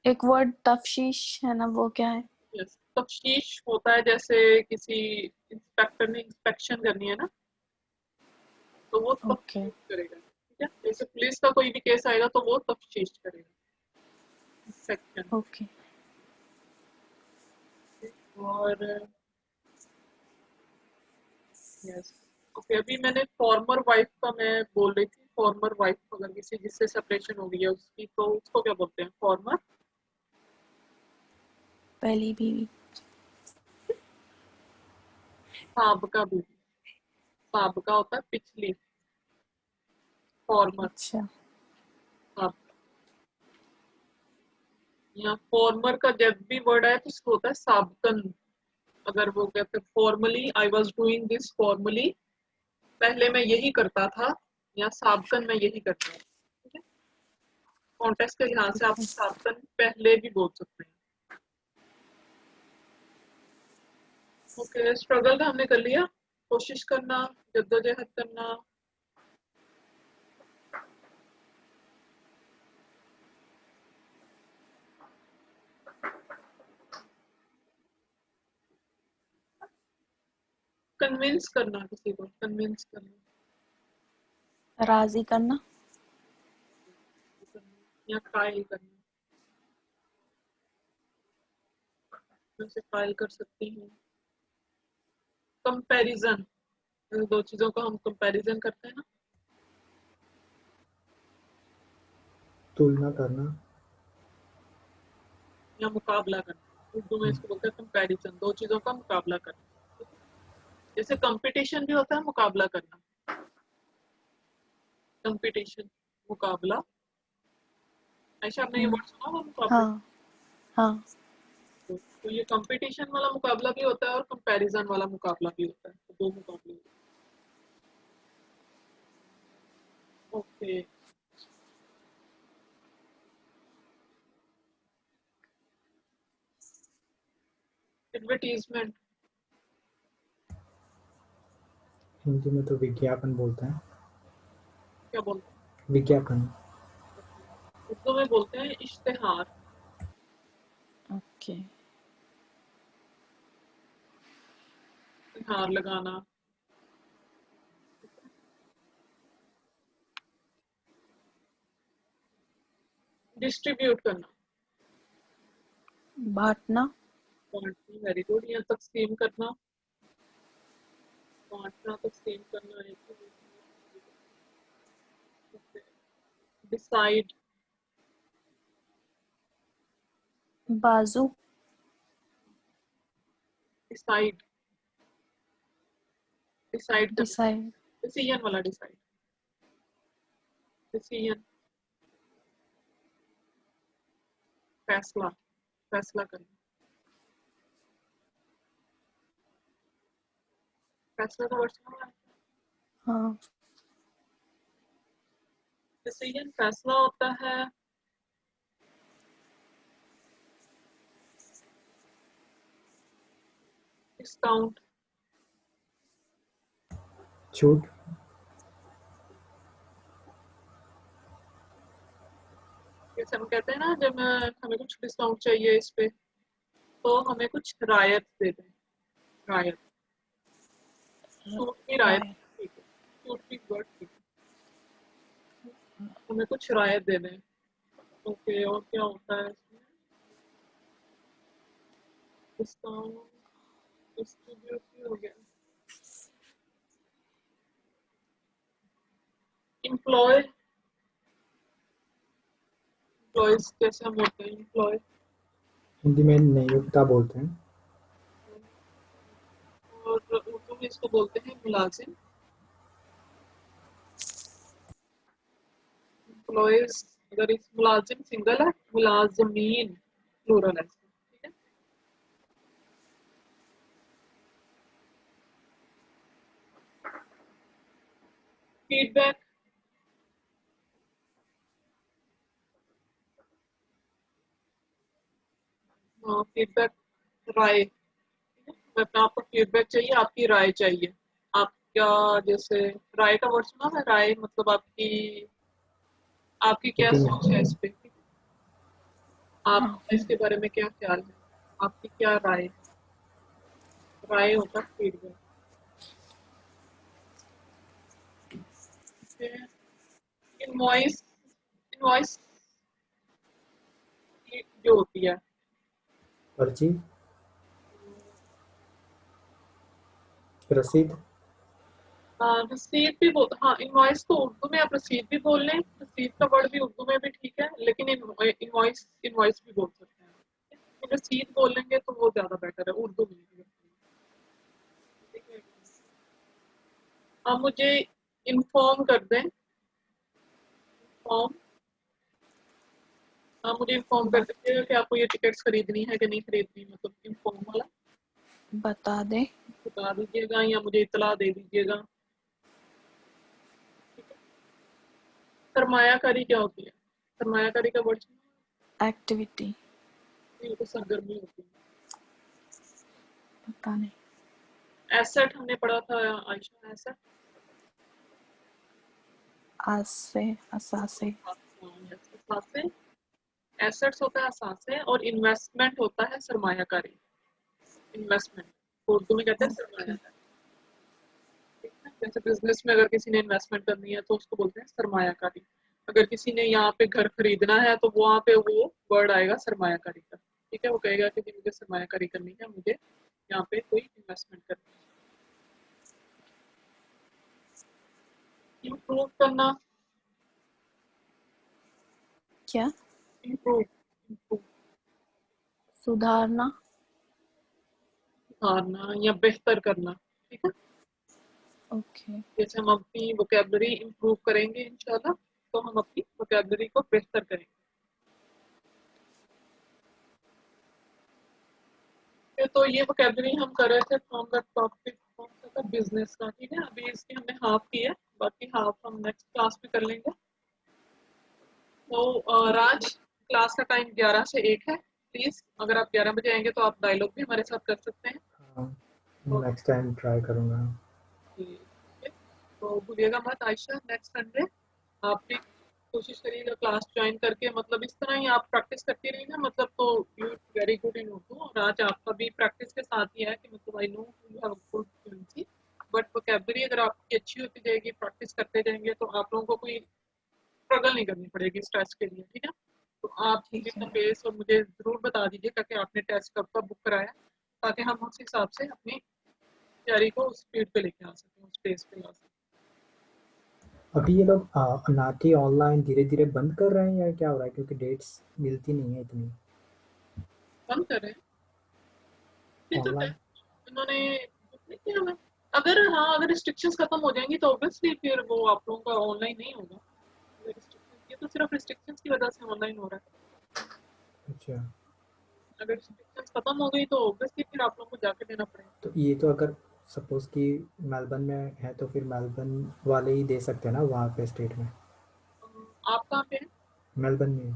[SPEAKER 2] एक वर्ड तफ्शीश है ना, वो क्या है?
[SPEAKER 1] यस, तफ्शीश होता है जैसे किसी इंस्पेक्टर ने इंस्पेक्शन करनी है ना, तो वो
[SPEAKER 2] ओके,
[SPEAKER 1] तफ्शीश करेगा। ठीक है, जैसे पुलिस का कोई भी केस आएगा तो वो तफ्शीश करेगा, इंस्पेक्शन।
[SPEAKER 2] ओके।
[SPEAKER 1] और यस, ओके, अभी मैंने फॉर्मर वाइफ का मैं बोल रही थी, फॉर्मर वाइफ अगर किसी जिससे सेपरेशन हो गई है उसकी, तो उसको क्या बोलते हैं? फॉर्मर,
[SPEAKER 2] पहली बीवी,
[SPEAKER 1] साबका बीवी, साबका होता है पिछली, फॉर्मर
[SPEAKER 2] अच्छा,
[SPEAKER 1] साबका। यहाँ फॉर्मर का जब भी वर्ड आए तो उसको होता है साबकन। अगर वो कहते हैं formally I was doing this, formally पहले मैं यही करता था, या साबकन मैं यही करता था। ठीक है, कॉन्टेक्स्ट के लिहाज से आप साबकन पहले भी बोल सकते हैं। ओके, स्ट्रगल का हमने कर लिया, कोशिश करना, जद्दोजहद करना, कन्विंस करना, किसी को कन्विंस करना
[SPEAKER 2] राजी करना,
[SPEAKER 1] या कायल करना। मैं उसे कायल कर सकती हूँ। कंपैरिजन, दो चीजों का हम कंपैरिजन करते हैं ना,
[SPEAKER 6] तुलना करना,
[SPEAKER 1] या मुकाबला करना। उर्दू में इसको बोलते हैं कंपैरिजन, दो चीजों का मुकाबला करना। जैसे कंपटीशन भी होता है मुकाबला करना, कंपटीशन, मुकाबला। ऐसा आपने ये वर्ड सुना होगा, मुकाबला।
[SPEAKER 2] हाँ हाँ,
[SPEAKER 1] तो ये कंपटीशन वाला मुकाबला भी होता है और कंपैरिजन वाला मुकाबला भी होता है, तो दो मुकाबले होते हैं। ओके, एडवर्टीजमेंट,
[SPEAKER 6] हिंदी में तो विज्ञापन बोलते हैं।
[SPEAKER 1] क्या बोलते
[SPEAKER 6] विज्ञापन।
[SPEAKER 1] हैं? उर्दू में बोलते हैं इश्तेहार।
[SPEAKER 2] ओके।
[SPEAKER 1] इश्तेहार लगाना, डिस्ट्रीब्यूट करना,
[SPEAKER 2] बांटना,
[SPEAKER 1] बांटना, वेरी गुड। या तकसीम करना, बांटना तकसीम करना, डिसाइड,
[SPEAKER 2] बाजू,
[SPEAKER 1] डिसाइड, डिसाइड करना,
[SPEAKER 2] डिसाइड,
[SPEAKER 1] डिसीजन वाला डिसाइड, डिसीजन, फैसला, फैसला करना, फैसला का वर्ड सुना है?
[SPEAKER 2] हाँ,
[SPEAKER 1] डिसीजन फैसला होता है। डिस्काउंट,
[SPEAKER 6] छूट,
[SPEAKER 1] जैसे हम कहते हैं ना, जब हमें कुछ डिस्काउंट चाहिए इस पे, तो हमें कुछ रायत दे दें, रायत, छूट की रायत,
[SPEAKER 2] राय,
[SPEAKER 1] ठीक है, छूट की वर्ड, ठीक है, हमें कुछ रायत दे दें। ओके, और क्या होता है इसमें? डिस्काउंट, डिस्ट्रीब्यूट भी हो गया। एम्प्लॉय, एम्प्लॉयज कैसे हम होते हैं, एम्प्लॉय,
[SPEAKER 6] हिंदी में नियोक्ता बोलते हैं।
[SPEAKER 1] और उर्दू में इसको बोलते हैं मुलाजिम। एम्प्लॉयज, अगर इस मुलाजिम सिंगल है, मुलाजमीन प्लूरल है, ठीक है। फीडबैक, फीडबैक, राय, मतलब आपको फीडबैक चाहिए, आपकी राय चाहिए। आप क्या, जैसे राय का वर्ड सुना है, राय मतलब आपकी, आपकी क्या सोच है इस पे,
[SPEAKER 2] हाँ,
[SPEAKER 1] आप इसके बारे में क्या ख्याल है, आपकी क्या राय है, राय होता है फीडबैक। इनवॉइस, इनवॉइस जो होती है,
[SPEAKER 6] पर्ची, रसीद,
[SPEAKER 1] रसीद भी बोल, हाँ, इनवॉइस को उर्दू में आप रसीद भी बोल लें, रसीद का वर्ड भी उर्दू में भी ठीक है, लेकिन इनवॉइस, इनवॉइस भी बोल सकते हैं, तो रसीद बोलेंगे तो वो ज्यादा बेटर है उर्दू में। ठीक है, आप मुझे इन्फॉर्म कर दें, इन्फॉर्म, आप मुझे इन्फॉर्म कर
[SPEAKER 2] बत,
[SPEAKER 1] दीजिएगा कि आपको ये टिकट्स खरीदनी है कि नहीं खरीदनी, मतलब इन्फॉर्म वाला
[SPEAKER 2] बता दे,
[SPEAKER 1] बता दीजिएगा या मुझे इतला दे दीजिएगा। ठीक है, सरमायाकारी क्या होती है, सरमायाकारी का वर्ड
[SPEAKER 2] एक्टिविटी,
[SPEAKER 1] तो सरगर्मी होती है।
[SPEAKER 2] पता नहीं,
[SPEAKER 1] एसेट हमने पढ़ा था आयशा, एसेट,
[SPEAKER 2] आसे, असासे,
[SPEAKER 1] असासे, एसेट्स होता है असासे, और इन्वेस्टमेंट होता है सरमायाकारी, इन्वेस्टमेंट उर्दू में कहते हैं
[SPEAKER 2] ओके,
[SPEAKER 1] सरमायाकारी। जैसे बिजनेस में अगर किसी ने इन्वेस्टमेंट करनी है तो उसको बोलते हैं सरमायाकारी। अगर किसी ने यहाँ पे घर खरीदना है तो वहाँ पे वो वर्ड आएगा सरमायाकारी का। ठीक है, वो कहेगा कि मुझे सरमायाकारी करनी है, मुझे यहाँ पे कोई इन्वेस्टमेंट करनी है। इम्प्रूव करना,
[SPEAKER 2] क्या?
[SPEAKER 1] इम्प्रूव, इम्प्रूव
[SPEAKER 2] सुधारना।
[SPEAKER 1] सुधारना या बेहतर करना। ठीक है,
[SPEAKER 2] ओके।
[SPEAKER 1] जैसे हम अपनी वोकेबलरी इम्प्रूव करेंगे इंशाल्लाह, तो हम अपनी वोकेबलरी को बेहतर करेंगे। तो ये वोकेबलरी हम कर रहे थे फ्रॉम द टॉपिक कौन सा था, बिजनेस का। ठीक है, अभी इसकी हमने हाफ की है, बाकी हाफ हम नेक्स्ट क्लास में कर लेंगे। तो राज, क्लास का टाइम 11 से 1 है। प्लीज अगर आप 11 बजे आएंगे तो आप डायलॉग भी हमारे साथ कर सकते हैं।
[SPEAKER 6] हाँ, नेक्स्ट टाइम ट्राई करूँगा।
[SPEAKER 1] ठीक है, तो भूलिएगा मत आयशा, नेक्स्ट संडे आप भी कोशिश करिएगा क्लास ज्वाइन करके, मतलब इस तरह ही आप प्रैक्टिस करती रहिएगा, मतलब तो you very good in Urdu. और आज आपका भी प्रैक्टिस के साथ ही है कि मतलब I know you have good fluency, but vocabulary अगर आपकी अच्छी होती जाएगी, प्रैक्टिस करते जाएंगे, तो आप लोगों को कोई स्ट्रगल नहीं करनी पड़ेगी इस टेस्ट के लिए। ठीक है, तो आप
[SPEAKER 2] ठीक
[SPEAKER 1] अपना
[SPEAKER 2] है।
[SPEAKER 1] पेस और मुझे ज़रूर बता दीजिएगा कि आपने टेस्ट कब का बुक कराया, ताकि हम उस हिसाब से अपनी तैयारी को उस स्पीड पे लेके आ सकें, उस पेस पे ला सकें।
[SPEAKER 6] अभी ये लोग नाटी ऑनलाइन धीरे धीरे बंद कर रहे हैं या क्या हो रहा है, क्योंकि डेट्स मिलती नहीं है इतनी
[SPEAKER 1] बंद कर रहे हैं, ये तो
[SPEAKER 6] ऑनलाइन।
[SPEAKER 1] इन्होंने नहीं किया हुआ। अगर हाँ, अगर रिस्ट्रिक्शंस खत्म हो जाएंगी तो ऑब्वियसली फिर वो आप लोगों का ऑनलाइन नहीं होगा। ये तो सिर्फ रिस्ट्रिक्शंस की वजह से ऑनलाइन हो रहा है।
[SPEAKER 6] अच्छा,
[SPEAKER 1] अगर रिस्ट्रिक्शंस खत्म हो गई तो ऑब्वियसली फिर आप लोगों को जाके देना पड़ेगा।
[SPEAKER 6] तो ये तो अगर सपोज कि मेलबर्न में है तो फिर मेलबर्न वाले ही दे सकते हैं ना वहाँ पे स्टेट में।
[SPEAKER 1] आप कहाँ पे हैं?
[SPEAKER 6] मेलबर्न में।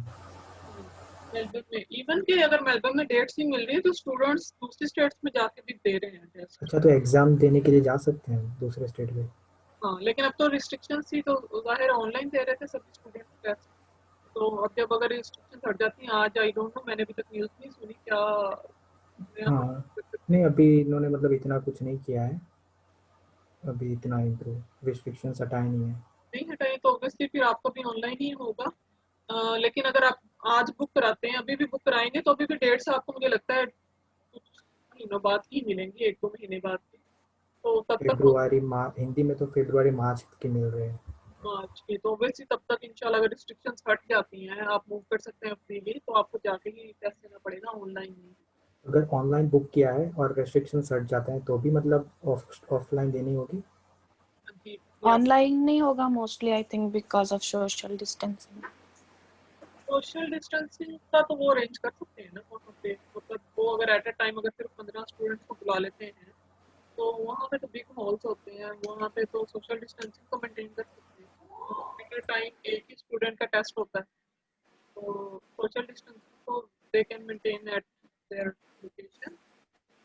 [SPEAKER 1] मेलबर्न में। इवन के अगर मेलबर्न में डेट्स ही मिल रही है तो स्टूडेंट्स दूसरी स्टेट्स में जाके भी दे रहे हैं टेस्ट।
[SPEAKER 6] अच्छा, तो एग्ज़ाम देने के लिए जा सकते हैं दूसरे स्टेट में।
[SPEAKER 1] हाँ, लेकिन अब तो रिस्ट्रिक्शंस थी तो जाहिर ऑनलाइन दे रहे थे सभी स्टूडेंट टेस्ट। तो अब जब अगर रिस्ट्रिक्शंस हट जाती हैं, आज आई डोंट नो, मैंने अभी तक न्यूज़ नहीं सुनी क्या नया कुछ
[SPEAKER 6] हाँ, नहीं अभी इन्होंने मतलब इतना कुछ नहीं किया है, अभी इतना इम्प्रूव रिस्ट्रिक्शंस हटाए नहीं है।
[SPEAKER 1] नहीं हटाए तो ऑब्वियसली फिर आपका भी ऑनलाइन ही होगा। लेकिन अगर आप आज बुक कराते हैं, अभी भी बुक कराएंगे, तो अभी भी डेट्स आपको मुझे लगता है कुछ महीनों बाद ही मिलेंगी, 1-2 महीने बाद की। तो तब तक
[SPEAKER 6] फेब्रुआरी मार्च, हिंदी में तो फेब्रुआरी मार्च के मिल रहे हैं।
[SPEAKER 1] मार्च की, तो ऑब्वियसली तब तक इंशाल्लाह अगर रिस्ट्रिक्शंस हट जाती हैं, आप मूव कर सकते हैं फ्रीली, तो आपको जाके ही टेस्ट देना पड़ेगा, ऑनलाइन नहीं।
[SPEAKER 6] अगर ऑनलाइन बुक किया है और रेस्ट्रिक्शंस हट जाते हैं तो भी मतलब ऑफलाइन देनी होगी।
[SPEAKER 1] जी,
[SPEAKER 2] ऑनलाइन नहीं होगा mostly, I think because of social distancing.
[SPEAKER 1] Social distancing का तो वो अरेंज कर सकते हैं ना वहाँ पे, मतलब वो अगर एट अ टाइम अगर सिर्फ 15 स्टूडेंट्स को बुला लेते हैं, तो वहाँ पे तो बिग हॉल्स होते हैं, वहाँ पे तो सोशल डिस्टेंसिंग तो मेंटेन कर सकते हैं। एट अ टाइम एक ही स्टूडेंट का टेस्ट होता है, तो सोशल डिस्टेंसिंग तो they can maintain at their location.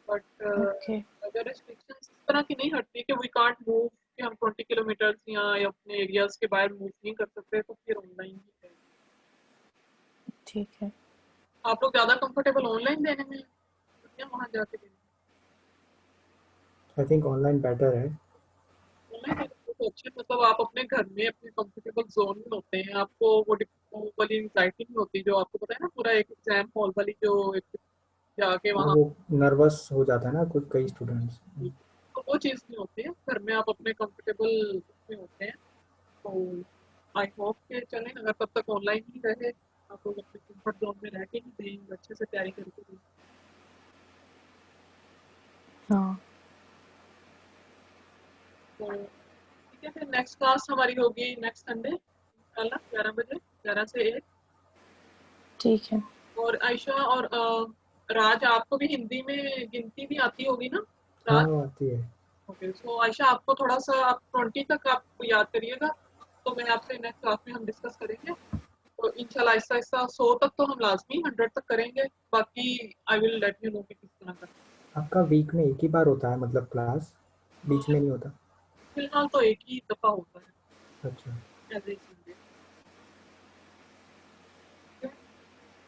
[SPEAKER 1] But
[SPEAKER 2] okay.
[SPEAKER 1] अगर रिस्ट्रिक्शंस इस तरह की नहीं हटती कि वी कांट मूव, कि हम 20 किलोमीटर्स या अपने एरियाज के बाहर मूव नहीं कर सकते, तो फिर ऑनलाइन ही है।
[SPEAKER 2] ठीक है।
[SPEAKER 1] आप लोग ज़्यादा कंफर्टेबल ऑनलाइन देने में या वहाँ जाके देने
[SPEAKER 6] आई थिंक ऑनलाइन बेटर है।
[SPEAKER 1] में? ऑनलाइन देने में तो अच्छे, मतलब आप अपने घर में अपने कंफर्टेबल जोन में होते हैं, आपको वो वाली एंग्जाइटी नहीं होती जो आपको पता है ना, पूरा एक एग्जाम हॉल वाली जो एक जाके
[SPEAKER 6] हाँ,
[SPEAKER 1] वहाँ,
[SPEAKER 6] वो नर्वस हो जाता है ना कुछ कई स्टूडेंट्स।
[SPEAKER 1] तो वो चीज़ नहीं होती है। घर में आप अपने कंफर्टेबल में होते हैं। तो आई होप के चलें, अगर तब तक ऑनलाइन ही रहे, आप लोग अपने कंफर्ट जोन में रह के ही दें, अच्छे से तैयारी करके दें।
[SPEAKER 2] हाँ।
[SPEAKER 1] तो ठीक है, फिर नेक्स्ट क्लास हमारी होगी नेक्स्ट संडे इंशाल्लाह 11 बजे, 11 से 1।
[SPEAKER 2] ठीक है।
[SPEAKER 1] और आयशा और राज, आपको भी हिंदी में गिनती भी आती होगी ना
[SPEAKER 6] हाँ,
[SPEAKER 1] राज?
[SPEAKER 6] वो आती है।
[SPEAKER 1] ओके, सो आयशा आपको थोड़ा सा आप 20 तक आपको याद करिएगा, तो मैं आपसे नेक्स्ट क्लास में हम डिस्कस करेंगे। तो इंशाल्लाह आहिस्ता आहिस्ता 100 तक तो हम लाजमी 100 तक करेंगे, बाकी I will let you know कि किस तरह का।
[SPEAKER 6] आपका वीक में एक ही बार होता है मतलब क्लास, बीच में नहीं होता?
[SPEAKER 1] फिलहाल तो एक ही दफ़ा होता है,
[SPEAKER 6] अच्छा।
[SPEAKER 1] Every Sunday.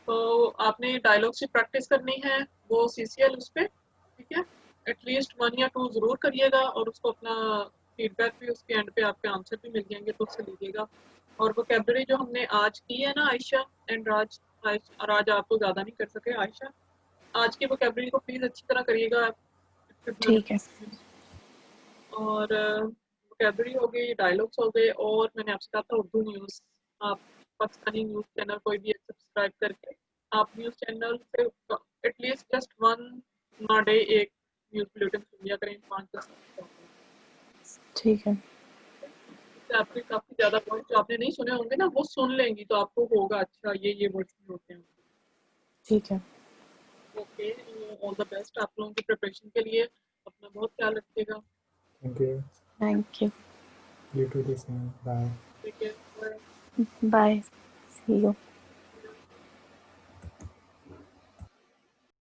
[SPEAKER 1] तो आपने डायलॉग से प्रैक्टिस करनी है, वो CCL उस पे, ठीक है, एटलीस्ट 1 या 2 ज़रूर करिएगा और उसको अपना फीडबैक भी उसके एंड पे आपके आंसर भी मिल जाएंगे, तो उससे लीजिएगा। और वोकेबलरी जो हमने आज की है ना आयशा एंड राज, राज आप तो ज़्यादा नहीं कर सके, आयशा आज की वोकेबलरी को प्लीज़ अच्छी तरह करिएगा।
[SPEAKER 2] ठीक है।
[SPEAKER 1] और वोकेबलरी हो गई, डायलॉग्स हो गए, और मैंने आपसे कहा था उर्दू न्यूज़, आप पाकिस्तानी न्यूज़ चैनल कोई भी सब्सक्राइब करके आप न्यूज़ चैनल से एटलीस्ट जस्ट वन डे एक न्यूज़ बुलेटिन सुन लिया करें 5-10 मिनट।
[SPEAKER 2] ठीक है।
[SPEAKER 1] इससे आपके काफ़ी ज़्यादा पॉइंट जो आपने नहीं सुने होंगे ना वो सुन लेंगी, तो आपको होगा अच्छा ये वर्ड्स भी होते हैं।
[SPEAKER 2] ठीक है।
[SPEAKER 1] ओके, ऑल द बेस्ट आप लोगों की प्रिपरेशन के लिए, अपना बहुत ख्याल रखिएगा।
[SPEAKER 6] Thank you.
[SPEAKER 2] Thank you.
[SPEAKER 6] You too the same. Bye.
[SPEAKER 1] ठीक है, बाय।
[SPEAKER 2] बाय। C you.